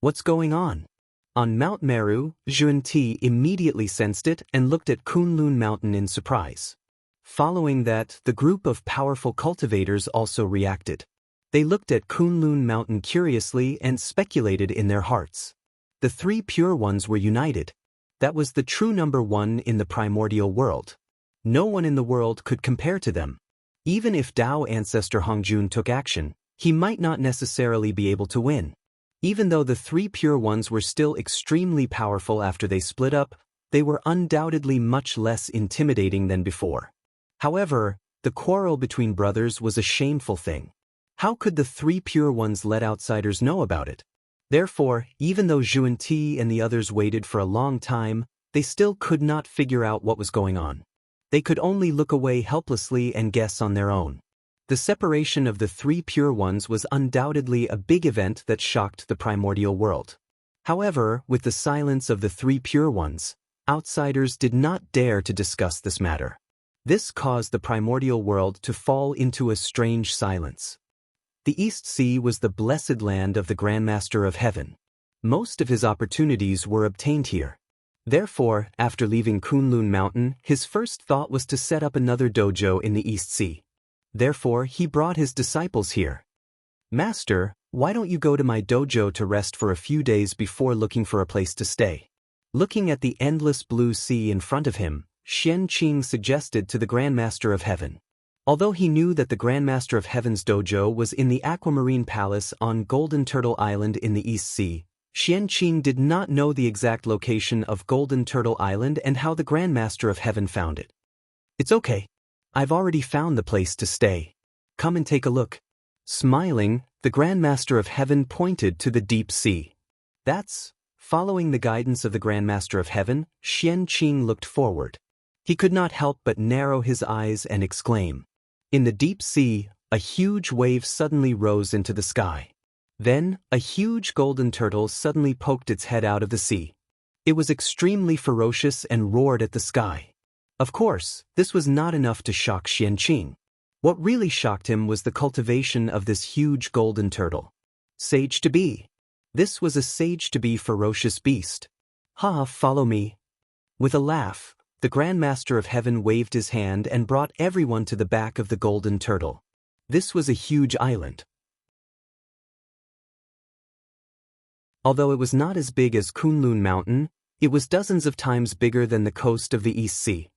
What's going on? On Mount Meru, Xianxia immediately sensed it and looked at Kunlun Mountain in surprise. Following that, the group of powerful cultivators also reacted. They looked at Kunlun Mountain curiously and speculated in their hearts. The three pure ones were united. That was the true number one in the primordial world. No one in the world could compare to them. Even if Tao ancestor Hongjun took action, he might not necessarily be able to win. Even though the three pure ones were still extremely powerful after they split up, they were undoubtedly much less intimidating than before. However, the quarrel between brothers was a shameful thing. How could the three pure ones let outsiders know about it? Therefore, even though Xianxia and the others waited for a long time, they still could not figure out what was going on. They could only look away helplessly and guess on their own. The separation of the three pure ones was undoubtedly a big event that shocked the primordial world. However, with the silence of the three pure ones, outsiders did not dare to discuss this matter. This caused the primordial world to fall into a strange silence. The East Sea was the blessed land of the Grandmaster of Heaven. Most of his opportunities were obtained here. Therefore, after leaving Kunlun Mountain, his first thought was to set up another dojo in the East Sea. Therefore, he brought his disciples here. Master, why don't you go to my dojo to rest for a few days before looking for a place to stay? Looking at the endless blue sea in front of him, Xianxia suggested to the Grandmaster of Heaven. Although he knew that the Grandmaster of Heaven's dojo was in the Aquamarine Palace on Golden Turtle Island in the East Sea, Xianxia did not know the exact location of Golden Turtle Island and how the Grandmaster of Heaven found it. It's okay. I've already found the place to stay. Come and take a look. Smiling, the Grandmaster of Heaven pointed to the deep sea. Following the guidance of the Grandmaster of Heaven, Xianxia looked forward. He could not help but narrow his eyes and exclaim. In the deep sea, a huge wave suddenly rose into the sky. Then, a huge golden turtle suddenly poked its head out of the sea. It was extremely ferocious and roared at the sky. Of course, this was not enough to shock Xianxia. What really shocked him was the cultivation of this huge golden turtle. Sage-to-be. This was a sage-to-be ferocious beast. Follow me. With a laugh, the Grandmaster of Heaven waved his hand and brought everyone to the back of the golden turtle. This was a huge island. Although it was not as big as Kunlun Mountain, it was dozens of times bigger than the coast of the East Sea.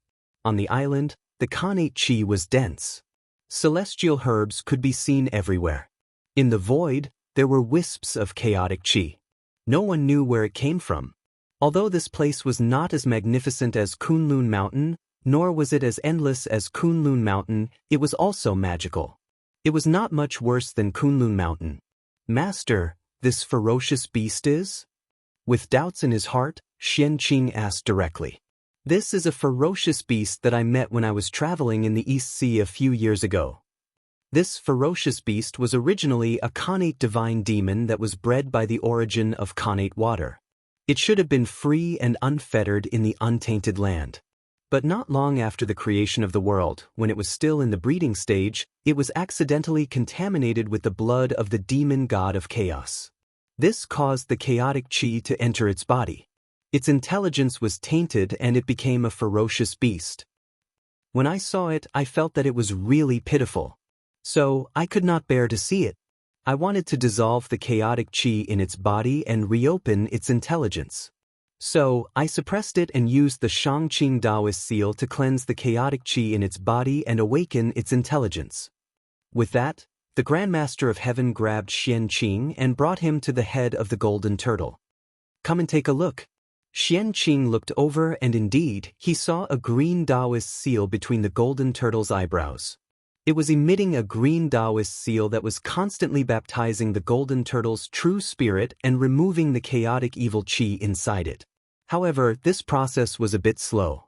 On the island, the Khanate Qi was dense. Celestial herbs could be seen everywhere. In the void, there were wisps of chaotic Qi. No one knew where it came from. Although this place was not as magnificent as Kunlun Mountain, nor was it as endless as Kunlun Mountain, it was also magical. It was not much worse than Kunlun Mountain. Master, this ferocious beast is? With doubts in his heart, Xianxia asked directly. This is a ferocious beast that I met when I was traveling in the East Sea a few years ago. This ferocious beast was originally a Khanate divine demon that was bred by the origin of Khanate water. It should have been free and unfettered in the untainted land. But not long after the creation of the world, when it was still in the breeding stage, it was accidentally contaminated with the blood of the demon god of chaos. This caused the chaotic Qi to enter its body. Its intelligence was tainted and it became a ferocious beast. When I saw it, I felt that it was really pitiful. So, I could not bear to see it. I wanted to dissolve the chaotic Qi in its body and reopen its intelligence. So, I suppressed it and used the Shangqing Taoist seal to cleanse the chaotic Qi in its body and awaken its intelligence. With that, the Grandmaster of Heaven grabbed Xianxia and brought him to the head of the golden turtle. Come and take a look. Xianxia looked over and indeed, he saw a green Taoist seal between the golden turtle's eyebrows. It was emitting a green Taoist seal that was constantly baptizing the golden turtle's true spirit and removing the chaotic evil Qi inside it. However, this process was a bit slow.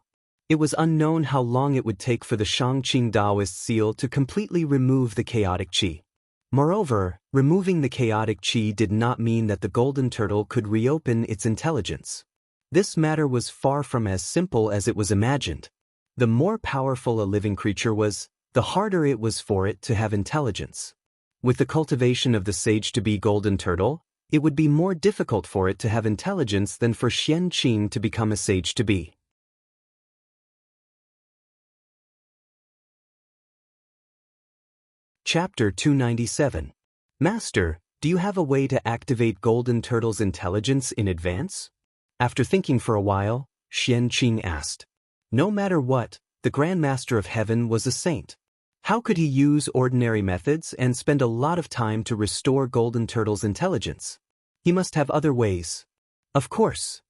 It was unknown how long it would take for the Shangqing Taoist seal to completely remove the chaotic Qi. Moreover, removing the chaotic chi did not mean that the golden turtle could reopen its intelligence. This matter was far from as simple as it was imagined. The more powerful a living creature was, the harder it was for it to have intelligence. With the cultivation of the sage-to-be golden turtle, it would be more difficult for it to have intelligence than for Xianxia to become a sage-to-be. Chapter 297. Master, do you have a way to activate golden turtle's intelligence in advance? After thinking for a while, Xianxia asked. No matter what, the Grand Master of Heaven was a saint. How could he use ordinary methods and spend a lot of time to restore golden turtle's intelligence? He must have other ways. Of course.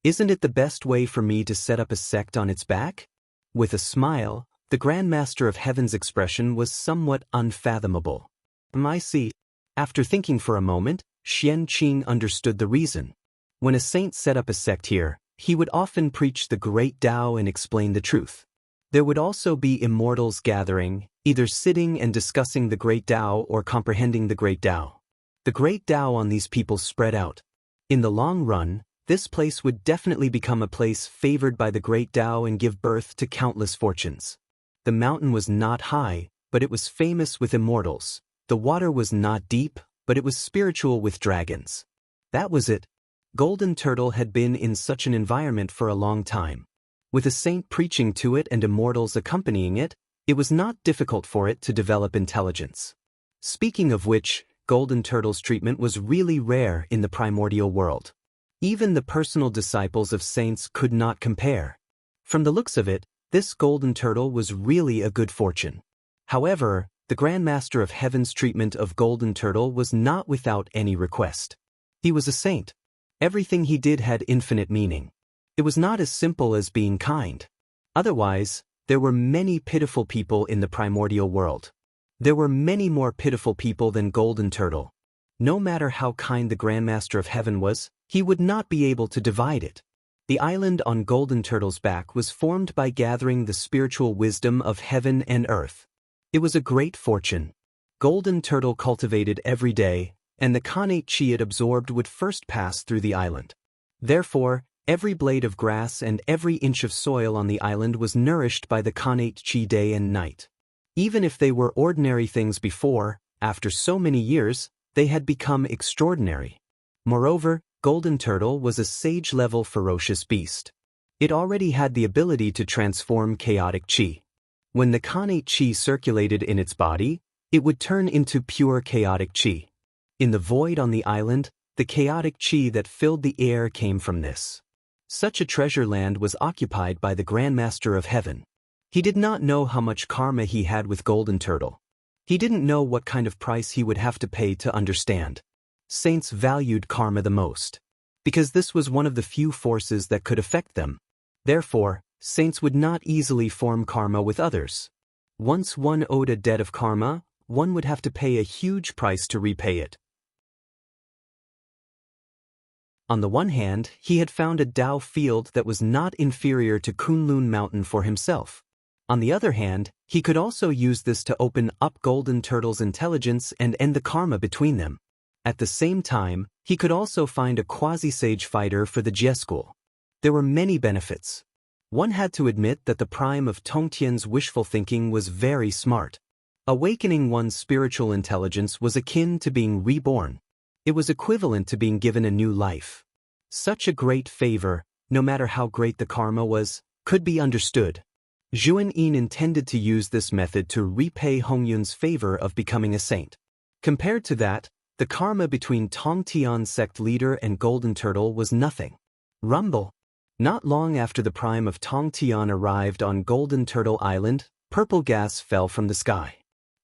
Isn't it the best way for me to set up a sect on its back? With a smile, the Grand Master of Heaven's expression was somewhat unfathomable. I see. After thinking for a moment, Xianxia understood the reason. When a saint set up a sect here, he would often preach the great Tao and explain the truth. There would also be immortals gathering, either sitting and discussing the great Tao or comprehending the great Tao. The great Tao on these people spread out. In the long run, this place would definitely become a place favored by the great Tao and give birth to countless fortunes. The mountain was not high, but it was famous with immortals. The water was not deep, but it was spiritual with dragons. That was it. Golden Turtle had been in such an environment for a long time. With a saint preaching to it and immortals accompanying it, it was not difficult for it to develop intelligence. Speaking of which, Golden Turtle's treatment was really rare in the primordial world. Even the personal disciples of saints could not compare. From the looks of it, this Golden Turtle was really a good fortune. However, the Grand Master of Heaven's treatment of Golden Turtle was not without any request. He was a saint. Everything he did had infinite meaning. It was not as simple as being kind. Otherwise, there were many pitiful people in the primordial world. There were many more pitiful people than Golden Turtle. No matter how kind the Grand Master of Heaven was, he would not be able to divide it. The island on Golden Turtle's back was formed by gathering the spiritual wisdom of heaven and earth. It was a great fortune. Golden Turtle cultivated every day, and the connate chi it absorbed would first pass through the island. Therefore, every blade of grass and every inch of soil on the island was nourished by the connate chi day and night. Even if they were ordinary things before, after so many years, they had become extraordinary. Moreover, Golden Turtle was a sage-level ferocious beast. It already had the ability to transform chaotic chi. When the connate chi circulated in its body, it would turn into pure chaotic chi. In the void on the island, the chaotic chi that filled the air came from this. Such a treasure land was occupied by the Grand Master of Heaven. He did not know how much karma he had with Golden Turtle. He didn't know what kind of price he would have to pay to understand. Saints valued karma the most, because this was one of the few forces that could affect them. Therefore, saints would not easily form karma with others. Once one owed a debt of karma, one would have to pay a huge price to repay it. On the one hand, he had found a Tao field that was not inferior to Kunlun Mountain for himself. On the other hand, he could also use this to open up Golden Turtle's intelligence and end the karma between them. At the same time, he could also find a quasi-sage fighter for the Jie school. There were many benefits. One had to admit that the prime of Tongtian's wishful thinking was very smart. Awakening one's spiritual intelligence was akin to being reborn. It was equivalent to being given a new life. Such a great favor, no matter how great the karma was, could be understood. Zhuan Yin intended to use this method to repay Hongyun's favor of becoming a saint. Compared to that, the karma between Tongtian's sect leader and Golden Turtle was nothing. Rumble. Not long after the prime of Tongtian arrived on Golden Turtle Island, purple gas fell from the sky.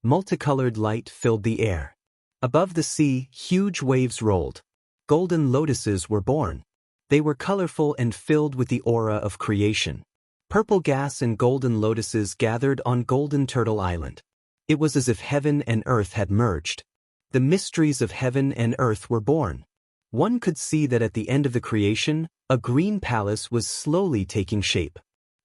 Multicolored light filled the air. Above the sea, huge waves rolled. Golden lotuses were born. They were colorful and filled with the aura of creation. Purple gas and golden lotuses gathered on Golden Turtle Island. It was as if heaven and earth had merged. The mysteries of heaven and earth were born. One could see that at the end of the creation, a green palace was slowly taking shape.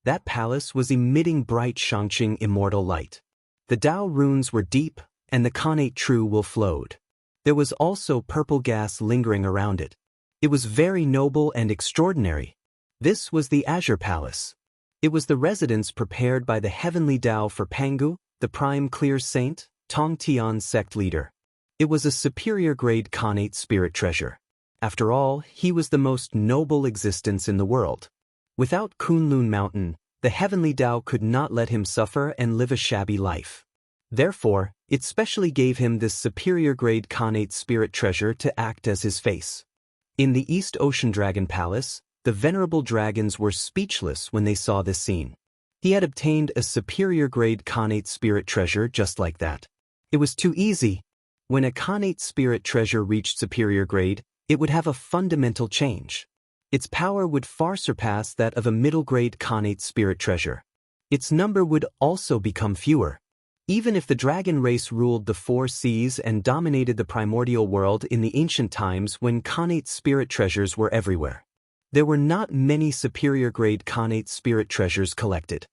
That palace was emitting bright Xianxia immortal light. The Tao runes were deep, and the Khanate true will flowed. There was also purple gas lingering around it. It was very noble and extraordinary. This was the Azure Palace. It was the residence prepared by the heavenly Tao for Pangu, the prime clear saint, Tong Tian sect leader. It was a superior grade Khanate spirit treasure. After all, he was the most noble existence in the world. Without Kunlun Mountain, the heavenly Tao could not let him suffer and live a shabby life. Therefore, it specially gave him this superior grade Khanate spirit treasure to act as his face. In the East Ocean Dragon Palace, the venerable dragons were speechless when they saw this scene. He had obtained a superior grade Khanate spirit treasure just like that. It was too easy. When a Khanate spirit treasure reached superior grade, it would have a fundamental change. Its power would far surpass that of a middle-grade Khanate spirit treasure. Its number would also become fewer. Even if the dragon race ruled the 4 seas and dominated the primordial world in the ancient times when Khanate spirit treasures were everywhere, there were not many superior-grade Khanate spirit treasures collected.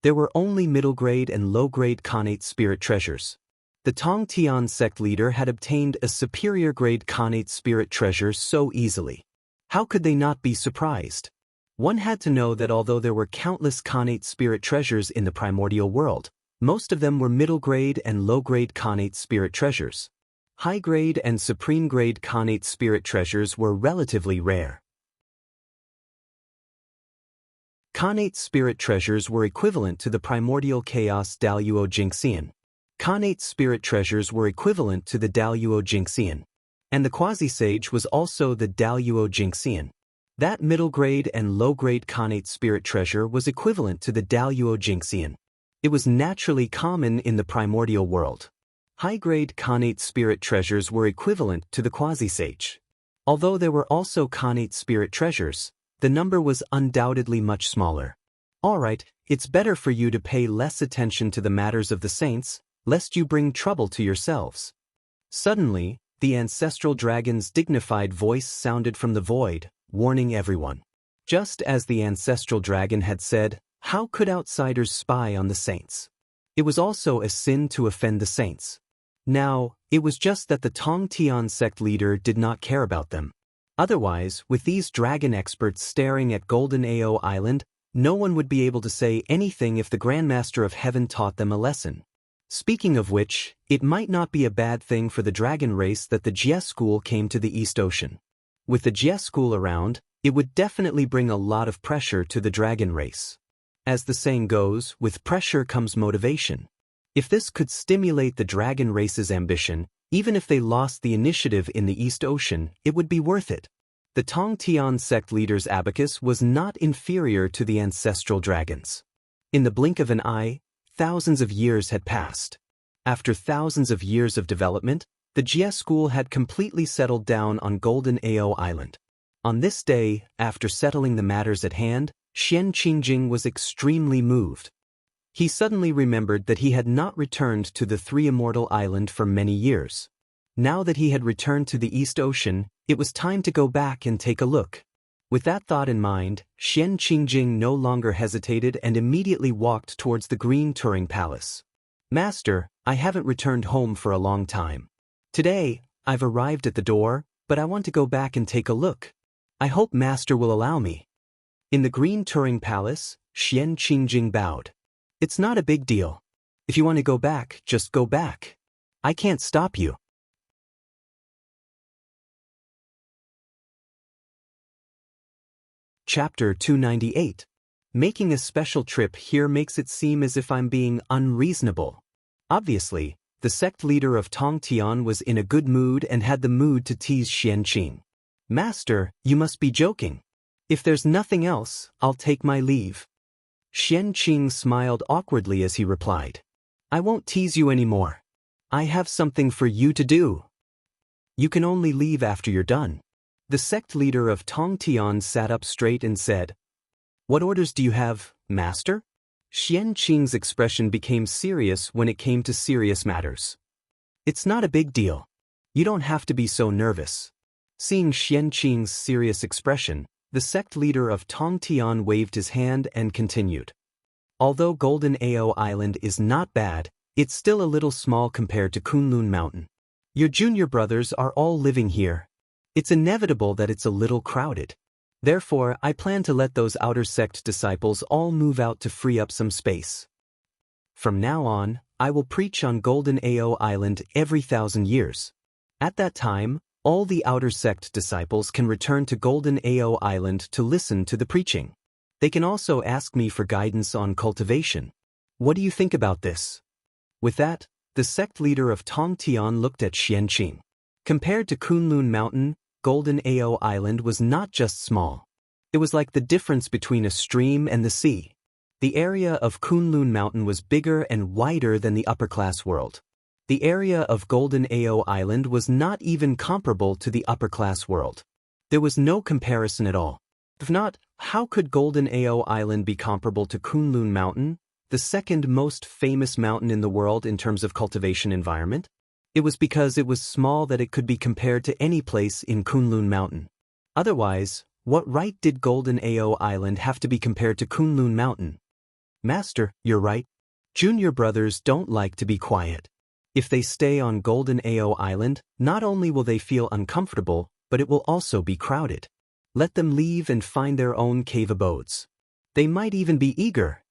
There were only middle-grade and low-grade Khanate spirit treasures. The Tong Tian sect leader had obtained a superior-grade Khanate spirit treasure so easily. How could they not be surprised? One had to know that although there were countless Khanate spirit treasures in the primordial world, most of them were middle-grade and low-grade Khanate spirit treasures. High-grade and supreme-grade Khanate spirit treasures were relatively rare. Khanate spirit treasures were equivalent to the primordial chaos Daluo Jinxian. Khanate spirit treasures were equivalent to the Daluo Jinxian. And the quasi-sage was also the Daluo Jinxian. That middle-grade and low-grade Khanate spirit treasure was equivalent to the Daluo Jinxian. It was naturally common in the primordial world. High-grade Khanate spirit treasures were equivalent to the quasi-sage. Although there were also Khanate spirit treasures, the number was undoubtedly much smaller. Alright, it's better for you to pay less attention to the matters of the saints, lest you bring trouble to yourselves. Suddenly, the ancestral dragon's dignified voice sounded from the void, warning everyone. Just as the ancestral dragon had said, how could outsiders spy on the saints? It was also a sin to offend the saints. Now, it was just that the Tong Tian sect leader did not care about them. Otherwise, with these dragon experts staring at Golden Ao Island, no one would be able to say anything if the Grandmaster of Heaven taught them a lesson. Speaking of which, it might not be a bad thing for the dragon race that the Jie school came to the East Ocean. With the Jie school around, it would definitely bring a lot of pressure to the dragon race. As the saying goes, with pressure comes motivation. If this could stimulate the dragon race's ambition, even if they lost the initiative in the East Ocean, it would be worth it. The Tong Tian sect leader's abacus was not inferior to the ancestral dragons. In the blink of an eye, thousands of years had passed. After thousands of years of development, the Jie school had completely settled down on Golden Ao Island. On this day, after settling the matters at hand, Xianxia was extremely moved. He suddenly remembered that he had not returned to the Three Immortal Island for many years. Now that he had returned to the East Ocean, it was time to go back and take a look. With that thought in mind, Xianxia no longer hesitated and immediately walked towards the Green Turing Palace. Master, I haven't returned home for a long time. Today, I've arrived at the door, but I want to go back and take a look. I hope Master will allow me. In the Green Turing Palace, Xianxia bowed. It's not a big deal. If you want to go back, just go back. I can't stop you. Chapter 298. Making a special trip here makes it seem as if I'm being unreasonable. Obviously, the sect leader of Tong Tian was in a good mood and had the mood to tease Xianxia. Master, you must be joking. If there's nothing else, I'll take my leave. Xianxia smiled awkwardly as he replied. I won't tease you anymore. I have something for you to do. You can only leave after you're done. The sect leader of Tong Tian sat up straight and said, What orders do you have, Master? Xianxia's expression became serious when it came to serious matters. It's not a big deal. You don't have to be so nervous. Seeing Xianxia's serious expression, the sect leader of Tong Tian waved his hand and continued. Although Golden Ao Island is not bad, It's still a little small compared to Kunlun Mountain. Your junior brothers are all living here. It's inevitable that it's a little crowded. Therefore, I plan to let those outer sect disciples all move out to free up some space. From now on, I will preach on Golden Ao Island every 1,000 years. At that time, all the outer sect disciples can return to Golden Ao Island to listen to the preaching. They can also ask me for guidance on cultivation. What do you think about this? With that, the sect leader of Tongtian looked at Xianxia. Compared to Kunlun Mountain, Golden Ao Island was not just small. It was like the difference between a stream and the sea. The area of Kunlun Mountain was bigger and wider than the upper-class world. The area of Golden Ao Island was not even comparable to the upper-class world. There was no comparison at all. If not, how could Golden Ao Island be comparable to Kunlun Mountain, the second most famous mountain in the world in terms of cultivation environment? It was because it was small that it could be compared to any place in Kunlun Mountain. Otherwise, what right did Golden Ao Island have to be compared to Kunlun Mountain? Master, you're right. Junior brothers don't like to be quiet. If they stay on Golden Ao Island, not only will they feel uncomfortable, but it will also be crowded. Let them leave and find their own cave abodes. They might even be eager.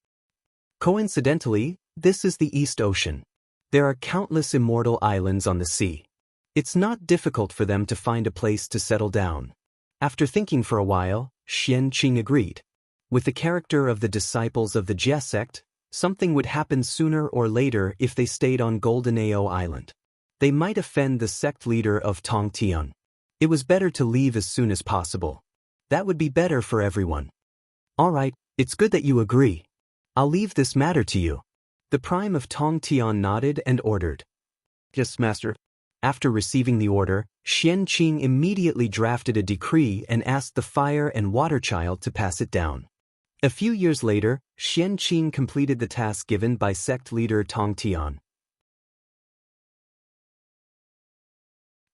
Coincidentally, this is the East Ocean. There are countless immortal islands on the sea. It's not difficult for them to find a place to settle down. After thinking for a while, Xianxia agreed. With the character of the disciples of the Jia sect, something would happen sooner or later if they stayed on Golden Ao Island. They might offend the sect leader of Tongtian. It was better to leave as soon as possible. That would be better for everyone. All right, it's good that you agree. I'll leave this matter to you. The Prime of Tongtian nodded and ordered. Yes, Master. After receiving the order, Xianxia immediately drafted a decree and asked the Fire and Water Child to pass it down. A few years later, Xianxia completed the task given by sect leader Tongtian.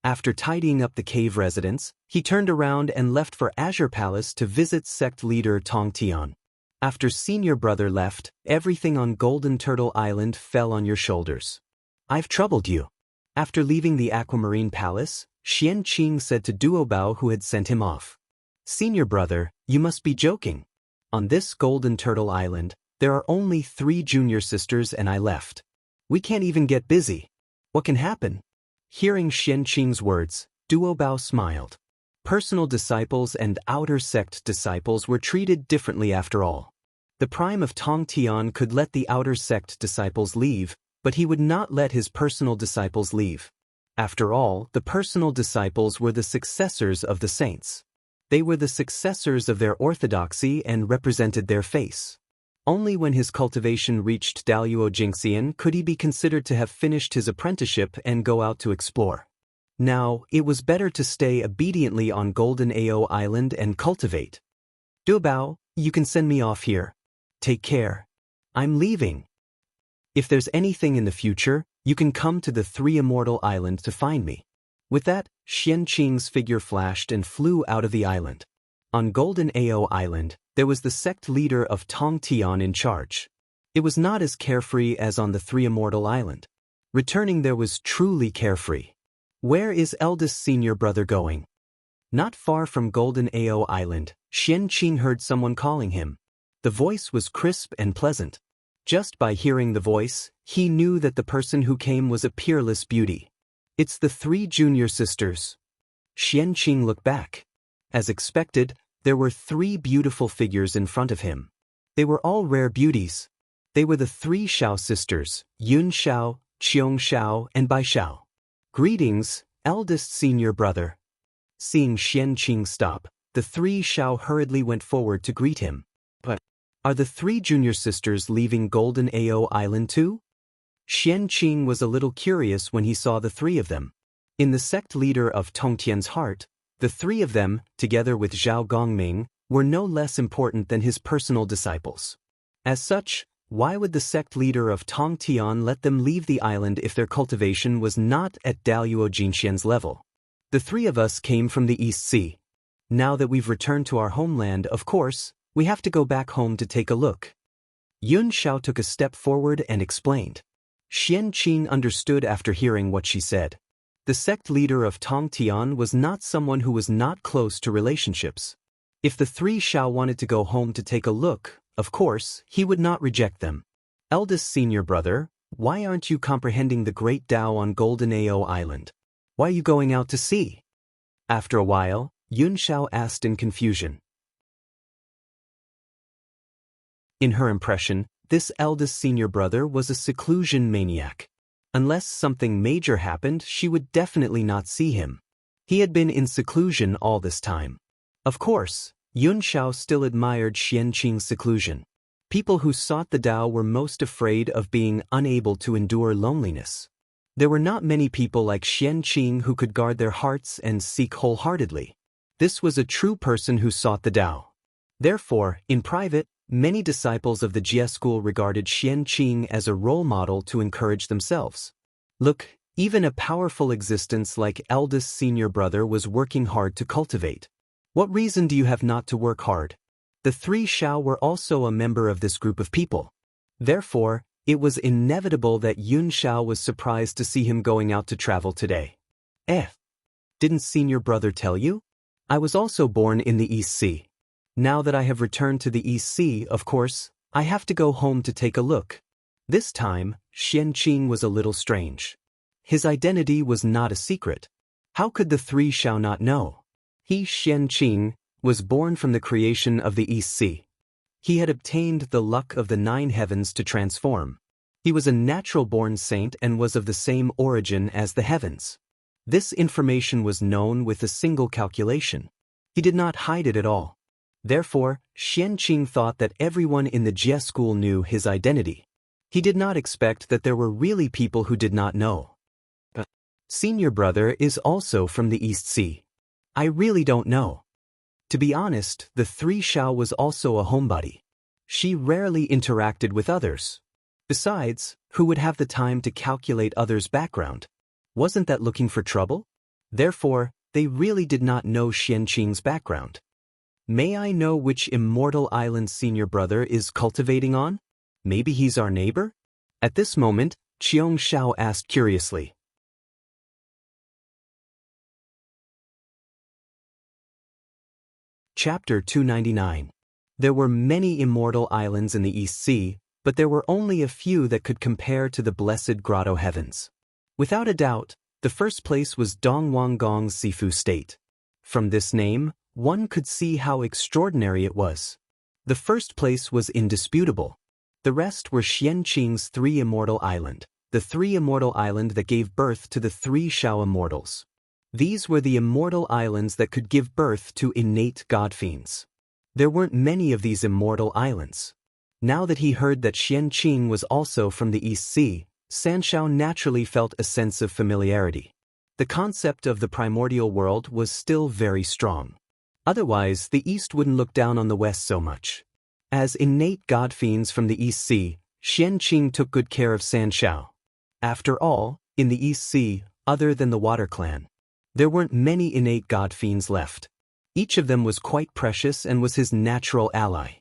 After tidying up the cave residence, he turned around and left for Azure Palace to visit sect leader Tongtian. After senior brother left, everything on Golden Turtle Island fell on your shoulders. I've troubled you. After leaving the Aquamarine Palace, Xianxia said to Duobao who had sent him off. Senior brother, you must be joking. On this Golden Turtle Island, there are only 3 junior sisters and I left. We can't even get busy. What can happen? Hearing Xianxia's words, Duobao smiled. Personal disciples and outer sect disciples were treated differently after all. The Prime of Tongtian could let the outer sect disciples leave, but he would not let his personal disciples leave. After all, the personal disciples were the successors of the saints. They were the successors of their orthodoxy and represented their face. Only when his cultivation reached Daluo Jingxian could he be considered to have finished his apprenticeship and go out to explore. Now, it was better to stay obediently on Golden Ao Island and cultivate. Duobao, you can send me off here. Take care. I'm leaving. If there's anything in the future, you can come to the 3 Immortal Island to find me. With that, Xianxia's figure flashed and flew out of the island. On Golden Ao Island, there was the sect leader of Tongtian in charge. It was not as carefree as on the 3 Immortal Island. Returning there was truly carefree. Where is eldest senior brother going? Not far from Golden Ao Island, Xianxia heard someone calling him. The voice was crisp and pleasant. Just by hearing the voice, he knew that the person who came was a peerless beauty. It's the 3 junior sisters. Xianxia looked back. As expected, there were 3 beautiful figures in front of him. They were all rare beauties. They were the 3 Xiao sisters, Yun Xiao, Qiong Xiao, and Bai Xiao. Greetings, eldest senior brother. Seeing Xianxia stop, the 3 Xiao hurriedly went forward to greet him. But, are the 3 junior sisters leaving Golden Ao Island too? Xianxia was a little curious when he saw the 3 of them. In the sect leader of Tongtian's heart, the 3 of them, together with Zhao Gongming, were no less important than his personal disciples. As such, why would the sect leader of Tongtian let them leave the island if their cultivation was not at Daluo Jingxian's level? The 3 of us came from the East Sea. Now that we've returned to our homeland, of course, we have to go back home to take a look. Yun Xiao took a step forward and explained. Xianxia understood after hearing what she said. The sect leader of Tongtian was not someone who was not close to relationships. If the three Xiao wanted to go home to take a look, of course, he would not reject them. Eldest senior brother, why aren't you comprehending the great Tao on Golden Ao Island? Why are you going out to sea? After a while, Yun Xiao asked in confusion. In her impression, this eldest senior brother was a seclusion maniac. Unless something major happened, she would definitely not see him. He had been in seclusion all this time. Of course, Yun Xiao still admired Xianxia's seclusion. People who sought the Tao were most afraid of being unable to endure loneliness. There were not many people like Xianxia who could guard their hearts and seek wholeheartedly. This was a true person who sought the Tao. Therefore, in private, many disciples of the Jie school regarded Xianxia as a role model to encourage themselves. Look, even a powerful existence like eldest senior brother was working hard to cultivate. What reason do you have not to work hard? The three Xiao were also a member of this group of people. Therefore, it was inevitable that Yun Xiao was surprised to see him going out to travel today. Didn't senior brother tell you? I was also born in the East Sea. Now that I have returned to the East Sea, of course, I have to go home to take a look. This time, Xianxia was a little strange. His identity was not a secret. How could the three Xiao not know? He, Xianxia, was born from the creation of the East Sea. He had obtained the luck of the 9 heavens to transform. He was a natural-born saint and was of the same origin as the heavens. This information was known with a single calculation. He did not hide it at all. Therefore, Xianxia thought that everyone in the Jie school knew his identity. He did not expect that there were really people who did not know. Senior brother is also from the East Sea. I really don't know. To be honest, the three Xiao was also a homebody. She rarely interacted with others. Besides, who would have the time to calculate others' background? Wasn't that looking for trouble? Therefore, they really did not know Xianxia's background. May I know which immortal island senior brother is cultivating on? Maybe he's our neighbor? At this moment, Xiao asked curiously. Chapter 299. There were many immortal islands in the East Sea, but there were only a few that could compare to the blessed grotto heavens. Without a doubt, the first place was Dongwangong's Sifu state. From this name, one could see how extraordinary it was. The first place was indisputable. The rest were Xianxing's 3 immortal island, the 3 immortal island that gave birth to the 3 Xiao immortals. These were the immortal islands that could give birth to innate god-fiends. There weren't many of these immortal islands. Now that he heard that Xianxia was also from the East Sea, Sanshao naturally felt a sense of familiarity. The concept of the primordial world was still very strong. Otherwise, the East wouldn't look down on the West so much. As innate god-fiends from the East Sea, Xianxia took good care of Sanshao. After all, in the East Sea, other than the Water Clan, there weren't many innate god-fiends left. Each of them was quite precious and was his natural ally.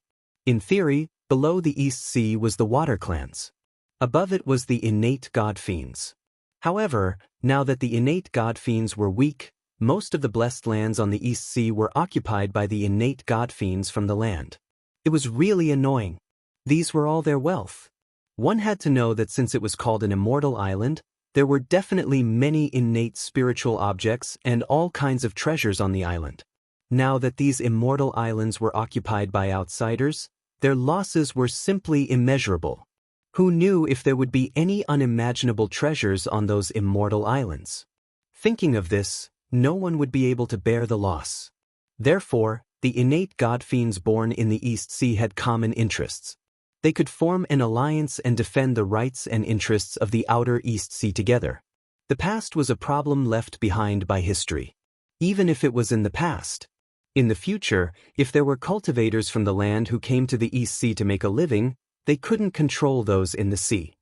In theory, below the East Sea was the Water Clans. Above it was the innate god-fiends. However, now that the innate god-fiends were weak, most of the blessed lands on the East Sea were occupied by the innate god-fiends from the land. It was really annoying. These were all their wealth. One had to know that since it was called an immortal island, there were definitely many innate spiritual objects and all kinds of treasures on the island. Now that these immortal islands were occupied by outsiders, their losses were simply immeasurable. Who knew if there would be any unimaginable treasures on those immortal islands? Thinking of this, no one would be able to bear the loss. Therefore, the innate god-fiends born in the East Sea had common interests. They could form an alliance and defend the rights and interests of the outer East Sea together. The past was a problem left behind by history. Even if it was in the past. In the future, if there were cultivators from the land who came to the East Sea to make a living, they couldn't control those in the sea.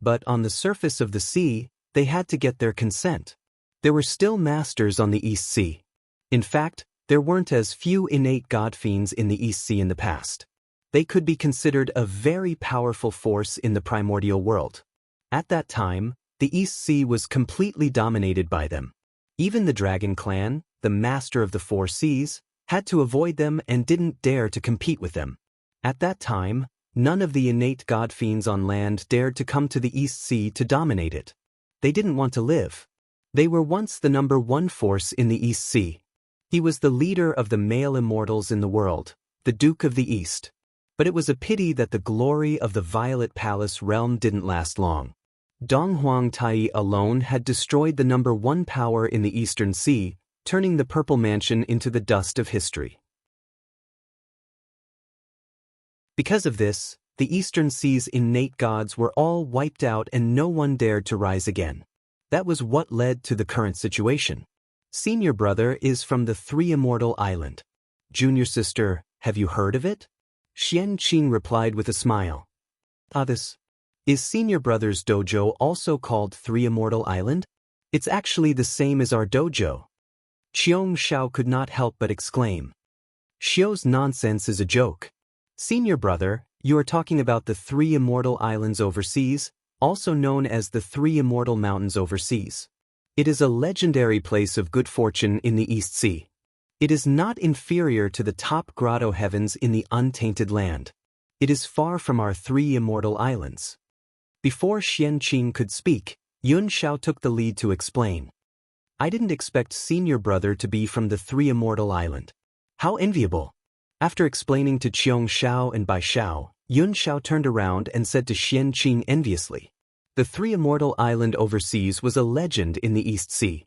But on the surface of the sea, they had to get their consent. There were still masters on the East Sea. In fact, there weren't as few innate god-fiends in the East Sea in the past. They could be considered a very powerful force in the primordial world. At that time, the East Sea was completely dominated by them. Even the Dragon Clan, the master of the four seas, had to avoid them and didn't dare to compete with them. At that time, none of the innate god fiends on land dared to come to the East Sea to dominate it. They didn't want to live. They were once the number one force in the East Sea. He was the leader of the male immortals in the world, the Duke of the East. But it was a pity that the glory of the Violet Palace realm didn't last long. Donghuang Tai alone had destroyed the number one power in the Eastern Sea, turning the Purple Mansion into the dust of history. Because of this, the Eastern Sea's innate gods were all wiped out and no one dared to rise again. That was what led to the current situation. Senior brother is from the Three Immortal Island. Junior sister, have you heard of it? Xianxia replied with a smile. This is senior brother's dojo also called Three Immortal Island? It's actually the same as our dojo. Xianxia could not help but exclaim. Xiao's nonsense is a joke. Senior brother, you are talking about the Three Immortal Islands overseas, also known as the Three Immortal Mountains overseas. It is a legendary place of good fortune in the East Sea. It is not inferior to the top grotto heavens in the untainted land. It is far from our Three Immortal Islands. Before Xianxia could speak, Yun Xiao took the lead to explain. I didn't expect senior brother to be from the Three Immortal Island. How enviable! After explaining to Qiong Xiao and Bai Xiao, Yun Xiao turned around and said to Xianxia enviously. The Three Immortal Island overseas was a legend in the East Sea.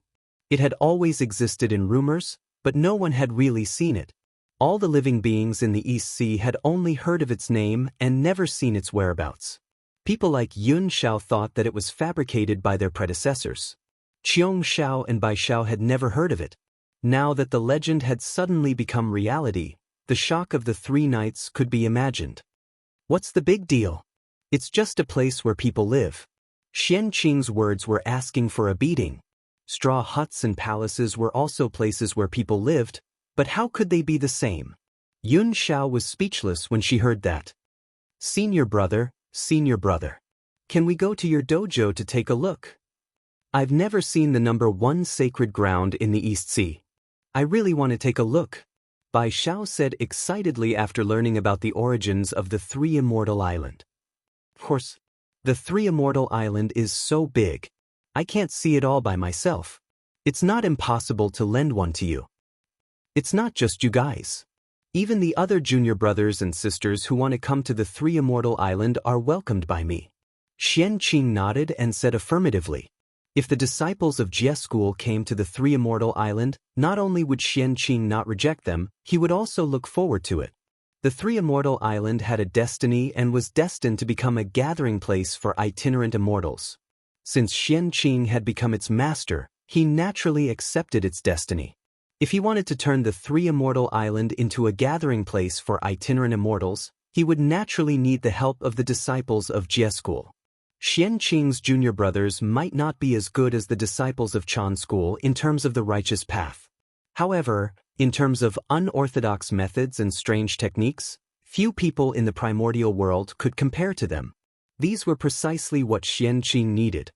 It had always existed in rumors, but no one had really seen it. All the living beings in the East Sea had only heard of its name and never seen its whereabouts. People like Yun Xiao thought that it was fabricated by their predecessors. Qiong Xiao and Bai Xiao had never heard of it. Now that the legend had suddenly become reality, the shock of the three knights could be imagined. What's the big deal? It's just a place where people live. Xianxia's words were asking for a beating. Straw huts and palaces were also places where people lived, but how could they be the same? Yun Xiao was speechless when she heard that. Senior brother, can we go to your dojo to take a look? I've never seen the number one sacred ground in the East Sea. I really want to take a look, Bai Xiao said excitedly after learning about the origins of the Three Immortal Island. Of course, the Three Immortal Island is so big. I can't see it all by myself. It's not impossible to lend one to you. It's not just you guys. Even the other junior brothers and sisters who want to come to the Three Immortal Island are welcomed by me. Xianxia nodded and said affirmatively. If the disciples of Jie School came to the Three Immortal Island, not only would Xianxia not reject them, he would also look forward to it. The Three Immortal Island had a destiny and was destined to become a gathering place for itinerant immortals. Since Xianxia had become its master, he naturally accepted its destiny. If he wanted to turn the Three Immortal Island into a gathering place for itinerant immortals, he would naturally need the help of the disciples of Jie School. Xianxia's junior brothers might not be as good as the disciples of Chan School in terms of the righteous path. However, in terms of unorthodox methods and strange techniques, few people in the primordial world could compare to them. These were precisely what Xianxia needed.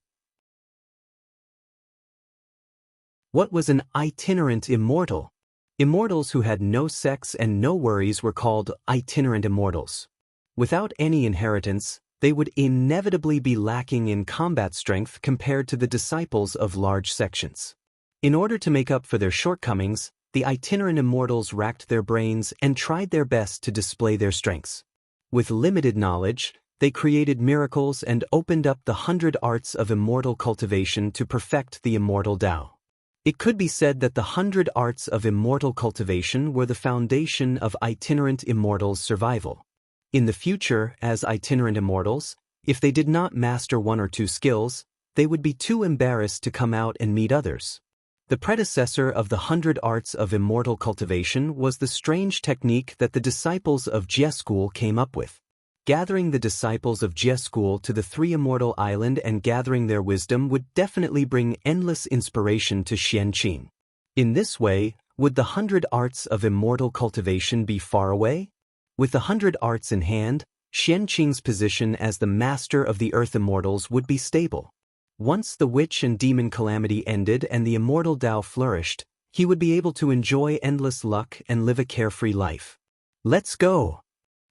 What was an itinerant immortal? Immortals who had no sects and no worries were called itinerant immortals. Without any inheritance, they would inevitably be lacking in combat strength compared to the disciples of large sections. In order to make up for their shortcomings, the itinerant immortals racked their brains and tried their best to display their strengths. With limited knowledge, they created miracles and opened up the 100 arts of immortal cultivation to perfect the immortal Tao. It could be said that the 100 arts of immortal cultivation were the foundation of itinerant immortals' survival. In the future, as itinerant immortals, if they did not master one or two skills, they would be too embarrassed to come out and meet others. The predecessor of the 100 arts of immortal cultivation was the strange technique that the disciples of Jie School came up with. Gathering the disciples of Jie School to the Three Immortal Island and gathering their wisdom would definitely bring endless inspiration to Xianxia. In this way, would the 100 arts of immortal cultivation be far away? With the 100 arts in hand, Xianxia's position as the master of the earth immortals would be stable. Once the witch and demon calamity ended and the immortal Tao flourished, he would be able to enjoy endless luck and live a carefree life. Let's go!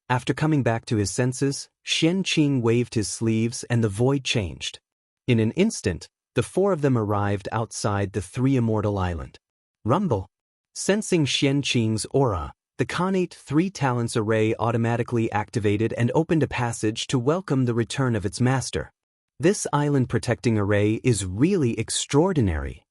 After coming back to his senses, Xianxia waved his sleeves and the void changed. In an instant, the four of them arrived outside the three-immortal island. Rumble! Sensing Xianxia's aura, the Khanate Three Talents array automatically activated and opened a passage to welcome the return of its master. This island-protecting array is really extraordinary.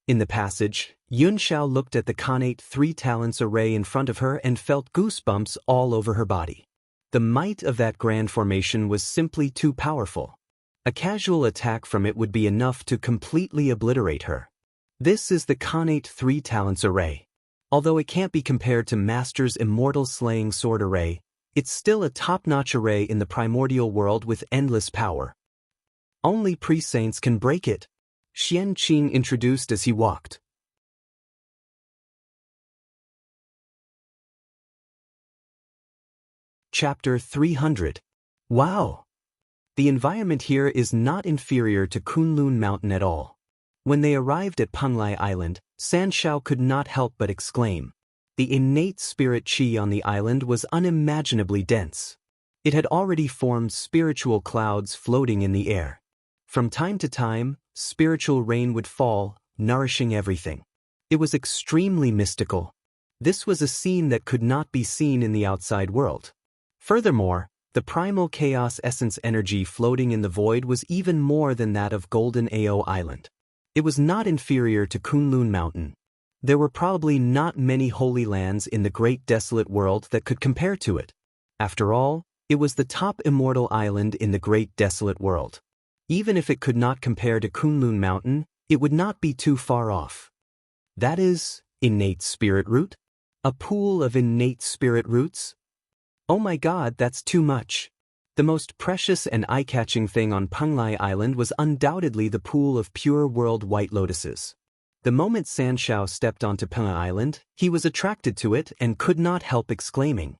In the passage, Yunxiao looked at the Khanate Three Talents array in front of her and felt goosebumps all over her body. The might of that grand formation was simply too powerful. A casual attack from it would be enough to completely obliterate her. This is the Khanate Three Talents array. Although it can't be compared to Master's immortal slaying sword array, it's still a top-notch array in the primordial world with endless power. Only pre-saints can break it, Xianxia introduced as he walked. Chapter 300. Wow! The environment here is not inferior to Kunlun Mountain at all. When they arrived at Penglai Island, Sanshao could not help but exclaim. The innate spirit qi on the island was unimaginably dense. It had already formed spiritual clouds floating in the air. From time to time, spiritual rain would fall, nourishing everything. It was extremely mystical. This was a scene that could not be seen in the outside world. Furthermore, the primal chaos essence energy floating in the void was even more than that of Golden Ao Island. It was not inferior to Kunlun Mountain. There were probably not many holy lands in the great desolate world that could compare to it. After all, it was the top immortal island in the great desolate world. Even if it could not compare to Kunlun Mountain, it would not be too far off. That is, innate spirit root? A pool of innate spirit roots? Oh my god, that's too much. The most precious and eye-catching thing on Penglai Island was undoubtedly the pool of pure world white lotuses. The moment Sanshao stepped onto Penglai Island, he was attracted to it and could not help exclaiming.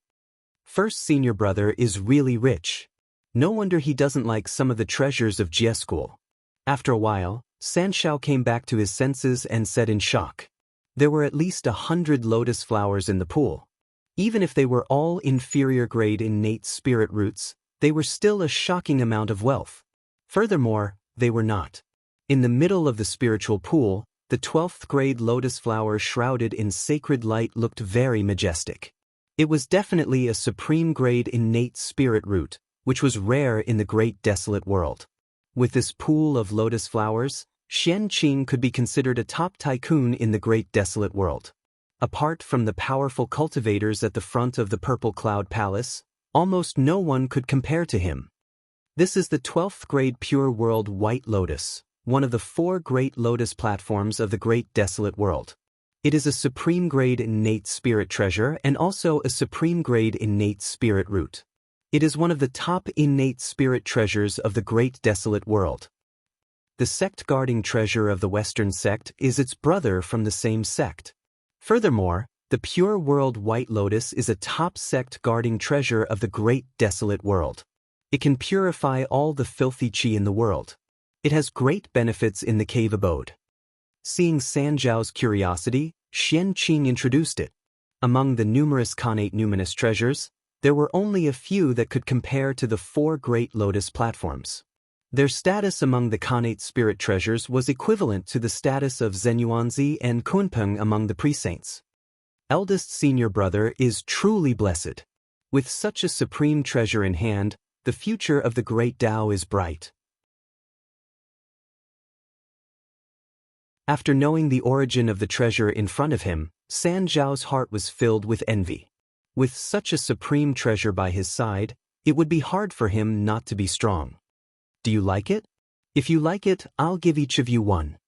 First senior brother is really rich. No wonder he doesn't like some of the treasures of Jie School. After a while, Sanshao came back to his senses and said in shock. There were at least 100 lotus flowers in the pool. Even if they were all inferior grade innate spirit roots, they were still a shocking amount of wealth. Furthermore, they were not. In the middle of the spiritual pool, the 12th grade lotus flower shrouded in sacred light looked very majestic. It was definitely a supreme grade innate spirit root, which was rare in the great desolate world. With this pool of lotus flowers, Xianxia could be considered a top tycoon in the great desolate world. Apart from the powerful cultivators at the front of the Purple Cloud Palace, almost no one could compare to him. This is the 12th grade Pure World White Lotus, one of the 4 great lotus platforms of the great desolate world. It is a supreme grade innate spirit treasure and also a supreme grade innate spirit root. It is one of the top innate spirit treasures of the great desolate world. The sect guarding treasure of the Western sect is its brother from the same sect. Furthermore, the Pure World White Lotus is a top sect guarding treasure of the great desolate world. It can purify all the filthy qi in the world. It has great benefits in the cave abode. Seeing Sanzhao's curiosity, Xianxia introduced it. Among the numerous Khanate numinous treasures, there were only a few that could compare to the 4 great lotus platforms. Their status among the Khanate spirit treasures was equivalent to the status of Zenyuanzi and Kunpeng among the pre-saints. Eldest senior brother is truly blessed. With such a supreme treasure in hand, the future of the great Tao is bright. After knowing the origin of the treasure in front of him, Sanzhao's heart was filled with envy. With such a supreme treasure by his side, it would be hard for him not to be strong. Do you like it? If you like it, I'll give each of you one.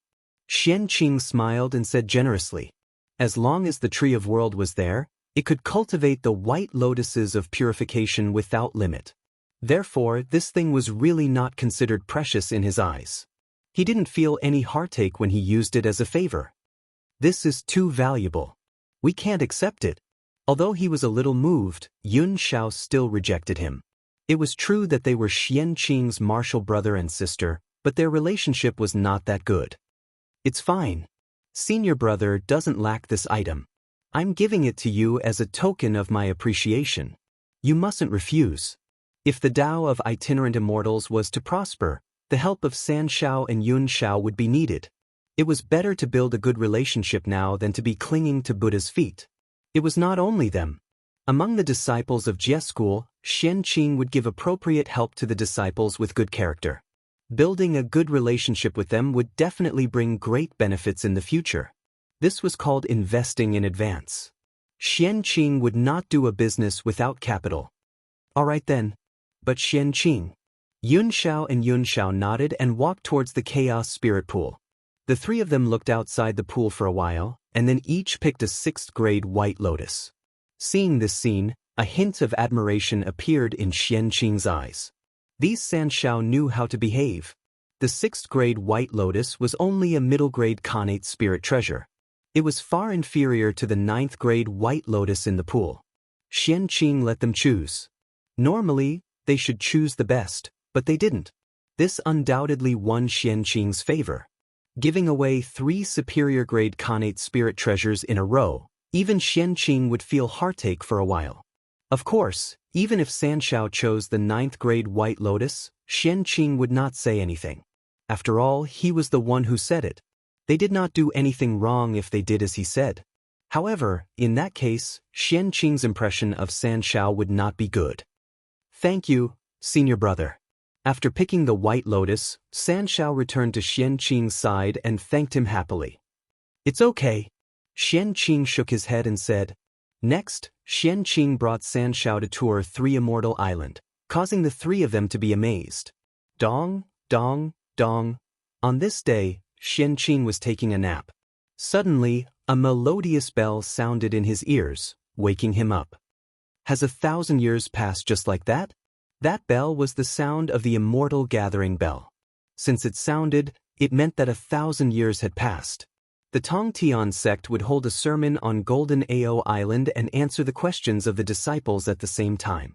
Xianxia smiled and said generously. As long as the Tree of World was there, it could cultivate the white lotuses of purification without limit. Therefore, this thing was really not considered precious in his eyes. He didn't feel any heartache when he used it as a favor. This is too valuable. We can't accept it. Although he was a little moved, Yun Shao still rejected him. It was true that they were Xianxia's martial brother and sister, but their relationship was not that good. It's fine. Senior brother doesn't lack this item. I'm giving it to you as a token of my appreciation. You mustn't refuse. If the Tao of itinerant immortals was to prosper, the help of Sanshao and Yunshao would be needed. It was better to build a good relationship now than to be clinging to Buddha's feet. It was not only them. Among the disciples of Jie school, Xianqing would give appropriate help to the disciples with good character. Building a good relationship with them would definitely bring great benefits in the future. This was called investing in advance. Xianqing would not do a business without capital. All right then. But Xianqing. Yunshao and Yunshao nodded and walked towards the chaos spirit pool. The three of them looked outside the pool for a while, and then each picked a 6th grade white lotus. Seeing this scene, a hint of admiration appeared in Xianqing's eyes. These Sanshao knew how to behave. The 6th grade white lotus was only a middle grade connate spirit treasure. It was far inferior to the 9th grade white lotus in the pool. Xianqing let them choose. Normally, they should choose the best, but they didn't. This undoubtedly won Xianqing's favor. Giving away 3 superior grade connate spirit treasures in a row, even Xianqing would feel heartache for a while. Of course, even if Sanshao chose the 9th grade white lotus, Xianqing would not say anything. After all, he was the one who said it. They did not do anything wrong if they did as he said. However, in that case, Xianqing's impression of Sanshao would not be good. Thank you, senior brother. After picking the white lotus, Sanshao returned to Xianqing's side and thanked him happily. It's okay. Xianqing shook his head and said. Next, Xianqing brought Sanshao to tour 3 Immortal Island, causing the 3 of them to be amazed. Dong, dong, dong. On this day, Xianqing was taking a nap. Suddenly, a melodious bell sounded in his ears, waking him up. Has 1,000 years passed just like that? That bell was the sound of the immortal gathering bell. Since it sounded, it meant that 1,000 years had passed. The Tongtian sect would hold a sermon on Golden Ao Island and answer the questions of the disciples at the same time.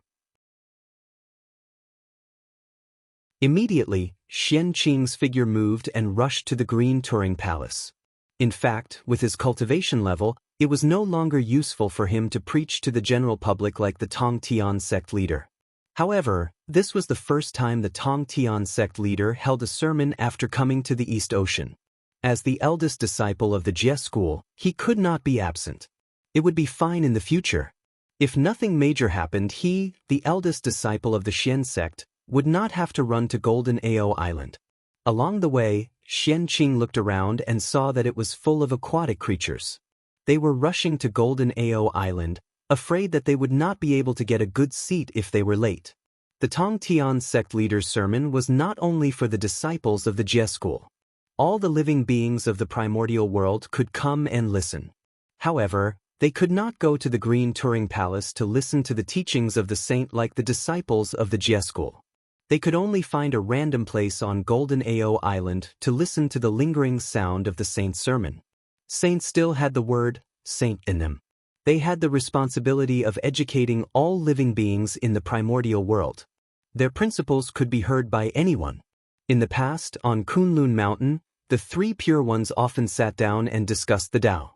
Immediately, Xianqing's figure moved and rushed to the Green Touring Palace. In fact, with his cultivation level, it was no longer useful for him to preach to the general public like the Tongtian sect leader. However, this was the first time the Tongtian sect leader held a sermon after coming to the East Ocean. As the eldest disciple of the Jie school, he could not be absent. It would be fine in the future. If nothing major happened, he, the eldest disciple of the Xian sect, would not have to run to Golden Ao Island. Along the way, Xianqing looked around and saw that it was full of aquatic creatures. They were rushing to Golden Ao Island, afraid that they would not be able to get a good seat if they were late. The Tongtian sect leader's sermon was not only for the disciples of the Jie school. All the living beings of the primordial world could come and listen. However, they could not go to the Green Touring Palace to listen to the teachings of the saint like the disciples of the Jie school. They could only find a random place on Golden Ao Island to listen to the lingering sound of the saint's sermon. Saints still had the word saint in them. They had the responsibility of educating all living beings in the primordial world. Their principles could be heard by anyone. In the past, on Kunlun Mountain, the 3 pure ones often sat down and discussed the Tao.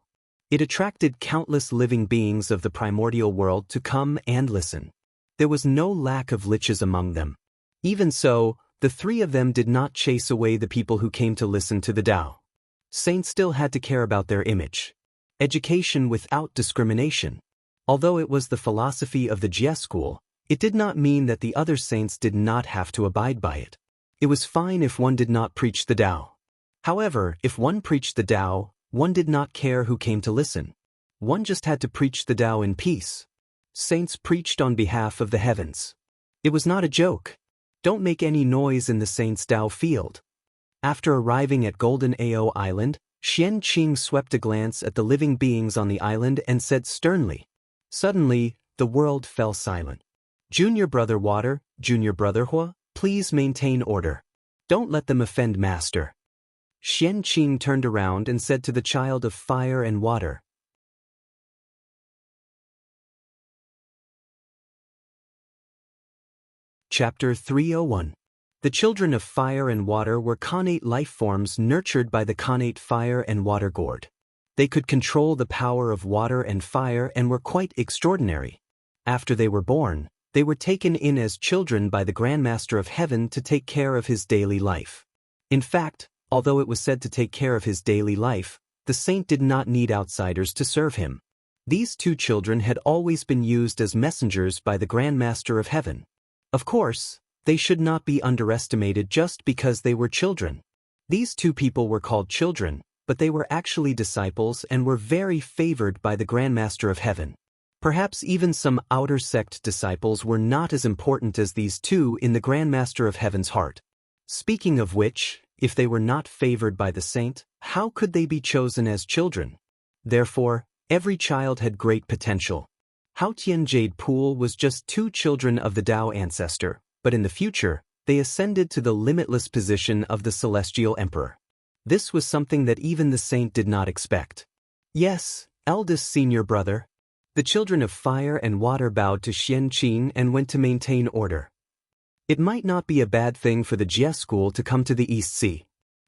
It attracted countless living beings of the primordial world to come and listen. There was no lack of liches among them. Even so, the 3 of them did not chase away the people who came to listen to the Tao. Saints still had to care about their image. Education without discrimination. Although it was the philosophy of the Jie school, it did not mean that the other saints did not have to abide by it. It was fine if one did not preach the Tao. However, if one preached the Tao, one did not care who came to listen. One just had to preach the Tao in peace. Saints preached on behalf of the heavens. It was not a joke. Don't make any noise in the saints' Tao field. After arriving at Golden Ao Island, Xianqing swept a glance at the living beings on the island and said sternly. Suddenly, the world fell silent. Junior Brother Water, Junior Brother Hua, please maintain order. Don't let them offend Master. Xianqing turned around and said to the child of fire and water. Chapter 301. The children of fire and water were connate life forms nurtured by the connate fire and water god. They could control the power of water and fire and were quite extraordinary. After they were born, they were taken in as children by the Grand Master of Heaven to take care of his daily life. In fact, although it was said to take care of his daily life, the saint did not need outsiders to serve him. These two children had always been used as messengers by the Grand Master of Heaven. Of course, they should not be underestimated just because they were children. These two people were called children, but they were actually disciples and were very favored by the Grand Master of Heaven. Perhaps even some outer sect disciples were not as important as these two in the Grand Master of Heaven's heart. Speaking of which, if they were not favored by the saint, how could they be chosen as children? Therefore, every child had great potential. Haotian Jade Pool was just two children of the Tao ancestor, but in the future, they ascended to the limitless position of the Celestial Emperor. This was something that even the saint did not expect. Yes, eldest senior brother. The children of fire and water bowed to Xianxia and went to maintain order. It might not be a bad thing for the Jie school to come to the East Sea.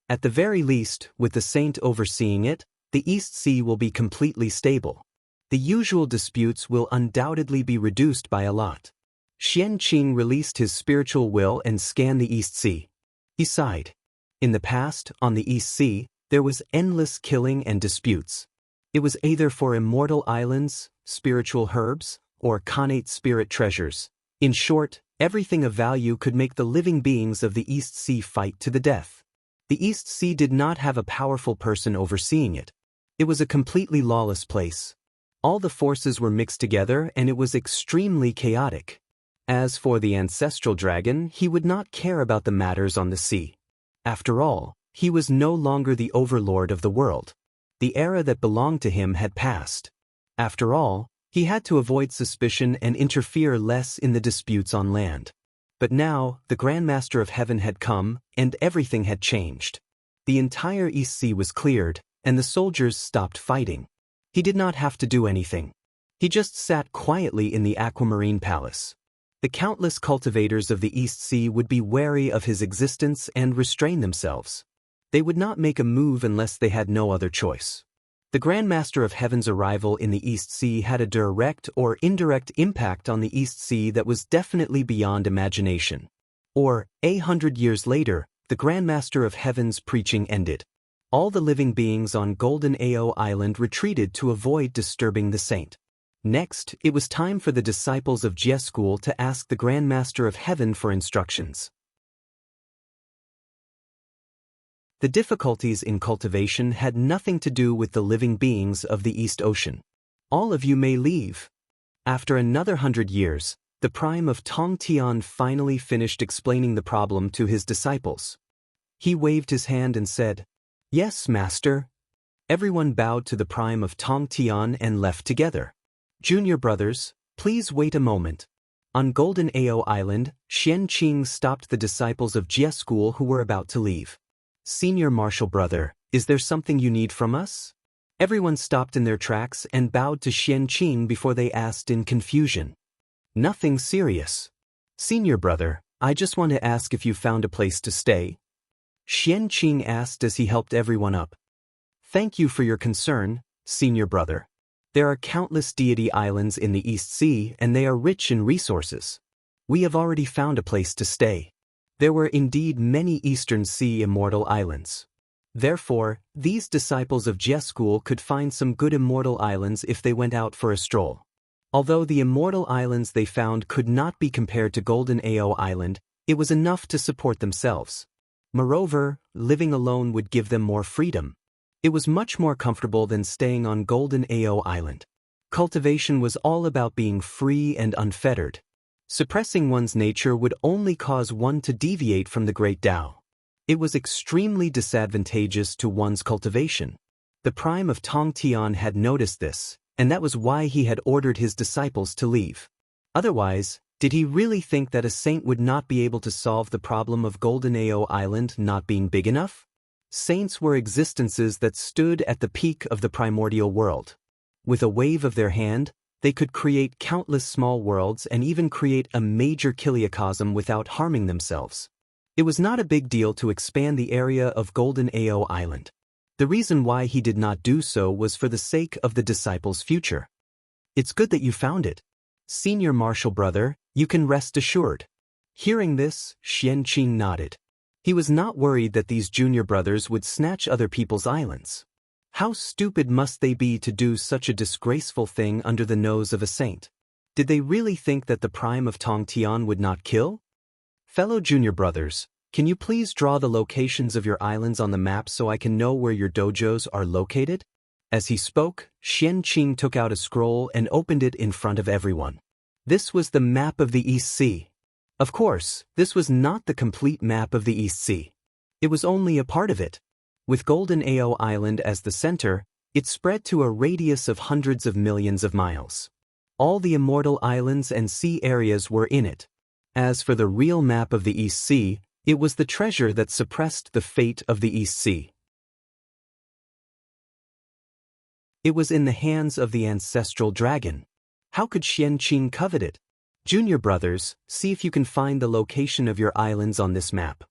At the very least, with the saint overseeing it, the East Sea will be completely stable. The usual disputes will undoubtedly be reduced by a lot. Xianxia released his spiritual will and scanned the East Sea. He sighed. In the past, on the East Sea, there was endless killing and disputes. It was either for immortal islands, spiritual herbs, or connate spirit treasures. In short, everything of value could make the living beings of the East Sea fight to the death. The East Sea did not have a powerful person overseeing it. It was a completely lawless place. All the forces were mixed together and it was extremely chaotic. As for the ancestral dragon, he would not care about the matters on the sea. After all, he was no longer the overlord of the world. The era that belonged to him had passed. After all, he had to avoid suspicion and interfere less in the disputes on land. But now, the Grand Master of Heaven had come, and everything had changed. The entire East Sea was cleared, and the soldiers stopped fighting. He did not have to do anything. He just sat quietly in the aquamarine palace. The countless cultivators of the East Sea would be wary of his existence and restrain themselves. They would not make a move unless they had no other choice. The Grand Master of Heaven's arrival in the East Sea had a direct or indirect impact on the East Sea that was definitely beyond imagination. 100 years later, the Grand Master of Heaven's preaching ended. All the living beings on Golden Ao Island retreated to avoid disturbing the saint. Next, it was time for the disciples of Jie school to ask the Grand Master of Heaven for instructions. The difficulties in cultivation had nothing to do with the living beings of the East Ocean. All of you may leave. After another 100 years, the prime of Tong Tian finally finished explaining the problem to his disciples. He waved his hand and said, "Yes, Master." Everyone bowed to the prime of Tong Tian and left together. Junior brothers, please wait a moment. On Golden Ao Island, Xianxia stopped the disciples of Jie school who were about to leave. Senior martial brother, is there something you need from us? Everyone stopped in their tracks and bowed to Xianxia before they asked in confusion. Nothing serious. Senior brother, I just want to ask if you found a place to stay. Xianxia asked as he helped everyone up. Thank you for your concern, senior brother. There are countless deity islands in the East Sea and they are rich in resources. We have already found a place to stay. There were indeed many Eastern Sea immortal islands. Therefore, these disciples of Jie school could find some good immortal islands if they went out for a stroll. Although the immortal islands they found could not be compared to Golden Ao Island, it was enough to support themselves. Moreover, living alone would give them more freedom. It was much more comfortable than staying on Golden Ao Island. Cultivation was all about being free and unfettered. Suppressing one's nature would only cause one to deviate from the great Tao. It was extremely disadvantageous to one's cultivation. The prime of Tong Tian had noticed this, and that was why he had ordered his disciples to leave. Otherwise, did he really think that a saint would not be able to solve the problem of Golden Ao Island not being big enough? Saints were existences that stood at the peak of the primordial world. With a wave of their hand, they could create countless small worlds and even create a major kiliocosm without harming themselves. It was not a big deal to expand the area of Golden Ao Island. The reason why he did not do so was for the sake of the disciples' future. It's good that you found it. Senior Marshal Brother, you can rest assured. Hearing this, Xianxia nodded. He was not worried that these junior brothers would snatch other people's islands. How stupid must they be to do such a disgraceful thing under the nose of a saint? Did they really think that the Prime of Tongtian would not kill? Fellow junior brothers, can you please draw the locations of your islands on the map so I can know where your dojos are located? As he spoke, Xianxia took out a scroll and opened it in front of everyone. This was the map of the East Sea. Of course, this was not the complete map of the East Sea. It was only a part of it. With Golden Ao Island as the center, it spread to a radius of hundreds of millions of miles. All the immortal islands and sea areas were in it. As for the real map of the East Sea, it was the treasure that suppressed the fate of the East Sea. It was in the hands of the ancestral dragon. How could Xianxia covet it? Junior brothers, see if you can find the location of your islands on this map.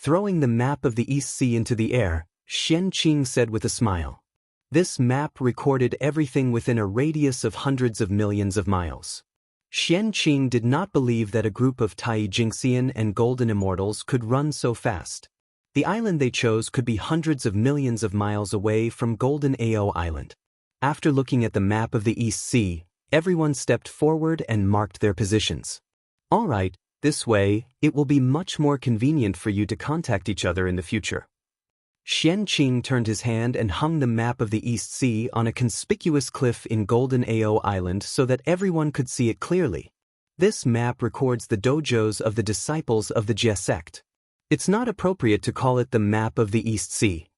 Throwing the map of the East Sea into the air, Xianxia said with a smile. This map recorded everything within a radius of hundreds of millions of miles. Xianxia did not believe that a group of Taijingxian and Golden Immortals could run so fast. The island they chose could be hundreds of millions of miles away from Golden Ao Island. After looking at the map of the East Sea, everyone stepped forward and marked their positions. All right, this way, it will be much more convenient for you to contact each other in the future. Xianxia turned his hand and hung the map of the East Sea on a conspicuous cliff in Golden Ao Island so that everyone could see it clearly. This map records the dojos of the disciples of the Jie sect. It's not appropriate to call it the map of the East Sea.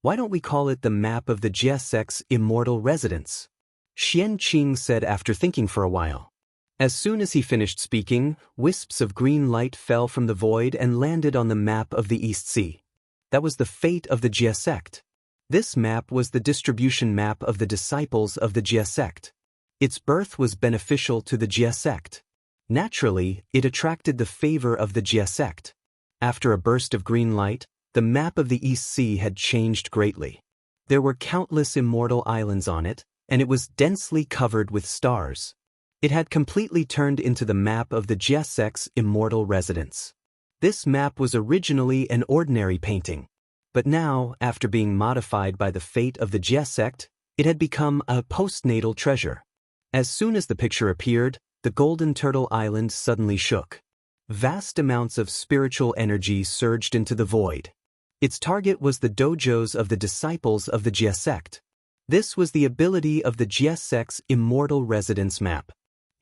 Why don't we call it the map of the Jie sect's immortal residence? Xianxia said after thinking for a while. As soon as he finished speaking, wisps of green light fell from the void and landed on the map of the East Sea. That was the fate of the Jie sect. This map was the distribution map of the disciples of the Jie sect. Its birth was beneficial to the Jie sect. Naturally, it attracted the favor of the Jie sect. After a burst of green light, the map of the East Sea had changed greatly. There were countless immortal islands on it, and it was densely covered with stars. It had completely turned into the map of the Jie sect's immortal residence. This map was originally an ordinary painting, but now, after being modified by the fate of the Jie sect, it had become a postnatal treasure. As soon as the picture appeared, the Golden Turtle Island suddenly shook. Vast amounts of spiritual energy surged into the void. Its target was the dojos of the disciples of the Jie sect. This was the ability of the Jie sect's immortal residence map.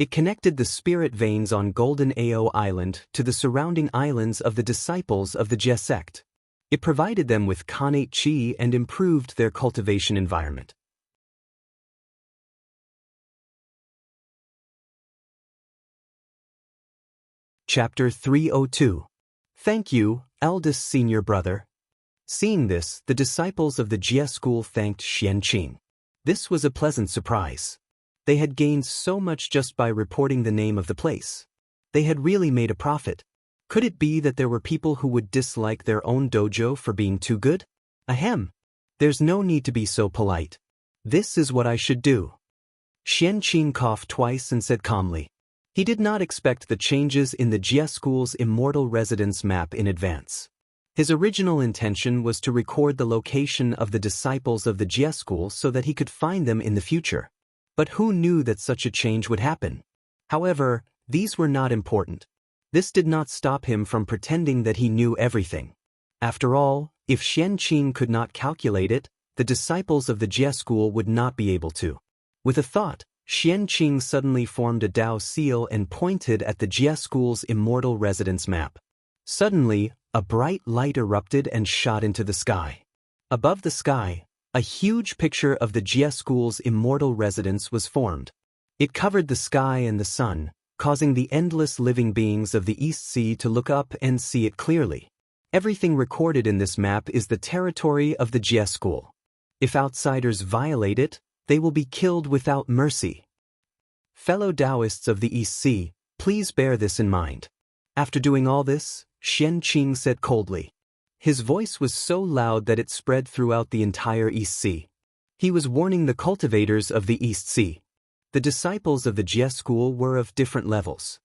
It connected the spirit veins on Golden Ao Island to the surrounding islands of the disciples of the Jie sect. It provided them with Khanate Qi and improved their cultivation environment. Chapter 302. Thank you, eldest senior brother. Seeing this, the disciples of the Jie school thanked Xianxia. This was a pleasant surprise. They had gained so much just by reporting the name of the place. They had really made a profit. Could it be that there were people who would dislike their own dojo for being too good? Ahem. There's no need to be so polite. This is what I should do. Xianxia coughed twice and said calmly. He did not expect the changes in the Jie school's immortal residence map in advance. His original intention was to record the location of the disciples of the Jie school so that he could find them in the future. But who knew that such a change would happen? However, these were not important. This did not stop him from pretending that he knew everything. After all, if Xianxia could not calculate it, the disciples of the Jie school would not be able to. With a thought, Xianxia suddenly formed a Dao seal and pointed at the Jie school's immortal residence map. Suddenly, a bright light erupted and shot into the sky. Above the sky, a huge picture of the Jie school's immortal residence was formed. It covered the sky and the sun, causing the endless living beings of the East Sea to look up and see it clearly. Everything recorded in this map is the territory of the Jie school. If outsiders violate it, they will be killed without mercy. Fellow Taoists of the East Sea, please bear this in mind. After doing all this, Xianxia said coldly. His voice was so loud that it spread throughout the entire East Sea. He was warning the cultivators of the East Sea. The disciples of the Jie school were of different levels.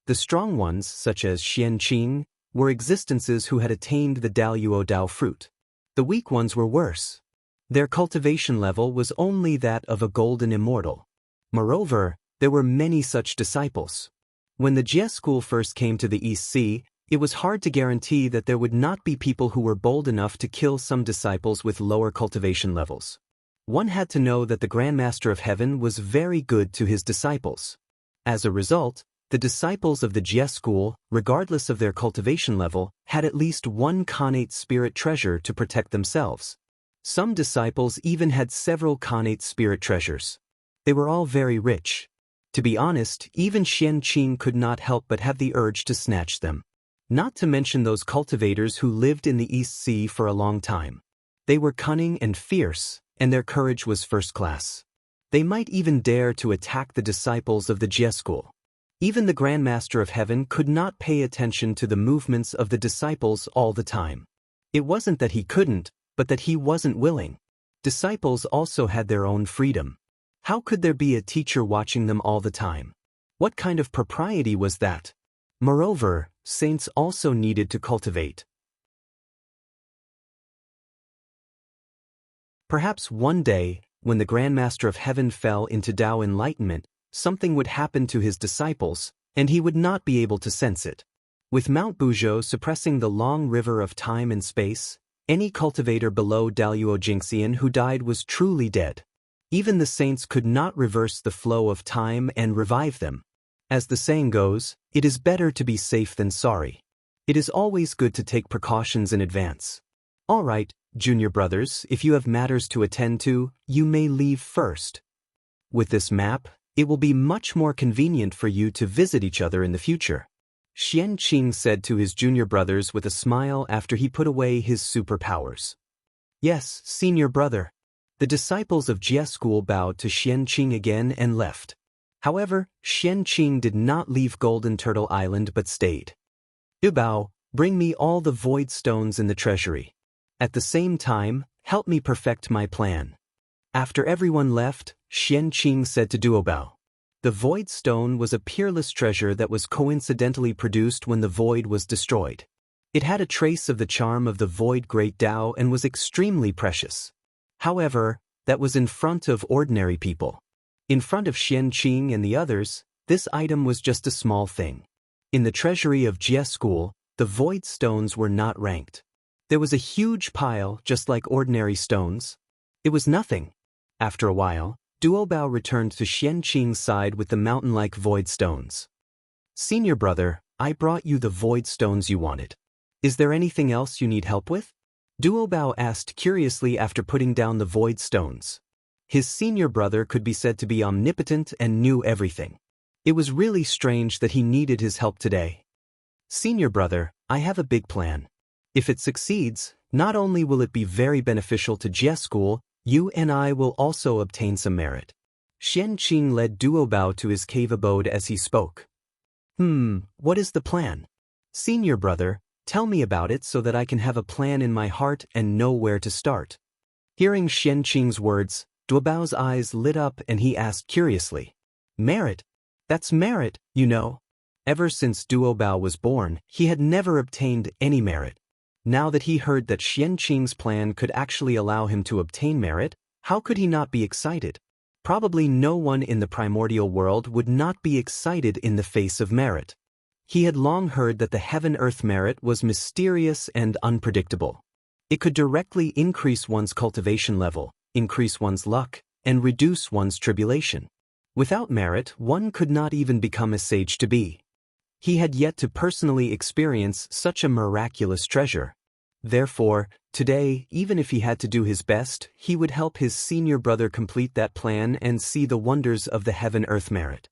The strong ones, such as Xianxia, were existences who had attained the Daoyuo Dao fruit. The weak ones were worse. Their cultivation level was only that of a golden immortal. Moreover, there were many such disciples. When the Jie school first came to the East Sea, it was hard to guarantee that there would not be people who were bold enough to kill some disciples with lower cultivation levels. One had to know that the Grand Master of Heaven was very good to his disciples. As a result, the disciples of the Jie school, regardless of their cultivation level, had at least one Khanate spirit treasure to protect themselves. Some disciples even had several Khanate spirit treasures. They were all very rich. To be honest, even Xianxia could not help but have the urge to snatch them. Not to mention those cultivators who lived in the East Sea for a long time. They were cunning and fierce, and their courage was first class. They might even dare to attack the disciples of the Jie school. Even the Grand Master of Heaven could not pay attention to the movements of the disciples all the time. It wasn't that he couldn't, but that he wasn't willing. Disciples also had their own freedom. How could there be a teacher watching them all the time? What kind of propriety was that? Moreover, saints also needed to cultivate. Perhaps one day, when the Grand Master of Heaven fell into Tao enlightenment, something would happen to his disciples, and he would not be able to sense it. With Mount Buzhou suppressing the long river of time and space, any cultivator below Daoyuo Jingxian who died was truly dead. Even the saints could not reverse the flow of time and revive them. As the saying goes, it is better to be safe than sorry. It is always good to take precautions in advance. All right, junior brothers, if you have matters to attend to, you may leave first. With this map, it will be much more convenient for you to visit each other in the future. Xianxia said to his junior brothers with a smile after he put away his superpowers. Yes, senior brother. The disciples of Jie school bowed to Xianxia again and left. However, Xianxia did not leave Golden Turtle Island but stayed. Dubao, bring me all the void stones in the treasury. At the same time, help me perfect my plan. After everyone left, Xianxia said to Duobao. The void stone was a peerless treasure that was coincidentally produced when the void was destroyed. It had a trace of the charm of the void great Tao and was extremely precious. However, that was in front of ordinary people. In front of Xianxia and the others, this item was just a small thing. In the treasury of Jie school, the void stones were not ranked. There was a huge pile just like ordinary stones. It was nothing. After a while, Duobao returned to Xianxia's side with the mountain-like void stones. Senior brother, I brought you the void stones you wanted. Is there anything else you need help with? Duobao asked curiously after putting down the void stones. His senior brother could be said to be omnipotent and knew everything. It was really strange that he needed his help today. Senior brother, I have a big plan. If it succeeds, not only will it be very beneficial to Jie school, you and I will also obtain some merit. Xianxia led Duobao to his cave abode as he spoke. What is the plan? Senior brother, tell me about it so that I can have a plan in my heart and know where to start. Hearing Xianxia's words, Duobao's eyes lit up and he asked curiously. Merit? That's merit, you know. Ever since Duobao was born, he had never obtained any merit. Now that he heard that Xianxia's plan could actually allow him to obtain merit, how could he not be excited? Probably no one in the primordial world would not be excited in the face of merit. He had long heard that the heaven-earth merit was mysterious and unpredictable. It could directly increase one's cultivation level, increase one's luck, and reduce one's tribulation. Without merit, one could not even become a sage-to-be. He had yet to personally experience such a miraculous treasure. Therefore, today, even if he had to do his best, he would help his senior brother complete that plan and see the wonders of the heaven-earth merit.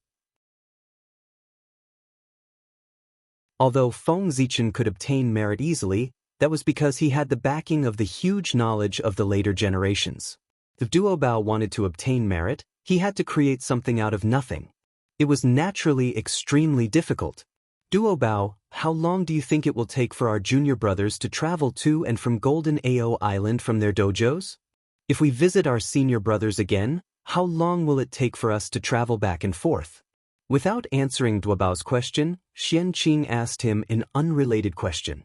Although Feng Zichen could obtain merit easily, that was because he had the backing of the huge knowledge of the later generations. If Duobao wanted to obtain merit, he had to create something out of nothing. It was naturally extremely difficult. Duobao, how long do you think it will take for our junior brothers to travel to and from Golden Ao Island from their dojos? If we visit our senior brothers again, how long will it take for us to travel back and forth? Without answering Duobao's question, Xianxia asked him an unrelated question.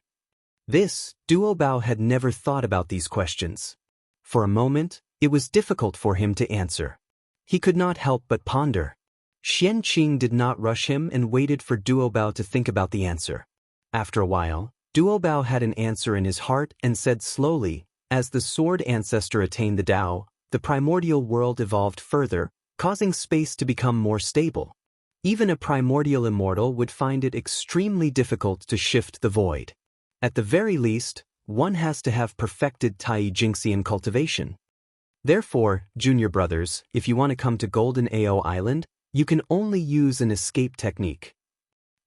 Duobao had never thought about these questions. For a moment, it was difficult for him to answer. He could not help but ponder. Xianxia did not rush him and waited for Duobao to think about the answer. After a while, Duobao had an answer in his heart and said slowly, as the sword ancestor attained the Tao, the primordial world evolved further, causing space to become more stable. Even a primordial immortal would find it extremely difficult to shift the void. At the very least, one has to have perfected Xianxia cultivation. Therefore, junior brothers, if you want to come to Golden Ao Island, you can only use an escape technique.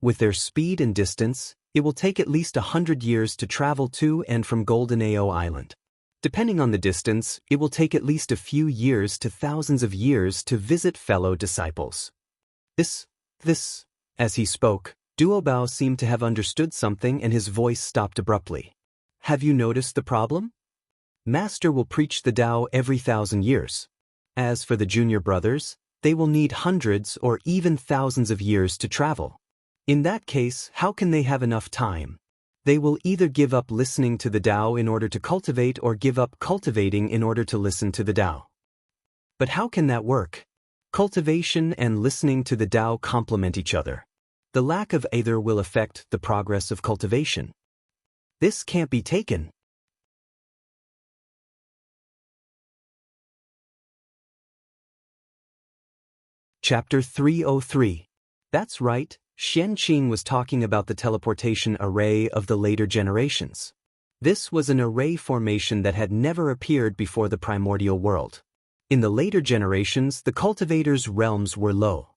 With their speed and distance, it will take at least 100 years to travel to and from Golden Ao Island. Depending on the distance, it will take at least a few years to thousands of years to visit fellow disciples. As he spoke, Duobao seemed to have understood something and his voice stopped abruptly. Have you noticed the problem? Master will preach the Tao every 1,000 years. As for the junior brothers, they will need hundreds or even thousands of years to travel. In that case, how can they have enough time? They will either give up listening to the Tao in order to cultivate or give up cultivating in order to listen to the Tao. But how can that work? Cultivation and listening to the Tao complement each other. The lack of either will affect the progress of cultivation. This can't be taken. Chapter 303. That's right, Xianxia was talking about the teleportation array of the later generations. This was an array formation that had never appeared before the primordial world. In the later generations, the cultivators' realms were low.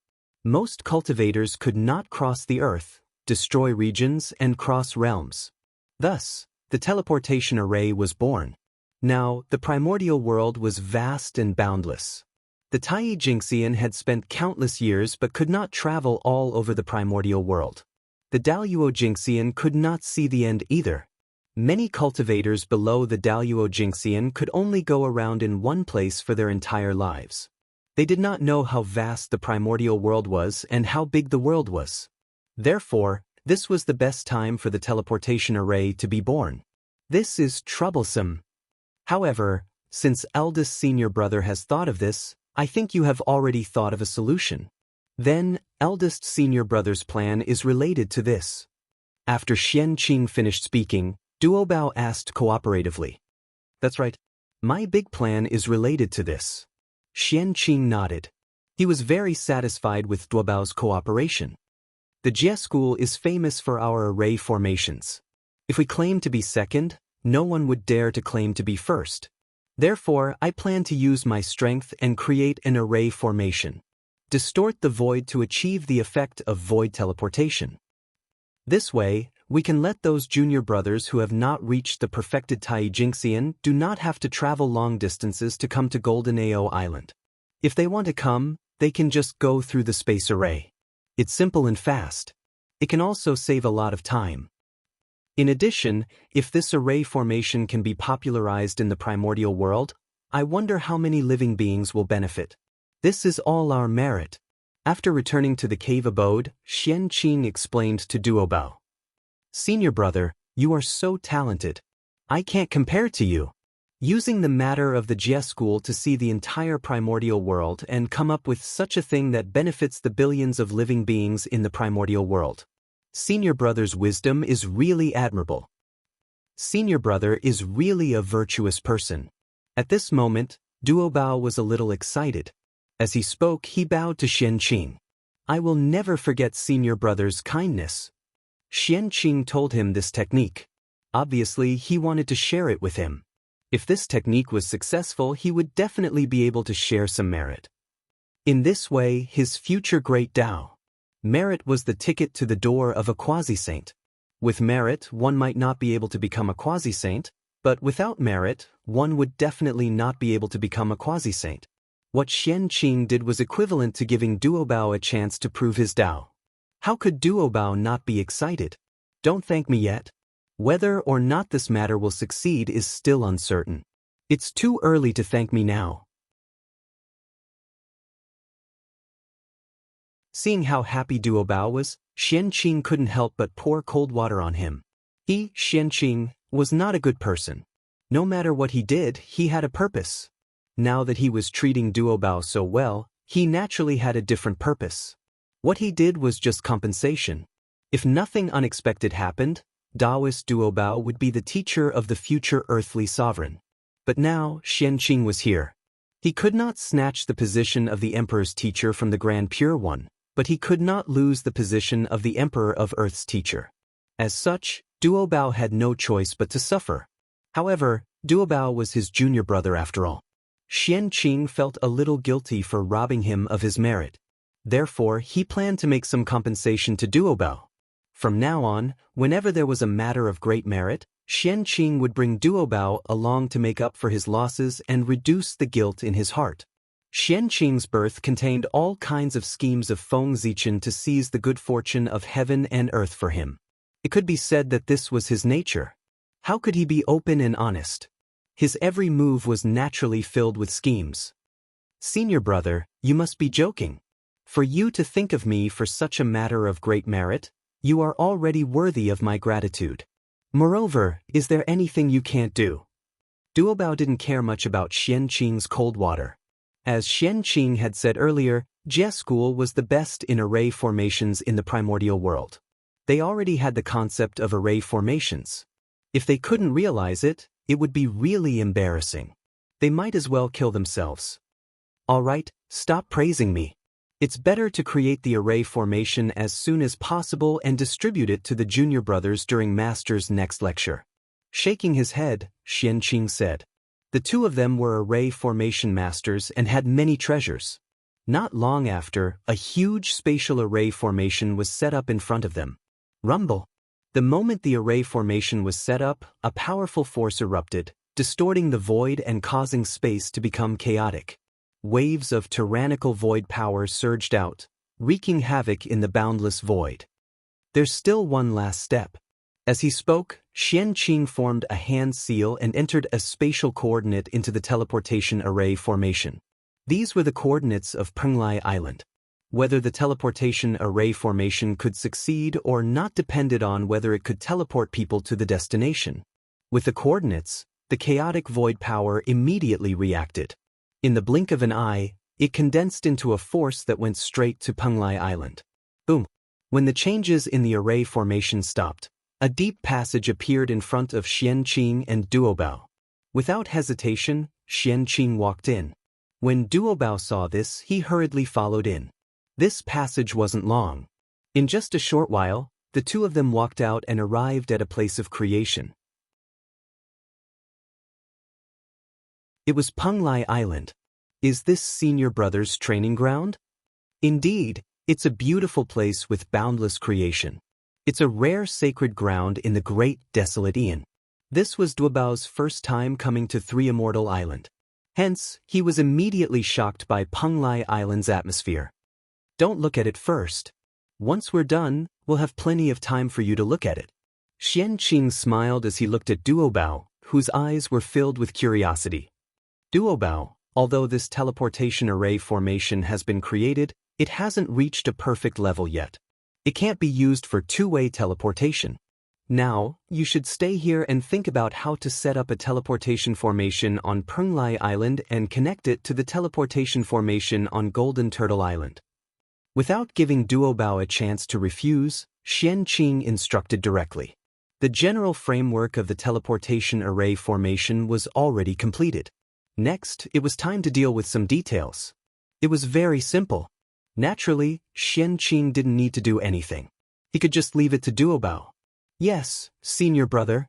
Most cultivators could not cross the earth, destroy regions, and cross realms. Thus, the teleportation array was born. Now, the primordial world was vast and boundless. The Xianxia had spent countless years but could not travel all over the primordial world. The Xianxia could not see the end either. Many cultivators below the Xianxia could only go around in one place for their entire lives. They did not know how vast the primordial world was and how big the world was. Therefore, this was the best time for the teleportation array to be born. This is troublesome. However, since eldest senior brother has thought of this, I think you have already thought of a solution. Then, eldest senior brother's plan is related to this. After Xianxia finished speaking, Duobao asked cooperatively. That's right. My big plan is related to this. Xianxia nodded. He was very satisfied with Duobao's cooperation. The Jie School is famous for our array formations. If we claim to be second, no one would dare to claim to be first. Therefore, I plan to use my strength and create an array formation. Distort the void to achieve the effect of void teleportation. This way, we can let those junior brothers who have not reached the perfected Xianxia do not have to travel long distances to come to Golden Ao Island. If they want to come, they can just go through the space array. It's simple and fast. It can also save a lot of time. In addition, if this array formation can be popularized in the primordial world, I wonder how many living beings will benefit. This is all our merit. After returning to the cave abode, Xianxia explained to Duobao. Senior brother, you are so talented. I can't compare to you. Using the matter of the Jie School to see the entire primordial world and come up with such a thing that benefits the billions of living beings in the primordial world. Senior brother's wisdom is really admirable. Senior brother is really a virtuous person. At this moment, Duobao was a little excited. As he spoke, he bowed to Xianxia. I will never forget senior brother's kindness. Xianxia told him this technique. Obviously, he wanted to share it with him. If this technique was successful, he would definitely be able to share some merit. In this way, his future great Tao. Merit was the ticket to the door of a quasi-saint. With merit, one might not be able to become a quasi-saint, but without merit, one would definitely not be able to become a quasi-saint. What Xianxia did was equivalent to giving Duobao a chance to prove his Dao. How could Duobao not be excited? Don't thank me yet. Whether or not this matter will succeed is still uncertain. It's too early to thank me now. Seeing how happy Duobao was, Xianxia couldn't help but pour cold water on him. He, Xianxia, was not a good person. No matter what he did, he had a purpose. Now that he was treating Duobao so well, he naturally had a different purpose. What he did was just compensation. If nothing unexpected happened, Taoist Duobao would be the teacher of the future earthly sovereign. But now, Xianxia was here. He could not snatch the position of the Emperor's teacher from the Grand Pure One, but he could not lose the position of the Emperor of Earth's teacher. As such, Duobao had no choice but to suffer. However, Duobao was his junior brother after all. Xianxia felt a little guilty for robbing him of his merit. Therefore, he planned to make some compensation to Duobao. From now on, whenever there was a matter of great merit, Xianxia would bring Duobao along to make up for his losses and reduce the guilt in his heart. Xianxia's birth contained all kinds of schemes of Feng Zichen to seize the good fortune of heaven and earth for him. It could be said that this was his nature. How could he be open and honest? His every move was naturally filled with schemes. Senior brother, you must be joking. For you to think of me for such a matter of great merit, you are already worthy of my gratitude. Moreover, is there anything you can't do? Duobao didn't care much about Xianxia's cold water. As Xianxia had said earlier, Jie school was the best in array formations in the primordial world. They already had the concept of array formations. If they couldn't realize it, it would be really embarrassing. They might as well kill themselves. All right, stop praising me. It's better to create the array formation as soon as possible and distribute it to the junior brothers during Master's next lecture. Shaking his head, Xianxia said. The two of them were array formation masters and had many treasures. Not long after, a huge spatial array formation was set up in front of them. Rumble. The moment the array formation was set up, a powerful force erupted, distorting the void and causing space to become chaotic. Waves of tyrannical void power surged out, wreaking havoc in the boundless void. There's still one last step. As he spoke, Xianxia formed a hand seal and entered a spatial coordinate into the teleportation array formation. These were the coordinates of Penglai Island. Whether the teleportation array formation could succeed or not depended on whether it could teleport people to the destination. With the coordinates, the chaotic void power immediately reacted. In the blink of an eye, it condensed into a force that went straight to Penglai Island. Boom! When the changes in the array formation stopped, a deep passage appeared in front of Xianxia and Duobao. Without hesitation, Xianxia walked in. When Duobao saw this, he hurriedly followed in. This passage wasn't long. In just a short while, the two of them walked out and arrived at a place of creation. It was Penglai Island. Is this senior brother's training ground? Indeed, it's a beautiful place with boundless creation. It's a rare sacred ground in the great desolate Aeon. This was Duobao's first time coming to Three Immortal Island. Hence, he was immediately shocked by Penglai Island's atmosphere. Don't look at it first. Once we're done, we'll have plenty of time for you to look at it. Xianxia smiled as he looked at Duobao, whose eyes were filled with curiosity. Duobao, although this teleportation array formation has been created, it hasn't reached a perfect level yet. It can't be used for two-way teleportation. Now, you should stay here and think about how to set up a teleportation formation on Penglai Island and connect it to the teleportation formation on Golden Turtle Island. Without giving Duobao a chance to refuse, Xianxia instructed directly. The general framework of the teleportation array formation was already completed. Next, it was time to deal with some details. It was very simple. Naturally, Xianxia didn't need to do anything. He could just leave it to Duobao. Yes, senior brother.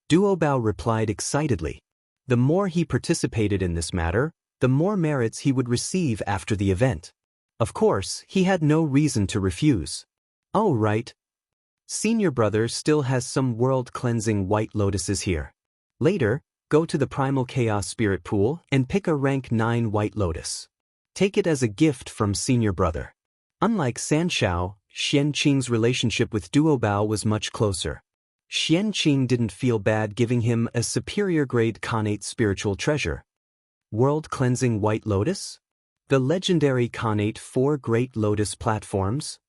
Duobao replied excitedly. The more he participated in this matter, the more merits he would receive after the event. Of course, he had no reason to refuse. Oh, right. Senior brother still has some world-cleansing white lotuses here. Later, go to the Primal Chaos Spirit Pool and pick a rank 9 white lotus. Take it as a gift from senior brother. Unlike Sanshao, Xianqing's relationship with Duobao was much closer. Xianqing didn't feel bad giving him a superior-grade Khanate spiritual treasure. World-cleansing White Lotus? The legendary Khanate 4 Great Lotus platforms?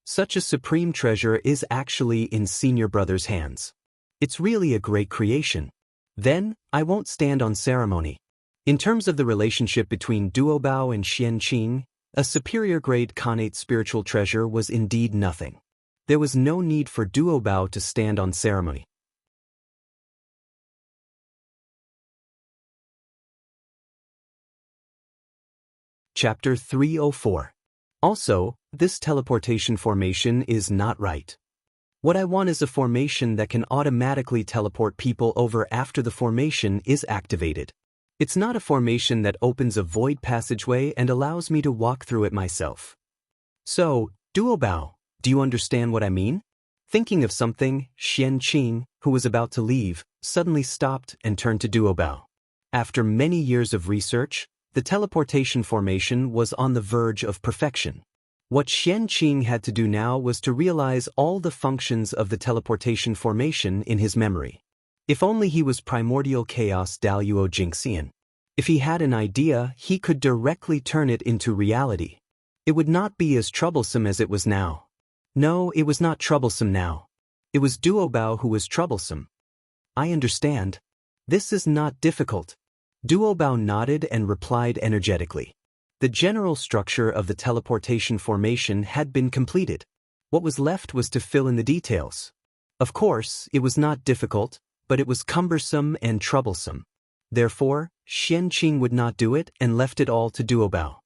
Such a supreme treasure is actually in senior brother's hands. It's really a great creation. Then, I won't stand on ceremony. In terms of the relationship between Duobao and Xianqing, a superior-grade Khanate spiritual treasure was indeed nothing. There was no need for Duobao to stand on ceremony. Chapter 304. Also, this teleportation formation is not right. What I want is a formation that can automatically teleport people over after the formation is activated. It's not a formation that opens a void passageway and allows me to walk through it myself. So, Duobao, do you understand what I mean? Thinking of something, Xianqing, who was about to leave, suddenly stopped and turned to Duobao. After many years of research, the teleportation formation was on the verge of perfection. What Xianqing had to do now was to realize all the functions of the teleportation formation in his memory. If only he was primordial chaos Daluo Jingxian. If he had an idea, he could directly turn it into reality. It would not be as troublesome as it was now. No, it was not troublesome now. It was Duobao who was troublesome. I understand. This is not difficult. Duobao nodded and replied energetically. The general structure of the teleportation formation had been completed. What was left was to fill in the details. Of course, it was not difficult, but it was cumbersome and troublesome. Therefore, Xianqing would not do it and left it all to Duobao.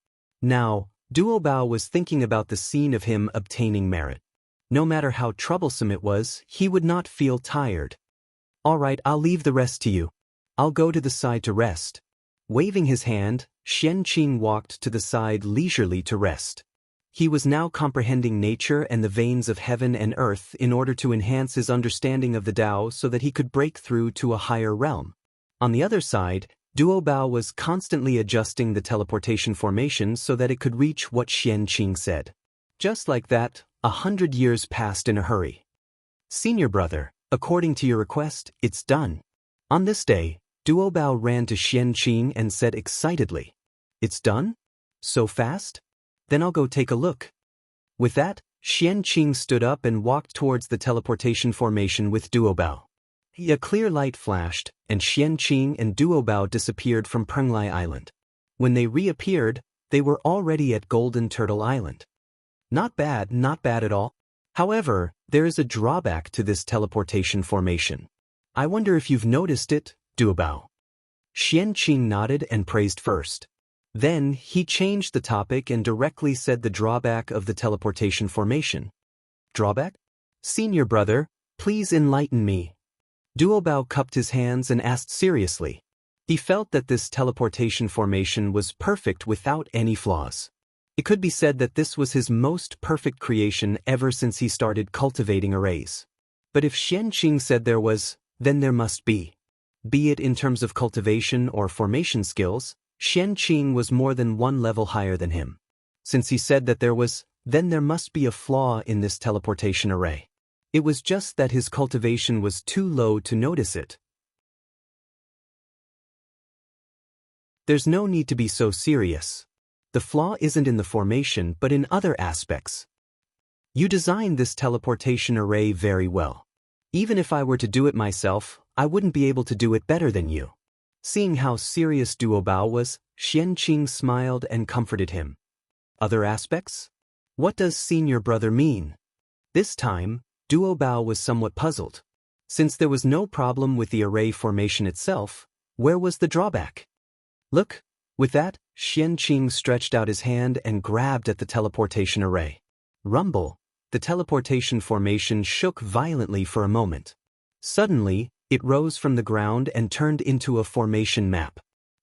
Now, Duobao was thinking about the scene of him obtaining merit. No matter how troublesome it was, he would not feel tired. All right, I'll leave the rest to you. I'll go to the side to rest. Waving his hand, Xianqing walked to the side leisurely to rest. He was now comprehending nature and the veins of heaven and earth in order to enhance his understanding of the Tao so that he could break through to a higher realm. On the other side, Duobao was constantly adjusting the teleportation formation so that it could reach what Xianqing said. Just like that, 100 years passed in a hurry. Senior brother, according to your request, it's done. On this day, Duobao ran to Xianqing and said excitedly, "It's done? So fast? Then I'll go take a look." With that, Xianqing stood up and walked towards the teleportation formation with Duobao. A clear light flashed, and Xianqing and Duobao disappeared from Penglai Island. When they reappeared, they were already at Golden Turtle Island. Not bad at all. However, there is a drawback to this teleportation formation. I wonder if you've noticed it, Duobao. Xianqing nodded and praised first. Then, he changed the topic and directly said the drawback of the teleportation formation. Drawback? Senior brother, please enlighten me. Duobao cupped his hands and asked seriously. He felt that this teleportation formation was perfect without any flaws. It could be said that this was his most perfect creation ever since he started cultivating arrays. But if Xianqing said there was, then there must be. Be it in terms of cultivation or formation skills, Xianqing was more than one level higher than him. Since he said that there was, then there must be a flaw in this teleportation array. It was just that his cultivation was too low to notice it. There's no need to be so serious. The flaw isn't in the formation but in other aspects. You designed this teleportation array very well. Even if I were to do it myself, I wouldn't be able to do it better than you. Seeing how serious Duobao was, Xianqing smiled and comforted him. Other aspects? What does senior brother mean? This time, Duobao was somewhat puzzled. Since there was no problem with the array formation itself, where was the drawback? Look. With that, Xianqing stretched out his hand and grabbed at the teleportation array. Rumble. The teleportation formation shook violently for a moment. Suddenly, it rose from the ground and turned into a formation map.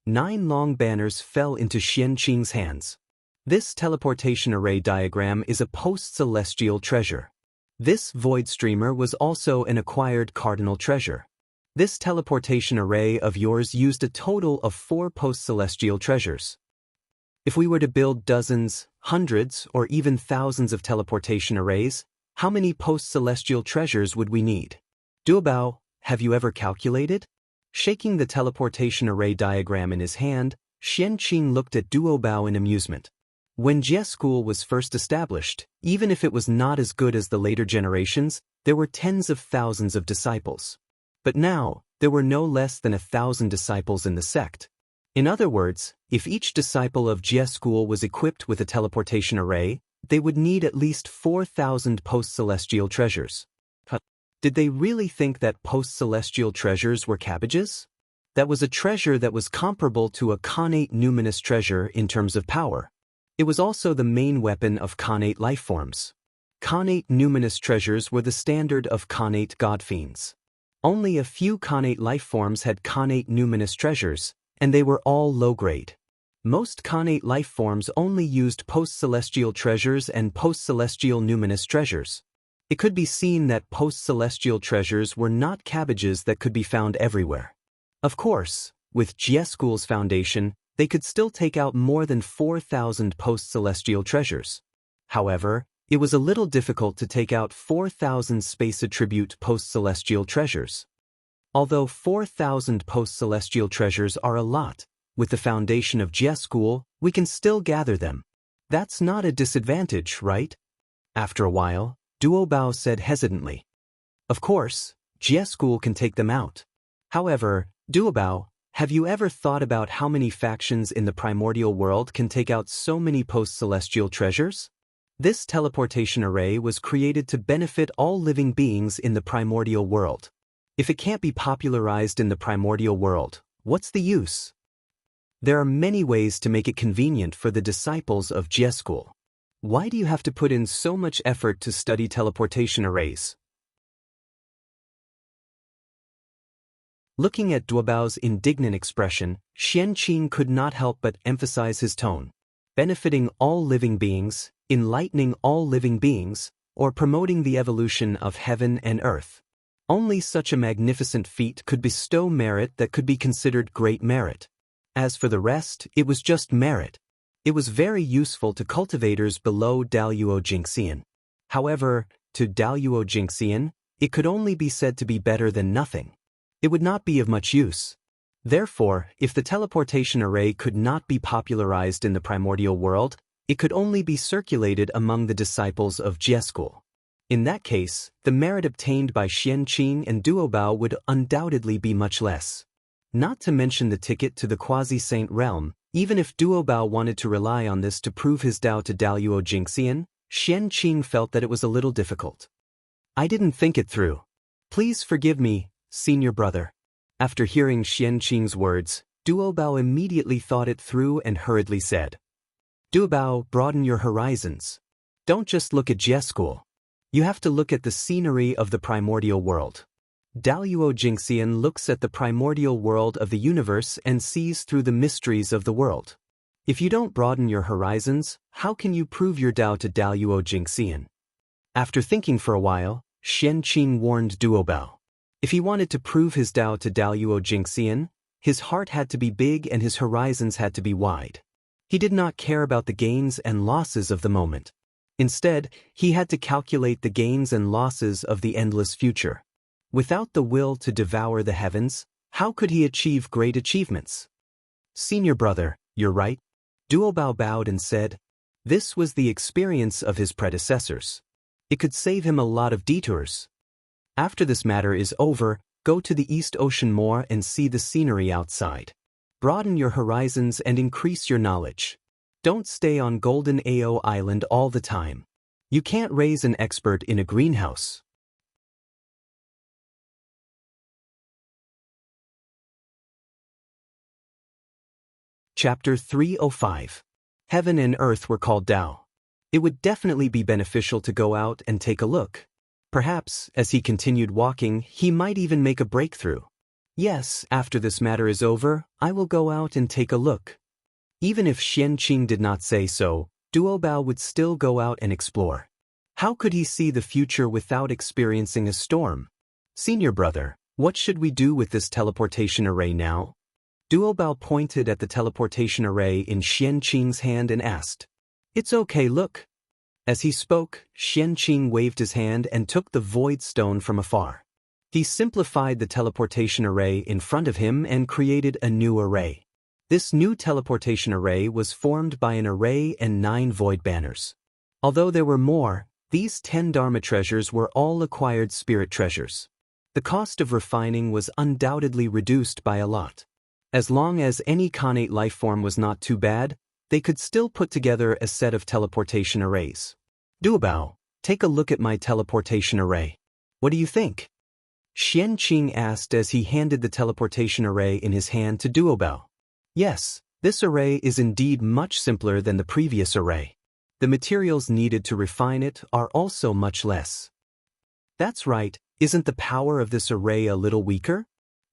9 long banners fell into Xianqing's hands. This teleportation array diagram is a post-celestial treasure. This void streamer was also an acquired cardinal treasure. This teleportation array of yours used a total of 4 post-celestial treasures. If we were to build dozens, hundreds, or even thousands of teleportation arrays, how many post-celestial treasures would we need? Duobao, have you ever calculated? Shaking the teleportation array diagram in his hand, Xianxia looked at Duobao in amusement. When Jie school was first established, even if it was not as good as the later generations, there were tens of thousands of disciples. But now, there were no less than 1,000 disciples in the sect. In other words, if each disciple of Jie school was equipped with a teleportation array, they would need at least 4,000 post-celestial treasures. Did they really think that post-celestial treasures were cabbages? That was a treasure that was comparable to a Khanate numinous treasure in terms of power. It was also the main weapon of Khanate lifeforms. Khanate numinous treasures were the standard of Khanate godfiends. Only a few Khanate lifeforms had Khanate numinous treasures, and they were all low-grade. Most Khanate lifeforms only used post-celestial treasures and post-celestial numinous treasures. It could be seen that post-celestial treasures were not cabbages that could be found everywhere. Of course, with Jie school's foundation, they could still take out more than 4,000 post-celestial treasures. However, it was a little difficult to take out 4,000 space attribute post-celestial treasures. Although 4,000 post-celestial treasures are a lot, with the foundation of Jie school, we can still gather them. That's not a disadvantage, right? After a while, Duobao said hesitantly. Of course, Jie school can take them out. However, Duobao, have you ever thought about how many factions in the primordial world can take out so many post-celestial treasures? This teleportation array was created to benefit all living beings in the primordial world. If it can't be popularized in the primordial world, what's the use? There are many ways to make it convenient for the disciples of Jie school. Why do you have to put in so much effort to study teleportation arrays? Looking at Duobao's indignant expression, Xianxia could not help but emphasize his tone. Benefiting all living beings, enlightening all living beings, or promoting the evolution of heaven and earth. Only such a magnificent feat could bestow merit that could be considered great merit. As for the rest, it was just merit. It was very useful to cultivators below Daluo Jingxian. However, to Daluo Jingxian, it could only be said to be better than nothing. It would not be of much use. Therefore, if the teleportation array could not be popularized in the primordial world, it could only be circulated among the disciples of Jie school. In that case, the merit obtained by Xianxia and Duobao would undoubtedly be much less. Not to mention the ticket to the quasi-saint realm, even if Duobao wanted to rely on this to prove his Dao to Daluo Jingxian, Xianxia felt that it was a little difficult. I didn't think it through. Please forgive me, senior brother. After hearing Xianxia's words, Duobao immediately thought it through and hurriedly said, Duobao, broaden your horizons. Don't just look at Jie school. You have to look at the scenery of the primordial world. Daluo Jingxian looks at the primordial world of the universe and sees through the mysteries of the world. If you don't broaden your horizons, how can you prove your Dao to Daluo Jingxian? After thinking for a while, Xianxia warned Duobao. If he wanted to prove his Dao to Daluo Jingxian, his heart had to be big and his horizons had to be wide. He did not care about the gains and losses of the moment. Instead, he had to calculate the gains and losses of the endless future. Without the will to devour the heavens, how could he achieve great achievements? Senior brother, you're right. Duobao bowed and said, this was the experience of his predecessors. It could save him a lot of detours. After this matter is over, go to the East Ocean Moor and see the scenery outside. Broaden your horizons and increase your knowledge. Don't stay on Golden Ao Island all the time. You can't raise an expert in a greenhouse. Chapter 305. Heaven and Earth were called Dao. It would definitely be beneficial to go out and take a look. Perhaps, as he continued walking, he might even make a breakthrough. Yes, after this matter is over, I will go out and take a look. Even if Xianxia did not say so, Duobao would still go out and explore. How could he see the future without experiencing a storm? Senior brother, what should we do with this teleportation array now? Duobao pointed at the teleportation array in Xianxing's hand and asked, "It's okay, look." As he spoke, Xianxing waved his hand and took the void stone from afar. He simplified the teleportation array in front of him and created a new array. This new teleportation array was formed by an array and 9 void banners. Although there were more, these 10 Dharma treasures were all acquired spirit treasures. The cost of refining was undoubtedly reduced by a lot. As long as any Khanate life form was not too bad, they could still put together a set of teleportation arrays. Duobao, take a look at my teleportation array. What do you think? Xianxing asked as he handed the teleportation array in his hand to Duobao. Yes, this array is indeed much simpler than the previous array. The materials needed to refine it are also much less. That's right, isn't the power of this array a little weaker?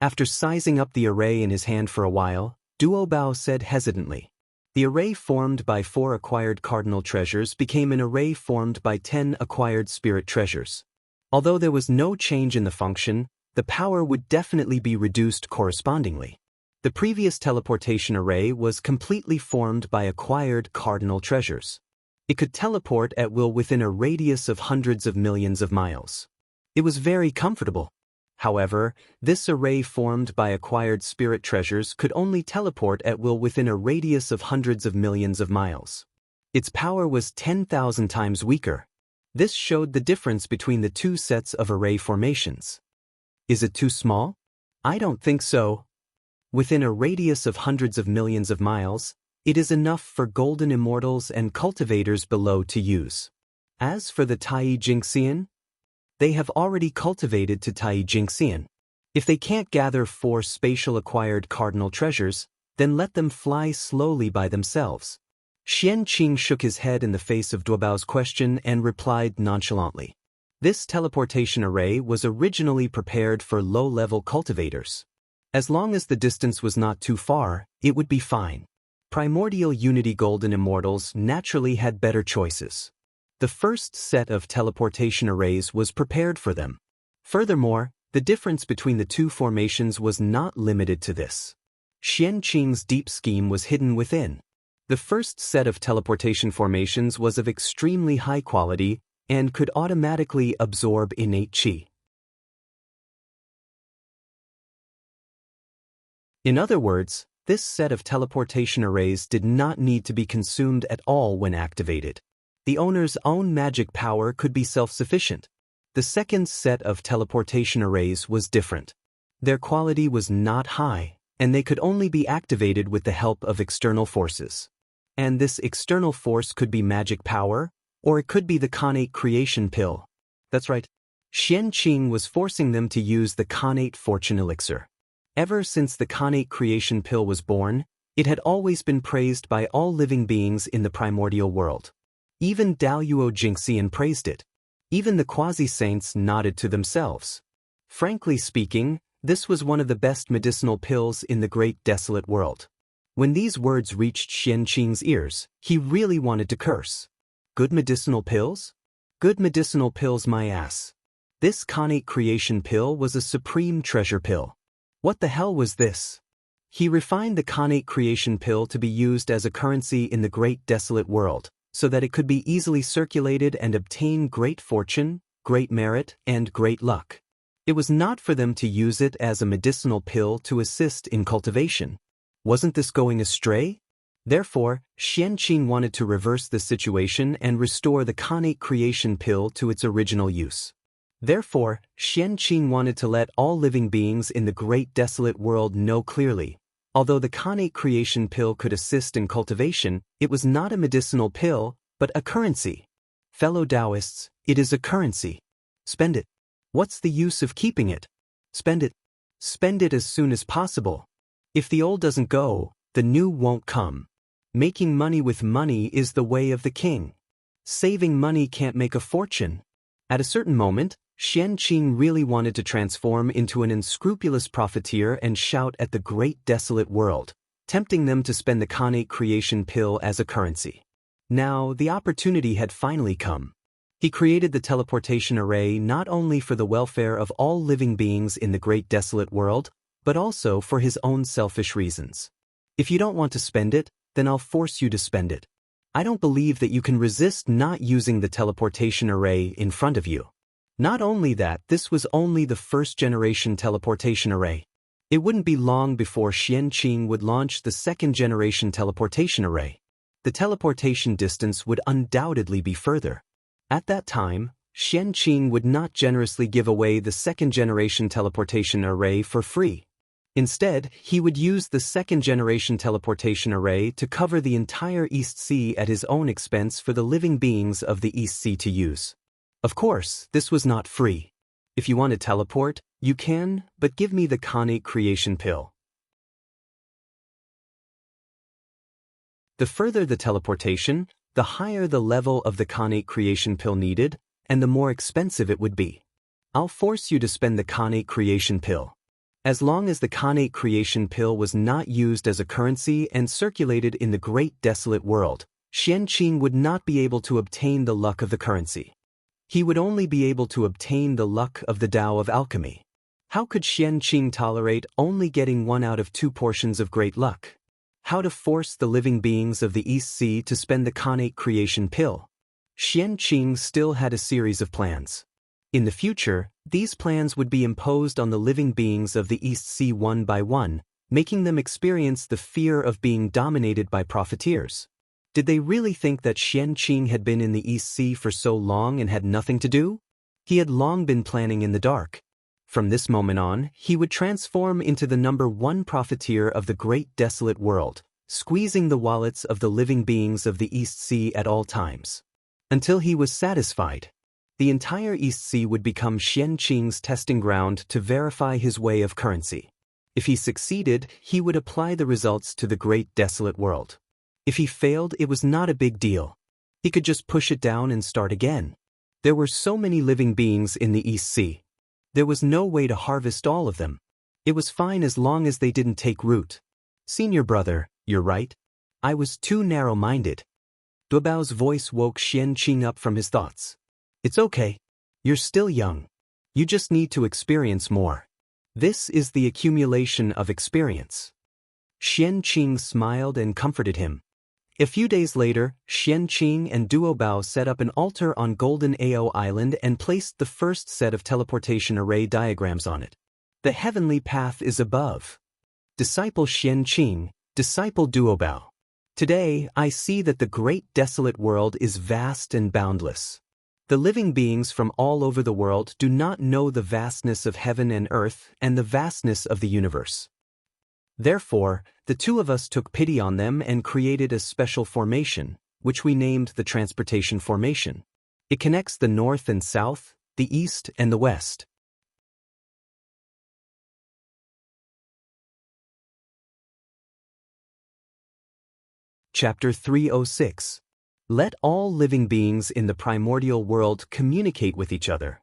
After sizing up the array in his hand for a while, Duobao said hesitantly. The array formed by 4 acquired cardinal treasures became an array formed by 10 acquired spirit treasures. Although there was no change in the function, the power would definitely be reduced correspondingly. The previous teleportation array was completely formed by acquired cardinal treasures. It could teleport at will within a radius of hundreds of millions of miles. It was very comfortable. However, this array formed by acquired spirit treasures could only teleport at will within a radius of hundreds of millions of miles. Its power was 10,000 times weaker. This showed the difference between the 2 sets of array formations. Is it too small? I don't think so. Within a radius of hundreds of millions of miles, it is enough for golden immortals and cultivators below to use. As for the Tai Jingxian, they have already cultivated to Tai Jingxian. If they can't gather 4 spatial acquired cardinal treasures, then let them fly slowly by themselves. Xianxing shook his head in the face of Duobao's question and replied nonchalantly. This teleportation array was originally prepared for low-level cultivators. As long as the distance was not too far, it would be fine. Primordial Unity Golden Immortals naturally had better choices. The first set of teleportation arrays was prepared for them. Furthermore, the difference between the 2 formations was not limited to this. Xianxing's deep scheme was hidden within. The first set of teleportation formations was of extremely high quality and could automatically absorb innate qi. In other words, this set of teleportation arrays did not need to be consumed at all when activated. The owner's own magic power could be self-sufficient. The second set of teleportation arrays was different. Their quality was not high, and they could only be activated with the help of external forces. And this external force could be magic power, or it could be the Khanate creation pill. That's right. Xianxing was forcing them to use the Khanate fortune elixir. Ever since the Khanate creation pill was born, it had always been praised by all living beings in the primordial world. Even Daluo Jingxian praised it. Even the quasi-saints nodded to themselves. Frankly speaking, this was one of the best medicinal pills in the great desolate world. When these words reached Xianxing's ears, he really wanted to curse. Good medicinal pills? Good medicinal pills, my ass. This Khanate creation pill was a supreme treasure pill. What the hell was this? He refined the Khanate creation pill to be used as a currency in the great desolate world, so that it could be easily circulated and obtain great fortune, great merit, and great luck. It was not for them to use it as a medicinal pill to assist in cultivation. Wasn't this going astray? Therefore, Xianxing wanted to reverse the situation and restore the Khanate creation pill to its original use. Therefore, Xianxing wanted to let all living beings in the great desolate world know clearly. Although the Khanate creation pill could assist in cultivation, it was not a medicinal pill, but a currency. Fellow Taoists, it is a currency. Spend it. What's the use of keeping it? Spend it. Spend it as soon as possible. If the old doesn't go, the new won't come. Making money with money is the way of the king. Saving money can't make a fortune. At a certain moment, Xianxing really wanted to transform into an unscrupulous profiteer and shout at the great desolate world, tempting them to spend the Khanate creation pill as a currency. Now, the opportunity had finally come. He created the teleportation array not only for the welfare of all living beings in the great desolate world, but also for his own selfish reasons. If you don't want to spend it, then I'll force you to spend it. I don't believe that you can resist not using the teleportation array in front of you. Not only that, this was only the first-generation teleportation array. It wouldn't be long before Xianxia would launch the second-generation teleportation array. The teleportation distance would undoubtedly be further. At that time, Xianxia would not generously give away the second-generation teleportation array for free. Instead, he would use the second-generation teleportation array to cover the entire East Sea at his own expense for the living beings of the East Sea to use. Of course, this was not free. If you want to teleport, you can, but give me the Khanate creation pill. The further the teleportation, the higher the level of the Khanate creation pill needed, and the more expensive it would be. I'll force you to spend the Khanate creation pill. As long as the Khanate creation pill was not used as a currency and circulated in the great desolate world, Xianxia would not be able to obtain the luck of the currency. He would only be able to obtain the luck of the Tao of alchemy. How could Xianxia tolerate only getting 1 out of 2 portions of great luck? How to force the living beings of the East Sea to spend the Khanate creation pill? Xianxia still had a series of plans. In the future, these plans would be imposed on the living beings of the East Sea one by one, making them experience the fear of being dominated by profiteers. Did they really think that Xianxia had been in the East Sea for so long and had nothing to do? He had long been planning in the dark. From this moment on, he would transform into the number 1 profiteer of the great desolate world, squeezing the wallets of the living beings of the East Sea at all times. Until he was satisfied. The entire East Sea would become Xianxia's testing ground to verify his way of currency. If he succeeded, he would apply the results to the great desolate world. If he failed, it was not a big deal. He could just push it down and start again. There were so many living beings in the East Sea. There was no way to harvest all of them. It was fine as long as they didn't take root. Senior brother, you're right. I was too narrow-minded. Duobao's voice woke Xianxia up from his thoughts. It's okay. You're still young. You just need to experience more. This is the accumulation of experience. Xianxia smiled and comforted him. A few days later, Xianxia and Duobao set up an altar on Golden Ao Island and placed the first set of teleportation array diagrams on it. The heavenly path is above. Disciple Xianxia, disciple Duobao. Today, I see that the great desolate world is vast and boundless. The living beings from all over the world do not know the vastness of heaven and earth and the vastness of the universe. Therefore, the two of us took pity on them and created a special formation, which we named the Transportation Formation. It connects the north and south, the east and the west. Chapter 306. Let all living beings in the primordial world communicate with each other.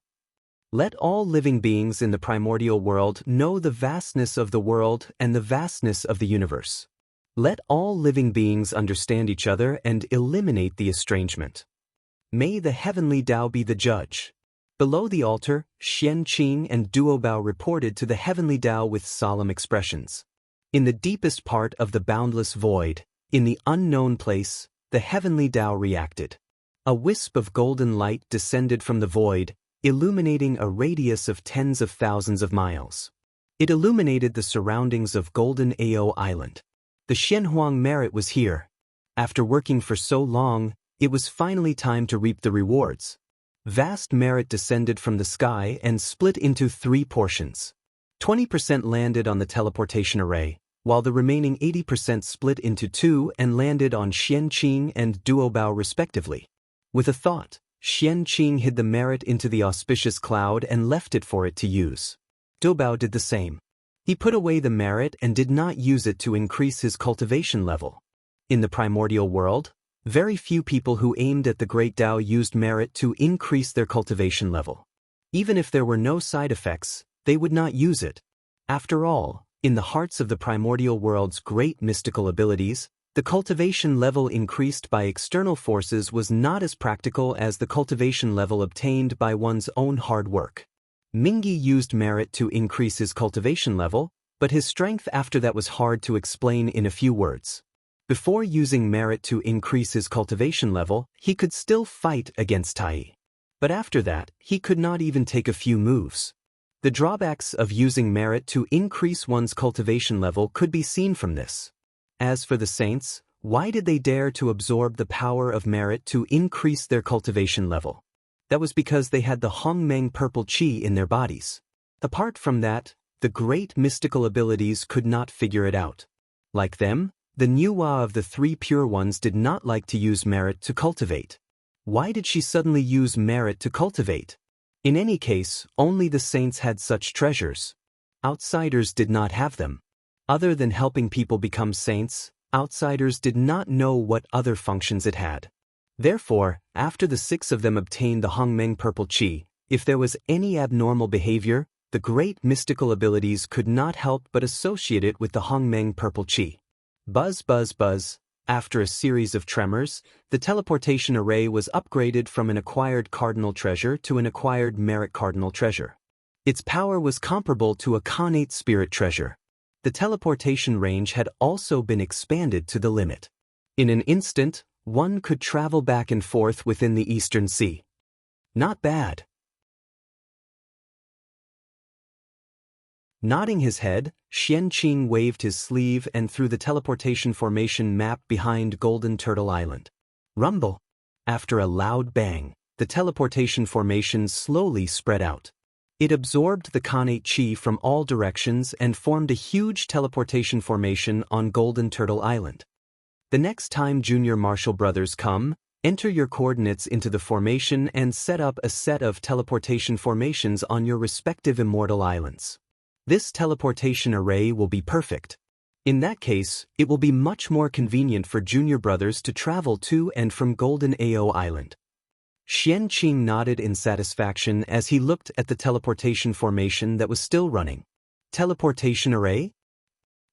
Let all living beings in the primordial world know the vastness of the world and the vastness of the universe. Let all living beings understand each other and eliminate the estrangement. May the heavenly Tao be the judge. Below the altar, Xianxia and Duobao reported to the heavenly Tao with solemn expressions. In the deepest part of the boundless void, in the unknown place, the heavenly Tao reacted. A wisp of golden light descended from the void, illuminating a radius of tens of thousands of miles. It illuminated the surroundings of Golden Ao Island. The Xianhuang merit was here. After working for so long, it was finally time to reap the rewards. Vast merit descended from the sky and split into 3 portions. 20% landed on the teleportation array, while the remaining 80% split into 2 and landed on Xianxia and Duobao respectively. With a thought, Xianxia hid the merit into the auspicious cloud and left it for it to use. Duobao did the same. He put away the merit and did not use it to increase his cultivation level. In the primordial world, very few people who aimed at the great Tao used merit to increase their cultivation level. Even if there were no side effects, they would not use it. After all, in the hearts of the primordial world's great mystical abilities, the cultivation level increased by external forces was not as practical as the cultivation level obtained by one's own hard work. Mingyi used merit to increase his cultivation level, But his strength after that was hard to explain in a few words. Before using merit to increase his cultivation level, he could still fight against Tai. But after that, he could not even take a few moves. The drawbacks of using merit to increase one's cultivation level could be seen from this. As for the saints, why did they dare to absorb the power of merit to increase their cultivation level? That was because they had the Hongmeng purple qi in their bodies. Apart from that, the great mystical abilities could not figure it out. Like them, the Nuwa of the three pure ones did not like to use merit to cultivate. Why did she suddenly use merit to cultivate? In any case, only the saints had such treasures. Outsiders did not have them. Other than helping people become saints, outsiders did not know what other functions it had. Therefore, after the 6 of them obtained the Hongmeng purple qi, if there was any abnormal behavior, the great mystical abilities could not help but associate it with the Hongmeng purple qi. Buzz buzz buzz. After a series of tremors, the teleportation array was upgraded from an acquired cardinal treasure to an acquired merit cardinal treasure. Its power was comparable to a connate spirit treasure. The teleportation range had also been expanded to the limit. In an instant, one could travel back and forth within the Eastern Sea. Not bad. Nodding his head, Xianxia waved his sleeve and threw the teleportation formation map behind Golden Turtle Island. Rumble. After a loud bang, the teleportation formation slowly spread out. It absorbed the connate qi from all directions and formed a huge teleportation formation on Golden Turtle Island. The next time Junior Marshall Brothers come, enter your coordinates into the formation and set up a set of teleportation formations on your respective immortal islands. This teleportation array will be perfect. In that case, it will be much more convenient for Junior Brothers to travel to and from Golden Ao Island. Xianxia nodded in satisfaction as he looked at the teleportation formation that was still running. Teleportation array?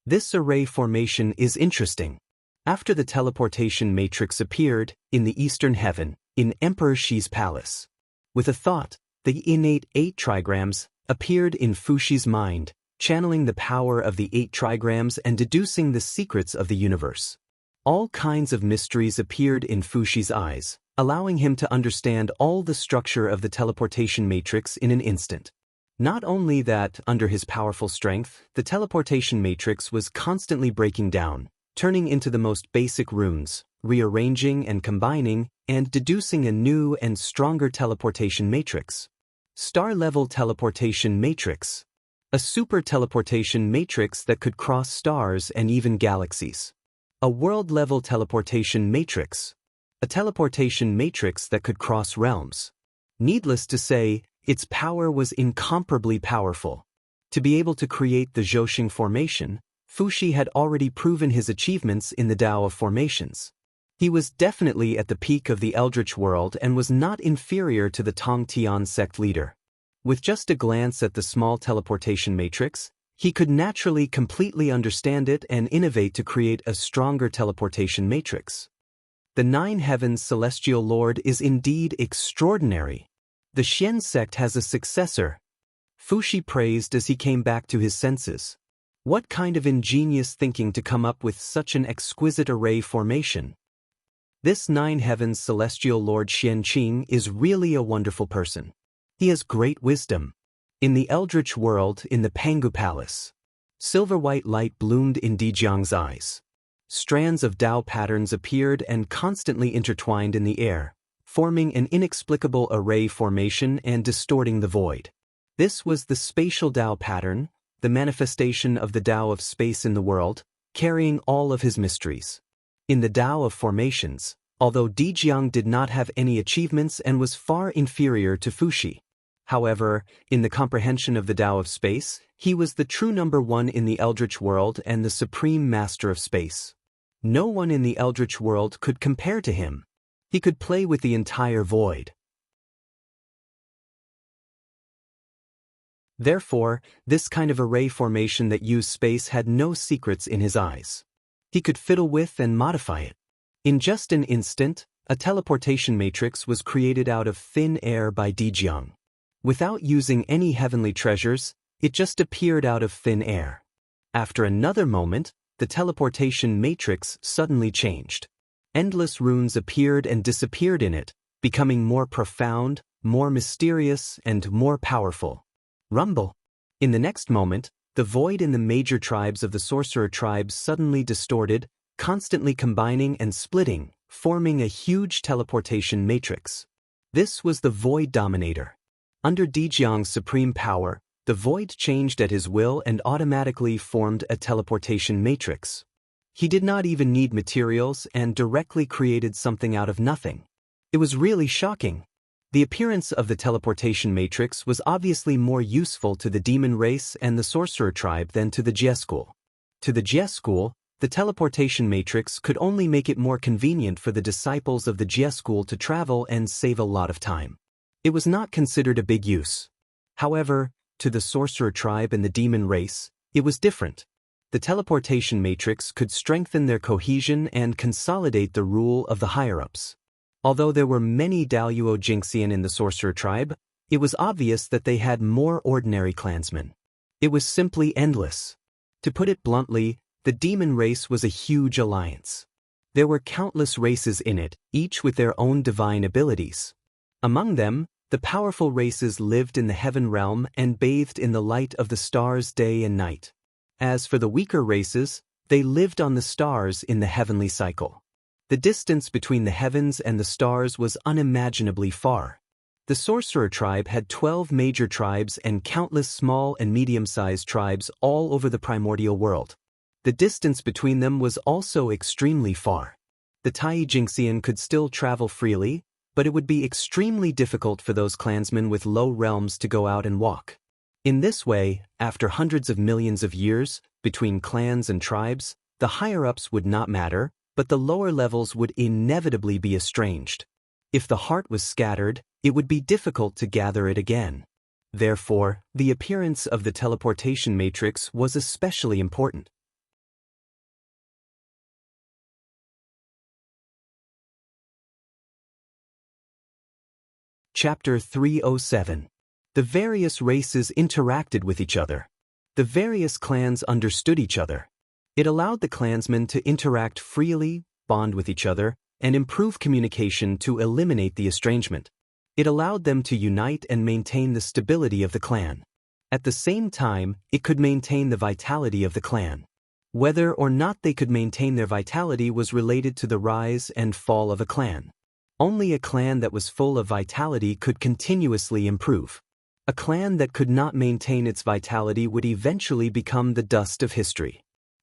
This array formation is interesting. After the teleportation matrix appeared, in the eastern heaven, in Emperor Shi's palace. With a thought, the innate 8 trigrams appeared in Fuxi's mind, channeling the power of the 8 trigrams and deducing the secrets of the universe. All kinds of mysteries appeared in Fuxi's eyes, allowing him to understand all the structure of the teleportation matrix in an instant. Not only that, under his powerful strength, the teleportation matrix was constantly breaking down, turning into the most basic runes, rearranging and combining, and deducing a new and stronger teleportation matrix. Star-level teleportation matrix. A super teleportation matrix that could cross stars and even galaxies. A world-level teleportation matrix. A teleportation matrix that could cross realms. Needless to say, its power was incomparably powerful. To be able to create the Zhouxing formation, Fuxi had already proven his achievements in the Tao of formations. He was definitely at the peak of the Eldritch world and was not inferior to the Tong Tian sect leader. With just a glance at the small teleportation matrix, he could naturally completely understand it and innovate to create a stronger teleportation matrix. The 9 Heavens Celestial Lord is indeed extraordinary. The Xian sect has a successor. Fuxi praised as he came back to his senses. What kind of ingenious thinking to come up with such an exquisite array formation. This 9 Heavens Celestial Lord Xianxia is really a wonderful person. He has great wisdom. In the Eldritch world, in the Pangu Palace, silver-white light bloomed in Dijiang's eyes. Strands of Tao patterns appeared and constantly intertwined in the air, forming an inexplicable array formation and distorting the void. This was the spatial Tao pattern, the manifestation of the Tao of space in the world, carrying all of his mysteries. In the Tao of formations, although Dijiang did not have any achievements and was far inferior to Fuxi. However, in the comprehension of the Tao of space, he was the true number 1 in the Eldritch world and the supreme master of space. No one in the Eldritch world could compare to him. He could play with the entire void. Therefore, this kind of array formation that used space had no secrets in his eyes. He could fiddle with and modify it. In just an instant, a teleportation matrix was created out of thin air by Dijiang. Without using any heavenly treasures, it just appeared out of thin air. After another moment, the teleportation matrix suddenly changed. Endless runes appeared and disappeared in it, becoming more profound, more mysterious, and more powerful. Rumble. In the next moment, the void in the major tribes of the sorcerer tribes suddenly distorted, constantly combining and splitting, forming a huge teleportation matrix. This was the Void Dominator. Under Dijiang's supreme power, the void changed at his will and automatically formed a teleportation matrix. He did not even need materials and directly created something out of nothing. It was really shocking. The appearance of the teleportation matrix was obviously more useful to the demon race and the sorcerer tribe than to the Jie school. To the Jie school, the teleportation matrix could only make it more convenient for the disciples of the Jie school to travel and save a lot of time. It was not considered a big use. However, to the sorcerer tribe and the demon race, it was different. The teleportation matrix could strengthen their cohesion and consolidate the rule of the higher-ups. Although there were many Daluo Jinxian in the sorcerer tribe, it was obvious that they had more ordinary clansmen. It was simply endless. To put it bluntly, the demon race was a huge alliance. There were countless races in it, each with their own divine abilities. Among them, the powerful races lived in the heaven realm and bathed in the light of the stars day and night. As for the weaker races, they lived on the stars in the heavenly cycle. The distance between the heavens and the stars was unimaginably far. The sorcerer tribe had 12 major tribes and countless small and medium-sized tribes all over the primordial world. The distance between them was also extremely far. The Tai Jinxian could still travel freely, but it would be extremely difficult for those clansmen with low realms to go out and walk. In this way, after hundreds of millions of years, between clans and tribes, the higher-ups would not matter, but the lower levels would inevitably be estranged. If the heart was scattered, it would be difficult to gather it again. Therefore, the appearance of the teleportation matrix was especially important. Chapter 307. The various races interacted with each other. The various clans understood each other. It allowed the clansmen to interact freely, bond with each other, and improve communication to eliminate the estrangement. It allowed them to unite and maintain the stability of the clan. At the same time, it could maintain the vitality of the clan. Whether or not they could maintain their vitality was related to the rise and fall of a clan. Only a clan that was full of vitality could continuously improve. A clan that could not maintain its vitality would eventually become the dust of history.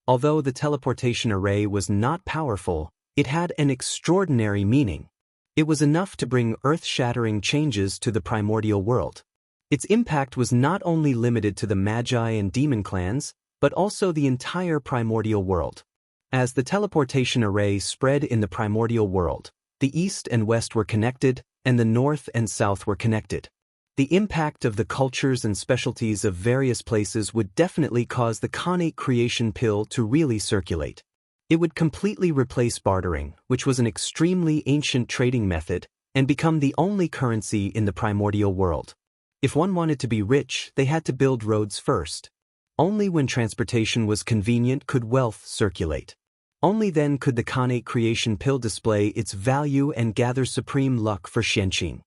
Although the teleportation array was not powerful, it had an extraordinary meaning. It was enough to bring earth-shattering changes to the primordial world. Its impact was not only limited to the Magi and Demon clans, but also the entire primordial world. As the teleportation array spread in the primordial world, the east and west were connected, and the north and south were connected. The impact of the cultures and specialties of various places would definitely cause the Khanate creation pill to really circulate. It would completely replace bartering, which was an extremely ancient trading method, and become the only currency in the primordial world. If one wanted to be rich, they had to build roads first. Only when transportation was convenient could wealth circulate. Only then could the Khanate creation pill display its value and gather supreme luck for Xianxia.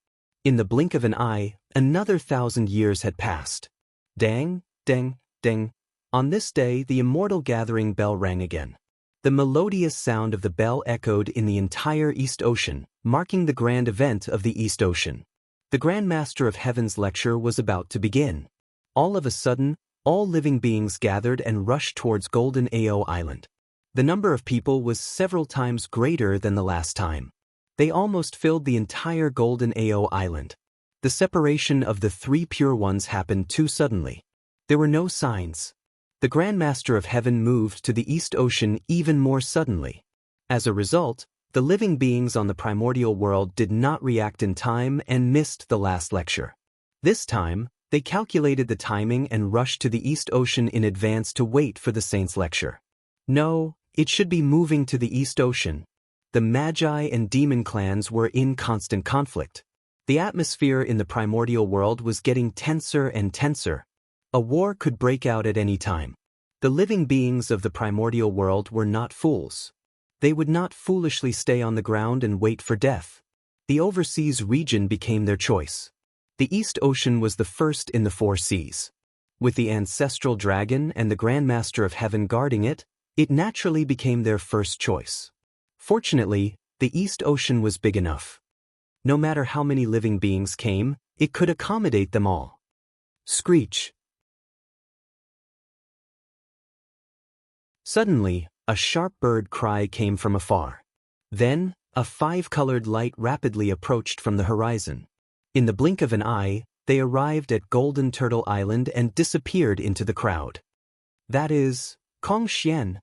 In the blink of an eye, another 1,000 years had passed. Dang, dang, dang. On this day, the immortal gathering bell rang again. The melodious sound of the bell echoed in the entire East Ocean, marking the grand event of the East Ocean. The Grand Master of Heaven's lecture was about to begin. All of a sudden, all living beings gathered and rushed towards Golden Ao Island. The number of people was several times greater than the last time. They almost filled the entire Golden Ao Island. The separation of the three pure ones happened too suddenly. There were no signs. The Grand Master of Heaven moved to the East Ocean even more suddenly. As a result, the living beings on the primordial world did not react in time and missed the last lecture. This time, they calculated the timing and rushed to the East Ocean in advance to wait for the Saint's lecture. No, it should be moving to the East Ocean. The Magi and Demon clans were in constant conflict. The atmosphere in the primordial world was getting tenser and tenser. A war could break out at any time. The living beings of the primordial world were not fools. They would not foolishly stay on the ground and wait for death. The overseas region became their choice. The East Ocean was the first in the four seas. With the ancestral dragon and the Grandmaster of Heaven guarding it, it naturally became their first choice. Fortunately, the East Ocean was big enough. No matter how many living beings came, it could accommodate them all. Screech. Suddenly, a sharp bird cry came from afar. Then, a five-colored light rapidly approached from the horizon. In the blink of an eye, they arrived at Golden Turtle Island and disappeared into the crowd. That is, Kong Xian.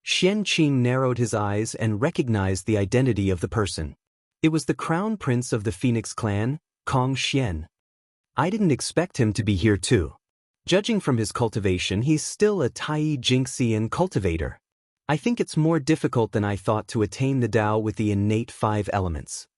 Xianxia narrowed his eyes and recognized the identity of the person. It was the crown prince of the Phoenix clan, Kong Xian. I didn't expect him to be here too. Judging from his cultivation, he's still a Tai Jinxian cultivator. I think it's more difficult than I thought to attain the Tao with the innate 5 elements.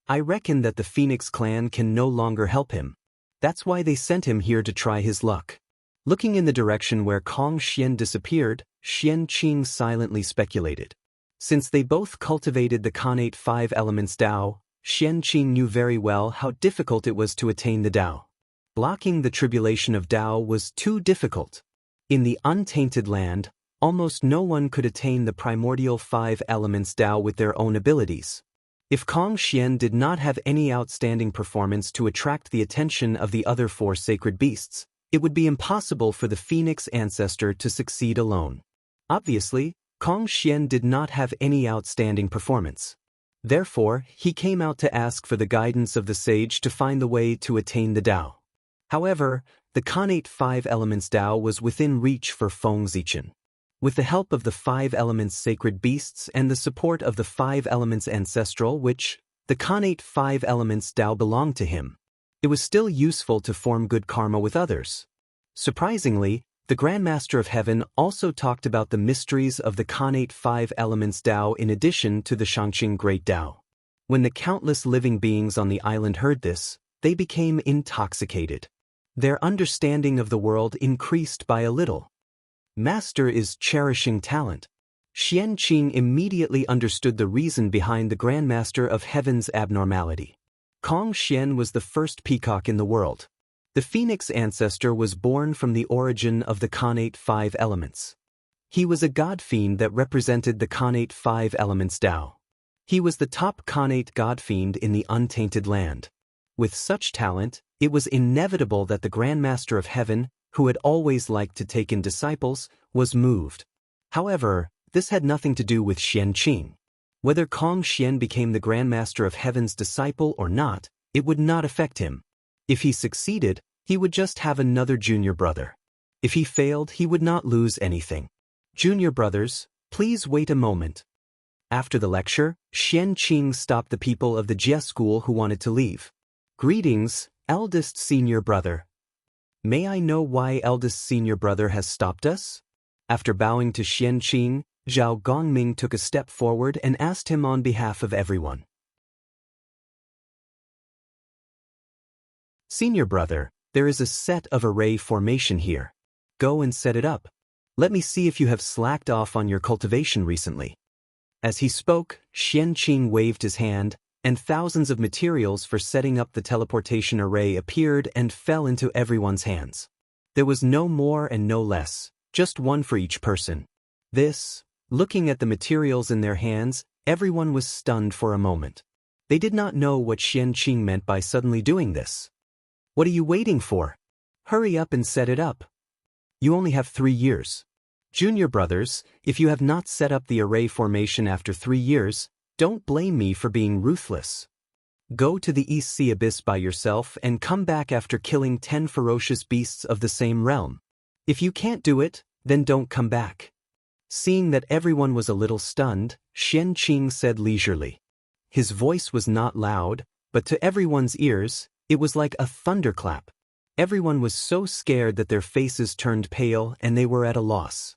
I reckon that the Phoenix clan can no longer help him. That's why they sent him here to try his luck. Looking in the direction where Kong Xian disappeared, Xianxia silently speculated. Since they both cultivated the connate 5 elements Tao, Xianxia knew very well how difficult it was to attain the Tao. Blocking the tribulation of Tao was too difficult. In the untainted land, almost no one could attain the primordial 5 elements Tao with their own abilities. If Kong Xian did not have any outstanding performance to attract the attention of the other 4 sacred beasts, it would be impossible for the Phoenix ancestor to succeed alone. Obviously, Kong Xian did not have any outstanding performance. Therefore, he came out to ask for the guidance of the sage to find the way to attain the Tao. However, the connate 5 elements Tao was within reach for Feng Zichen. With the help of the 5 elements sacred beasts and the support of the 5 elements ancestral which, the connate 5 elements Tao belonged to him, it was still useful to form good karma with others. Surprisingly, the Grandmaster of Heaven also talked about the mysteries of the connate 5 elements Tao in addition to the Xianxia Great Tao. When the countless living beings on the island heard this, they became intoxicated. Their understanding of the world increased by a little. Master is cherishing talent. Xianxia immediately understood the reason behind the Grandmaster of Heaven's abnormality. Kong Xian was the first peacock in the world. The Phoenix ancestor was born from the origin of the connate 5 elements. He was a god fiend that represented the connate 5 elements Tao. He was the top connate god fiend in the untainted land. With such talent, it was inevitable that the Grandmaster of Heaven, who had always liked to take in disciples, was moved. However, this had nothing to do with Xianxia. Whether Kong Xian became the Grandmaster of Heaven's disciple or not, it would not affect him. If he succeeded, he would just have another junior brother. If he failed, he would not lose anything. Junior brothers, please wait a moment. After the lecture, Xianxia stopped the people of the Jia school who wanted to leave. Greetings, eldest senior brother. May I know why eldest senior brother has stopped us? After bowing to Xianxia, Zhao Gongming took a step forward and asked him on behalf of everyone. Senior brother, there is a set of array formation here. Go and set it up. Let me see if you have slacked off on your cultivation recently. As he spoke, Xianxia waved his hand, and thousands of materials for setting up the teleportation array appeared and fell into everyone's hands. There was no more and no less, just one for each person. Looking at the materials in their hands, everyone was stunned for a moment. They did not know what Xianxia meant by suddenly doing this. What are you waiting for? Hurry up and set it up. You only have 3 years. Junior brothers, if you have not set up the array formation after 3 years, don't blame me for being ruthless. Go to the East Sea Abyss by yourself and come back after killing 10 ferocious beasts of the same realm. If you can't do it, then don't come back. Seeing that everyone was a little stunned, Xianxia said leisurely. His voice was not loud, but to everyone's ears, it was like a thunderclap. Everyone was so scared that their faces turned pale and they were at a loss.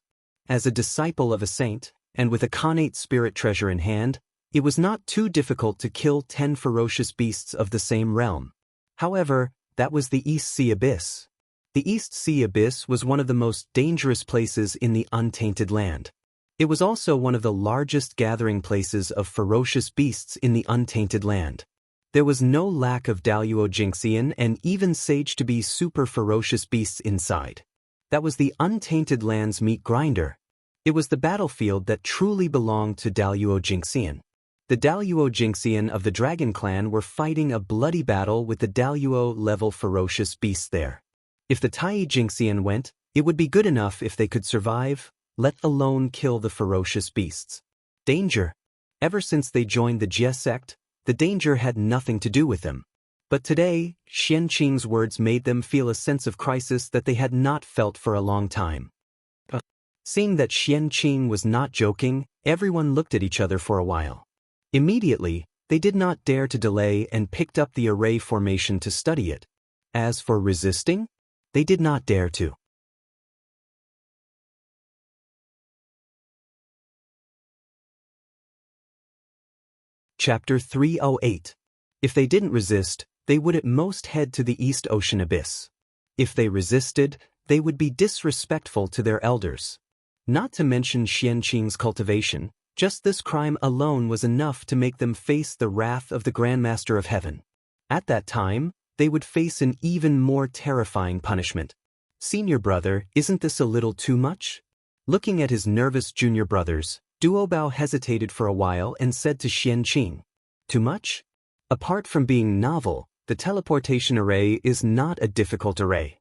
As a disciple of a saint, and with a connate spirit treasure in hand, it was not too difficult to kill 10 ferocious beasts of the same realm. However, that was the East Sea Abyss. The East Sea Abyss was one of the most dangerous places in the untainted land. It was also one of the largest gathering places of ferocious beasts in the untainted land. There was no lack of Xianxian and even sage-to-be super ferocious beasts inside. That was the untainted land's meat grinder. It was the battlefield that truly belonged to Xianxian. The Xianxian of the Dragon Clan were fighting a bloody battle with the Daluo-level ferocious beasts there. If the Xianxian went, it would be good enough if they could survive, let alone kill the ferocious beasts. Danger. Ever since they joined the Jie sect, the danger had nothing to do with them. But today, Xianqing's words made them feel a sense of crisis that they had not felt for a long time. Seeing that Xianqing was not joking, everyone looked at each other for a while. Immediately, they did not dare to delay and picked up the array formation to study it. As for resisting, they did not dare to. Chapter 308. If they didn't resist, they would at most head to the East Ocean Abyss. If they resisted, they would be disrespectful to their elders. Not to mention Xianqing's cultivation, just this crime alone was enough to make them face the wrath of the Grandmaster of Heaven. At that time, they would face an even more terrifying punishment. Senior brother, isn't this a little too much? Looking at his nervous junior brothers, Duobao hesitated for a while and said to Xianqing, "Too much? Apart from being novel, the teleportation array is not a difficult array.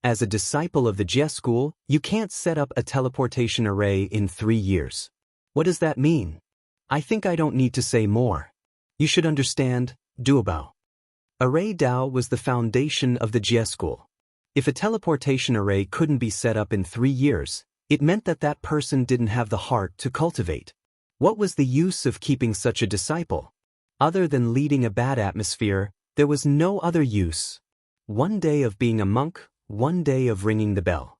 As a disciple of the Jie school, you can't set up a teleportation array in 3 years. What does that mean? I think I don't need to say more. You should understand, Duobao. Array Dao was the foundation of the Jie school. If a teleportation array couldn't be set up in 3 years, it meant that that person didn't have the heart to cultivate. What was the use of keeping such a disciple? Other than leading a bad atmosphere, there was no other use. One day of being a monk, one day of ringing the bell.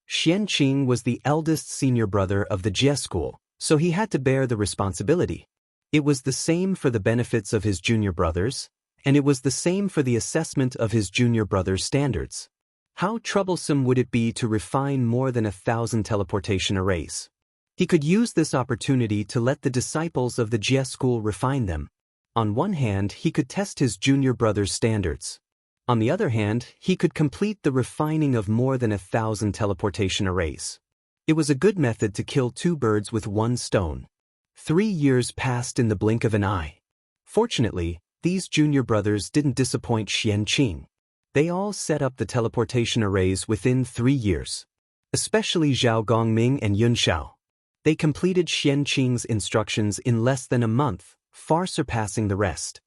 Xianqing was the eldest senior brother of the Jie school, so he had to bear the responsibility. It was the same for the benefits of his junior brothers, and it was the same for the assessment of his junior brother's standards. How troublesome would it be to refine more than 1,000 teleportation arrays? He could use this opportunity to let the disciples of the Jie school refine them. On one hand, he could test his junior brother's standards. On the other hand, he could complete the refining of more than 1,000 teleportation arrays. It was a good method to kill 2 birds with 1 stone. 3 years passed in the blink of an eye. Fortunately, these junior brothers didn't disappoint Xianqing. They all set up the teleportation arrays within 3 years. Especially Zhao Gongming and Yun Xiao. They completed Xianqing's instructions in less than a month, far surpassing the rest.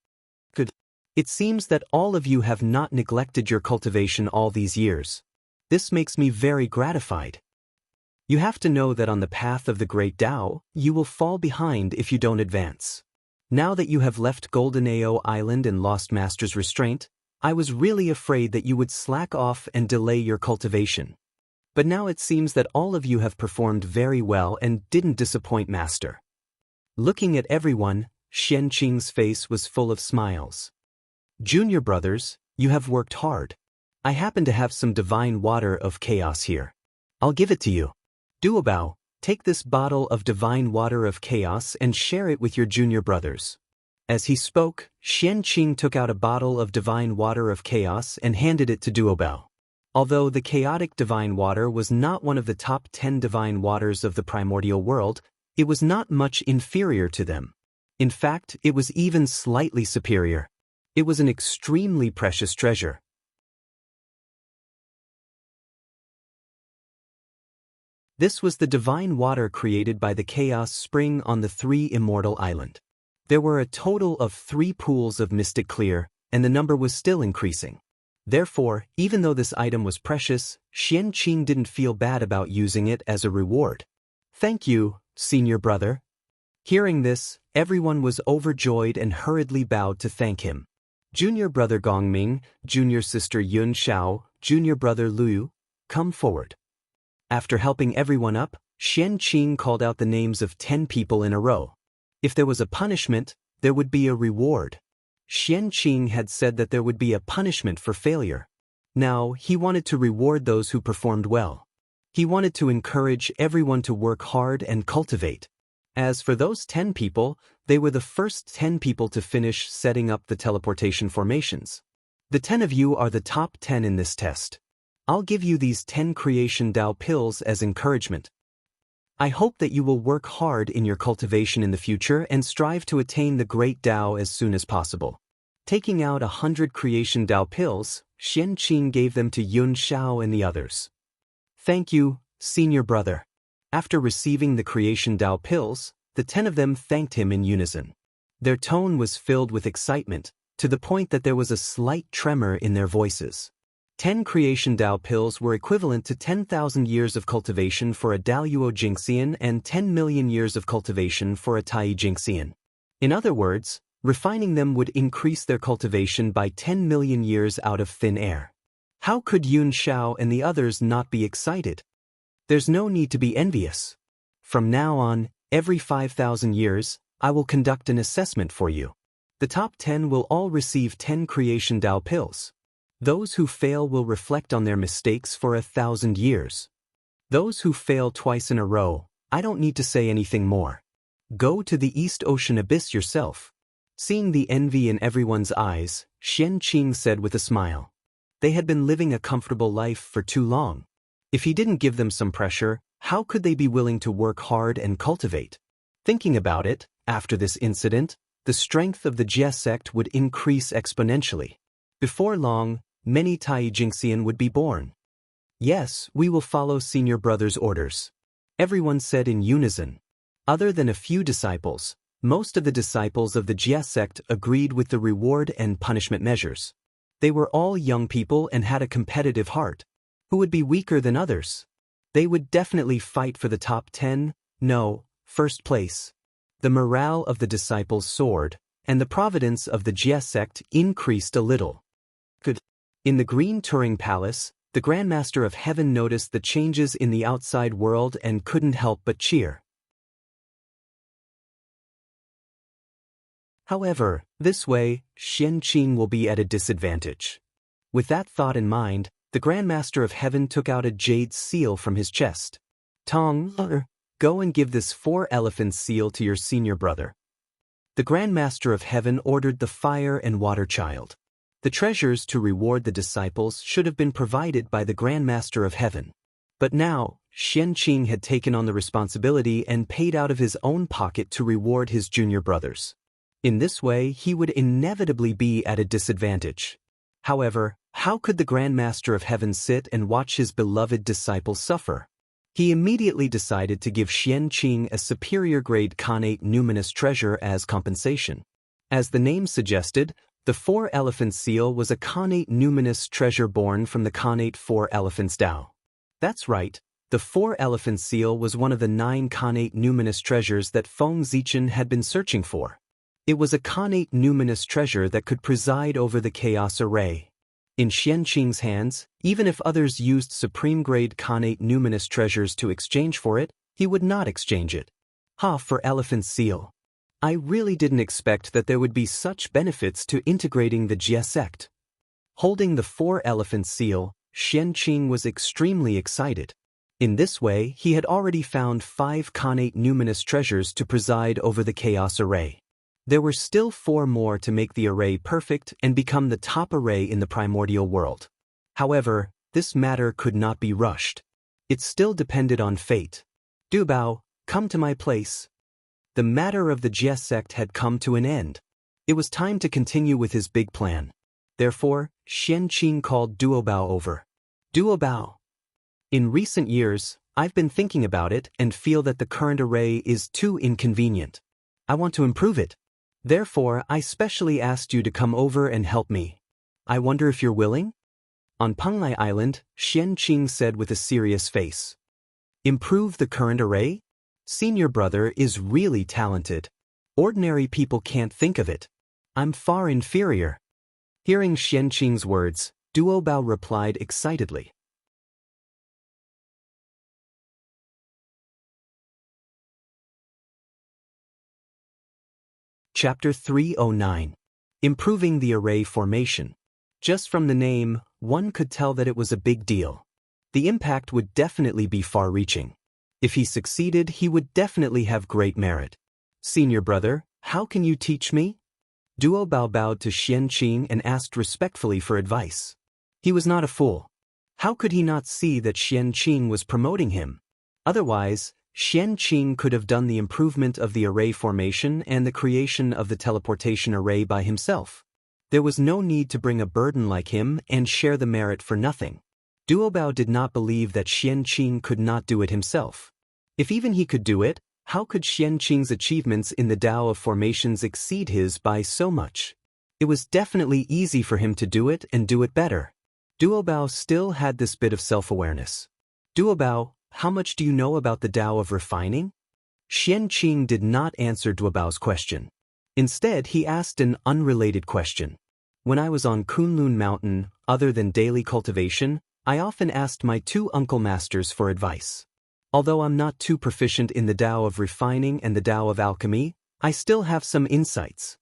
Good. It seems that all of you have not neglected your cultivation all these years. This makes me very gratified. You have to know that on the path of the Great Tao, you will fall behind if you don't advance. Now that you have left Golden Ao Island and lost Master's restraint, I was really afraid that you would slack off and delay your cultivation. But now it seems that all of you have performed very well and didn't disappoint Master. Looking at everyone, Xianqing's face was full of smiles. Junior brothers, you have worked hard. I happen to have some divine water of chaos here. I'll give it to you. Duobao, take this bottle of divine water of chaos and share it with your junior brothers. As he spoke, Xianqing took out a bottle of divine water of chaos and handed it to Duobao. Although the chaotic divine water was not one of the top 10 divine waters of the primordial world, it was not much inferior to them. In fact, it was even slightly superior. It was an extremely precious treasure. This was the divine water created by the Chaos Spring on the 3 Immortal Island. There were a total of 3 pools of mystic clear, and the number was still increasing. Therefore, even though this item was precious, Xianqing didn't feel bad about using it as a reward. Thank you, senior brother. Hearing this, everyone was overjoyed and hurriedly bowed to thank him. Junior brother Gongming, junior sister Yun Xiao, junior brother Liu, come forward. After helping everyone up, Xianqing called out the names of 10 people in a row. If there was a punishment, there would be a reward. Xianqing had said that there would be a punishment for failure. Now, he wanted to reward those who performed well. He wanted to encourage everyone to work hard and cultivate. As for those 10 people, they were the first 10 people to finish setting up the teleportation formations. The 10 of you are the top 10 in this test. I'll give you these 10 creation Dao pills as encouragement. I hope that you will work hard in your cultivation in the future and strive to attain the great Dao as soon as possible. Taking out 100 creation Dao pills, Xianxia gave them to Yun Xiao and the others. Thank you, senior brother. After receiving the creation Dao pills, the 10 of them thanked him in unison. Their tone was filled with excitement, to the point that there was a slight tremor in their voices. 10 creation Dao pills were equivalent to 10,000 years of cultivation for a Daoyuo Jingxian and 10 million years of cultivation for a Tai Jingxian. In other words, refining them would increase their cultivation by 10 million years out of thin air. How could Yun Xiao and the others not be excited? There's no need to be envious. From now on, every 5,000 years, I will conduct an assessment for you. The top 10 will all receive 10 creation Dao pills. Those who fail will reflect on their mistakes for 1,000 years. Those who fail twice in a row, I don't need to say anything more. Go to the East Ocean Abyss yourself. Seeing the envy in everyone's eyes, Xianxia said with a smile. They had been living a comfortable life for too long. If he didn't give them some pressure, how could they be willing to work hard and cultivate? Thinking about it, after this incident, the strength of the Jie sect would increase exponentially. Before long, many Tai Jingxian would be born. Yes, we will follow senior brother's orders. Everyone said in unison. Other than a few disciples, most of the disciples of the Jie sect agreed with the reward and punishment measures. They were all young people and had a competitive heart. Who would be weaker than others? They would definitely fight for the top 10, no, first place. The morale of the disciples soared, and the providence of the Jie sect increased a little. Good. In the Green Turing Palace, the Grandmaster of Heaven noticed the changes in the outside world and couldn't help but cheer. However, this way, Xianxia will be at a disadvantage. With that thought in mind, the Grandmaster of Heaven took out a jade seal from his chest. Tong, go and give this 4-elephant seal to your senior brother. The Grandmaster of Heaven ordered the fire and water child. The treasures to reward the disciples should have been provided by the Grandmaster of Heaven. But now, Xianxia had taken on the responsibility and paid out of his own pocket to reward his junior brothers. In this way, he would inevitably be at a disadvantage. However, how could the Grandmaster of Heaven sit and watch his beloved disciple suffer? He immediately decided to give Xianxia a superior grade Khanate numinous treasure as compensation. As the name suggested, the 4-elephant seal was a Khanate numinous treasure born from the Khanate 4 elephants Dao. That's right, the 4-elephant seal was one of the 9 Khanate numinous treasures that Feng Zichen had been searching for. It was a Khanate numinous treasure that could preside over the chaos array. In Xianxing's hands, even if others used supreme-grade Khanate numinous treasures to exchange for it, he would not exchange it. For elephant seal. I really didn't expect that there would be such benefits to integrating the Jie sect. Holding the 4-elephant seal, Xianxia was extremely excited. In this way, he had already found 5 Khanate numinous treasures to preside over the chaos array. There were still 4 more to make the array perfect and become the top array in the primordial world. However, this matter could not be rushed. It still depended on fate. Du Bao, come to my place. The matter of the Jie sect had come to an end. It was time to continue with his big plan. Therefore, Xianxia called Duobao over. Duobao. In recent years, I've been thinking about it and feel that the current array is too inconvenient. I want to improve it. Therefore, I specially asked you to come over and help me. I wonder if you're willing? On Penglai Island, Xianxia said with a serious face. Improve the current array? Senior brother is really talented. Ordinary people can't think of it. I'm far inferior. Hearing Xianxing's words, Duobao replied excitedly. Chapter 309. Improving the Array Formation. Just from the name, one could tell that it was a big deal. The impact would definitely be far-reaching. If he succeeded, he would definitely have great merit. Senior brother, how can you teach me? Duo Bao bowed to Xianxia and asked respectfully for advice. He was not a fool. How could he not see that Xianxia was promoting him? Otherwise, Xianxia could have done the improvement of the array formation and the creation of the teleportation array by himself. There was no need to bring a burden like him and share the merit for nothing. Duo Bao did not believe that Xianxia could not do it himself. If even he could do it, how could Xianxia's achievements in the Tao of formations exceed his by so much? It was definitely easy for him to do it and do it better. Duo Bao still had this bit of self-awareness. Duo Bao, how much do you know about the Tao of refining? Xianxia did not answer Duo Bao's question. Instead, he asked an unrelated question. When I was on Kunlun Mountain, other than daily cultivation, I often asked my two uncle masters for advice. Although I'm not too proficient in the Tao of refining and the Tao of alchemy, I still have some insights.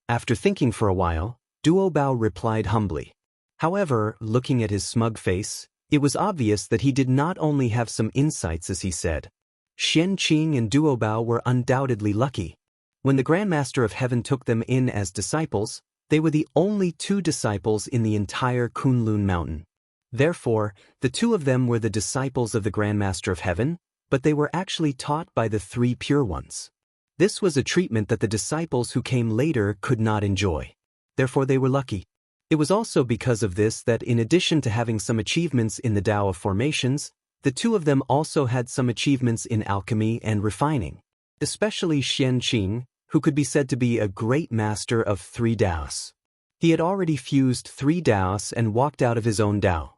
After thinking for a while, Duo Bao replied humbly. However, looking at his smug face, it was obvious that he did not only have some insights as he said. Xianxia and Duo Bao were undoubtedly lucky. When the Grandmaster of Heaven took them in as disciples, they were the only two disciples in the entire Kunlun Mountain. Therefore, the two of them were the disciples of the Grandmaster of Heaven, but they were actually taught by the three pure ones. This was a treatment that the disciples who came later could not enjoy. Therefore they were lucky. It was also because of this that in addition to having some achievements in the Tao of formations, the two of them also had some achievements in alchemy and refining. Especially Xianxia, who could be said to be a great master of 3 Taos. He had already fused 3 Taos and walked out of his own Tao.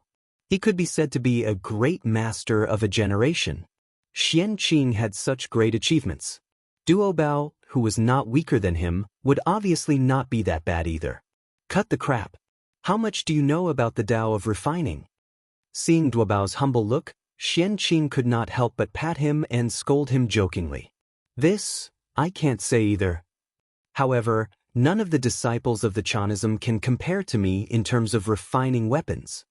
He could be said to be a great master of a generation. Xianxia had such great achievements. Duo Bao, who was not weaker than him, would obviously not be that bad either. Cut the crap. How much do you know about the Tao of refining? Seeing Duo Bao's humble look, Xianxia could not help but pat him and scold him jokingly. This, I can't say either. However, none of the disciples of the Chanism can compare to me in terms of refining weapons.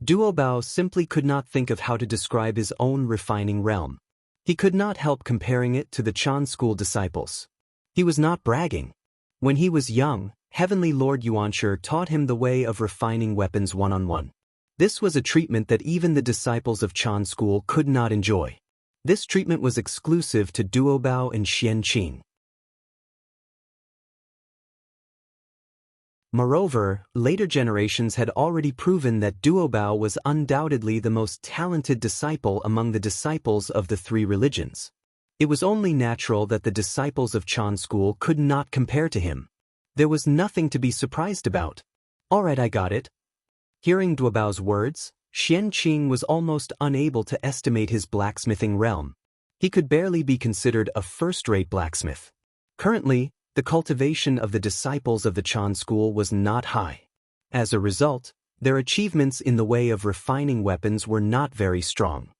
Duo Bao simply could not think of how to describe his own refining realm. He could not help comparing it to the Chan school disciples. He was not bragging. When he was young, Heavenly Lord Yuanshi taught him the way of refining weapons one-on-one. This was a treatment that even the disciples of Chan school could not enjoy. This treatment was exclusive to Duo Bao and Xianxia. Moreover, later generations had already proven that Duo Bao was undoubtedly the most talented disciple among the disciples of the 3 religions. It was only natural that the disciples of Chan school could not compare to him. There was nothing to be surprised about. Alright, I got it. Hearing Duo Bao's words, Xianxia was almost unable to estimate his blacksmithing realm. He could barely be considered a first-rate blacksmith. Currently, the cultivation of the disciples of the Chan school was not high. As a result, their achievements in the way of refining weapons were not very strong.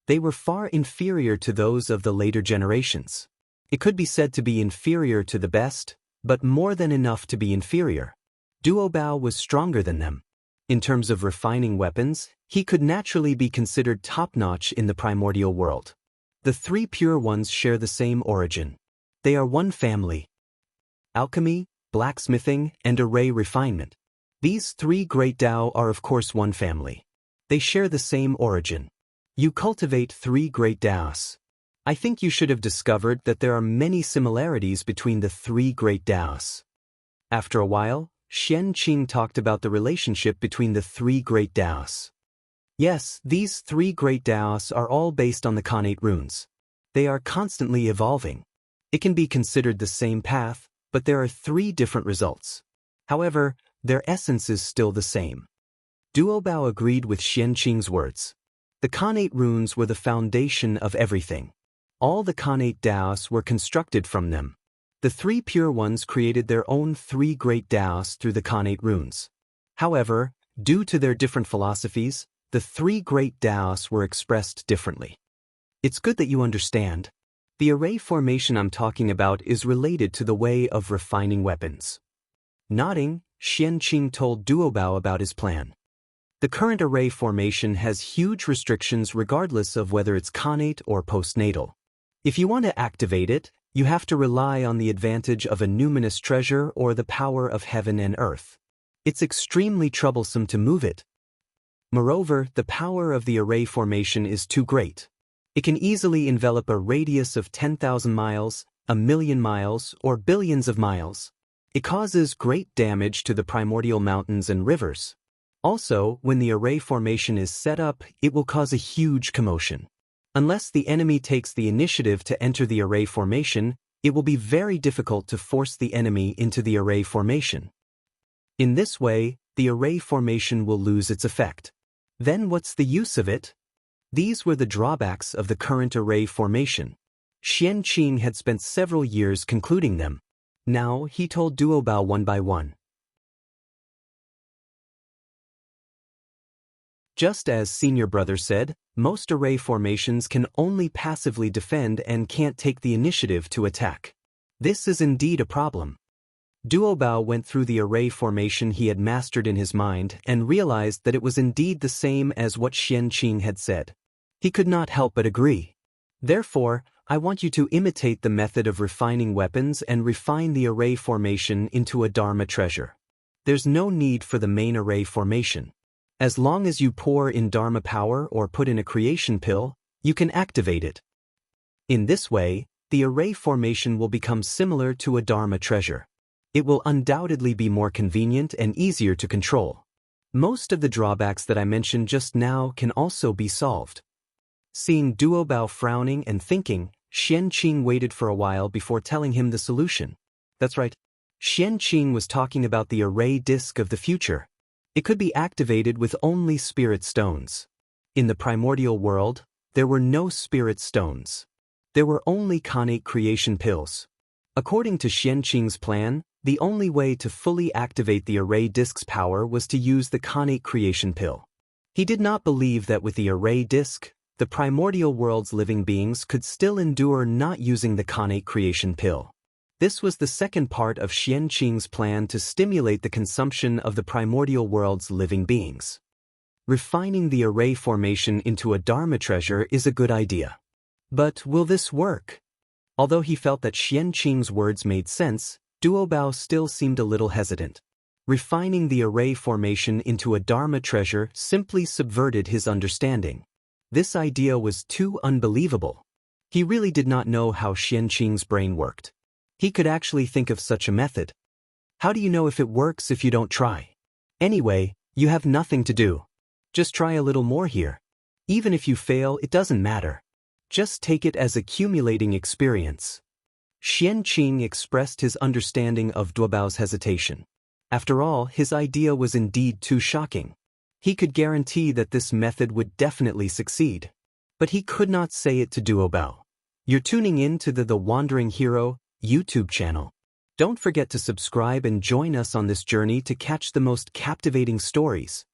They were far inferior to those of the later generations. It could be said to be inferior to the best, but more than enough to be inferior. Duo Bao was stronger than them. In terms of refining weapons, he could naturally be considered top-notch in the primordial world. The 3 pure ones share the same origin. They are one family. Alchemy, blacksmithing, and array refinement. These 3 great Tao are of course one family. They share the same origin. You cultivate 3 great Taos. I think you should have discovered that there are many similarities between the 3 great Taos. After a while, Xianxia talked about the relationship between the 3 great Taos. Yes, these 3 great Taos are all based on the Khanate runes. They are constantly evolving. It can be considered the same path, but there are 3 different results. However, their essence is still the same. Duo Bao agreed with Xianxia's words. The Khanate runes were the foundation of everything. All the Khanate Taos were constructed from them. The 3 pure ones created their own 3 great Taos through the Khanate runes. However, due to their different philosophies, the 3 great Taos were expressed differently. It's good that you understand. The array formation I'm talking about is related to the way of refining weapons. Nodding, Xianxia told Duo Bao about his plan. The current array formation has huge restrictions regardless of whether it's connate or postnatal. If you want to activate it, you have to rely on the advantage of a numinous treasure or the power of heaven and earth. It's extremely troublesome to move it. Moreover, the power of the array formation is too great. It can easily envelop a radius of 10,000 miles, 1,000,000 miles, or billions of miles. It causes great damage to the primordial mountains and rivers. Also, when the array formation is set up, it will cause a huge commotion. Unless the enemy takes the initiative to enter the array formation, it will be very difficult to force the enemy into the array formation. In this way, the array formation will lose its effect. Then what's the use of it? These were the drawbacks of the current array formation. Xianxia had spent several years concluding them. Now he told Duobao one by one. Just as senior brother said, most array formations can only passively defend and can't take the initiative to attack. This is indeed a problem. Duobao went through the array formation he had mastered in his mind and realized that it was indeed the same as what Xianxia had said. He could not help but agree. Therefore, I want you to imitate the method of refining weapons and refine the array formation into a Dharma treasure. There's no need for the main array formation. As long as you pour in Dharma power or put in a creation pill, you can activate it. In this way, the array formation will become similar to a Dharma treasure. It will undoubtedly be more convenient and easier to control. Most of the drawbacks that I mentioned just now can also be solved. Seeing Duobao frowning and thinking, Xianxia waited for a while before telling him the solution. That's right. Xianxia was talking about the array disk of the future. It could be activated with only spirit stones. In the primordial world, there were no spirit stones. There were only connate creation pills. According to Xianxia's plan, the only way to fully activate the array disk's power was to use the connate creation pill. He did not believe that with the array disk, the primordial world's living beings could still endure not using the connate creation pill. This was the second part of Xianxi's plan to stimulate the consumption of the primordial world's living beings. Refining the array formation into a Dharma treasure is a good idea. But will this work? Although he felt that Xianxi's words made sense, Duobao still seemed a little hesitant. Refining the array formation into a Dharma treasure simply subverted his understanding. This idea was too unbelievable. He really did not know how Xianxi's brain worked. He could actually think of such a method. How do you know if it works if you don't try? Anyway, you have nothing to do. Just try a little more here. Even if you fail, it doesn't matter. Just take it as accumulating experience. Xianxia expressed his understanding of Duobao's hesitation. After all, his idea was indeed too shocking. He could guarantee that this method would definitely succeed. But he could not say it to Duobao. You're tuning in to the Wandering Hero YouTube channel. Don't forget to subscribe and join us on this journey to catch the most captivating stories.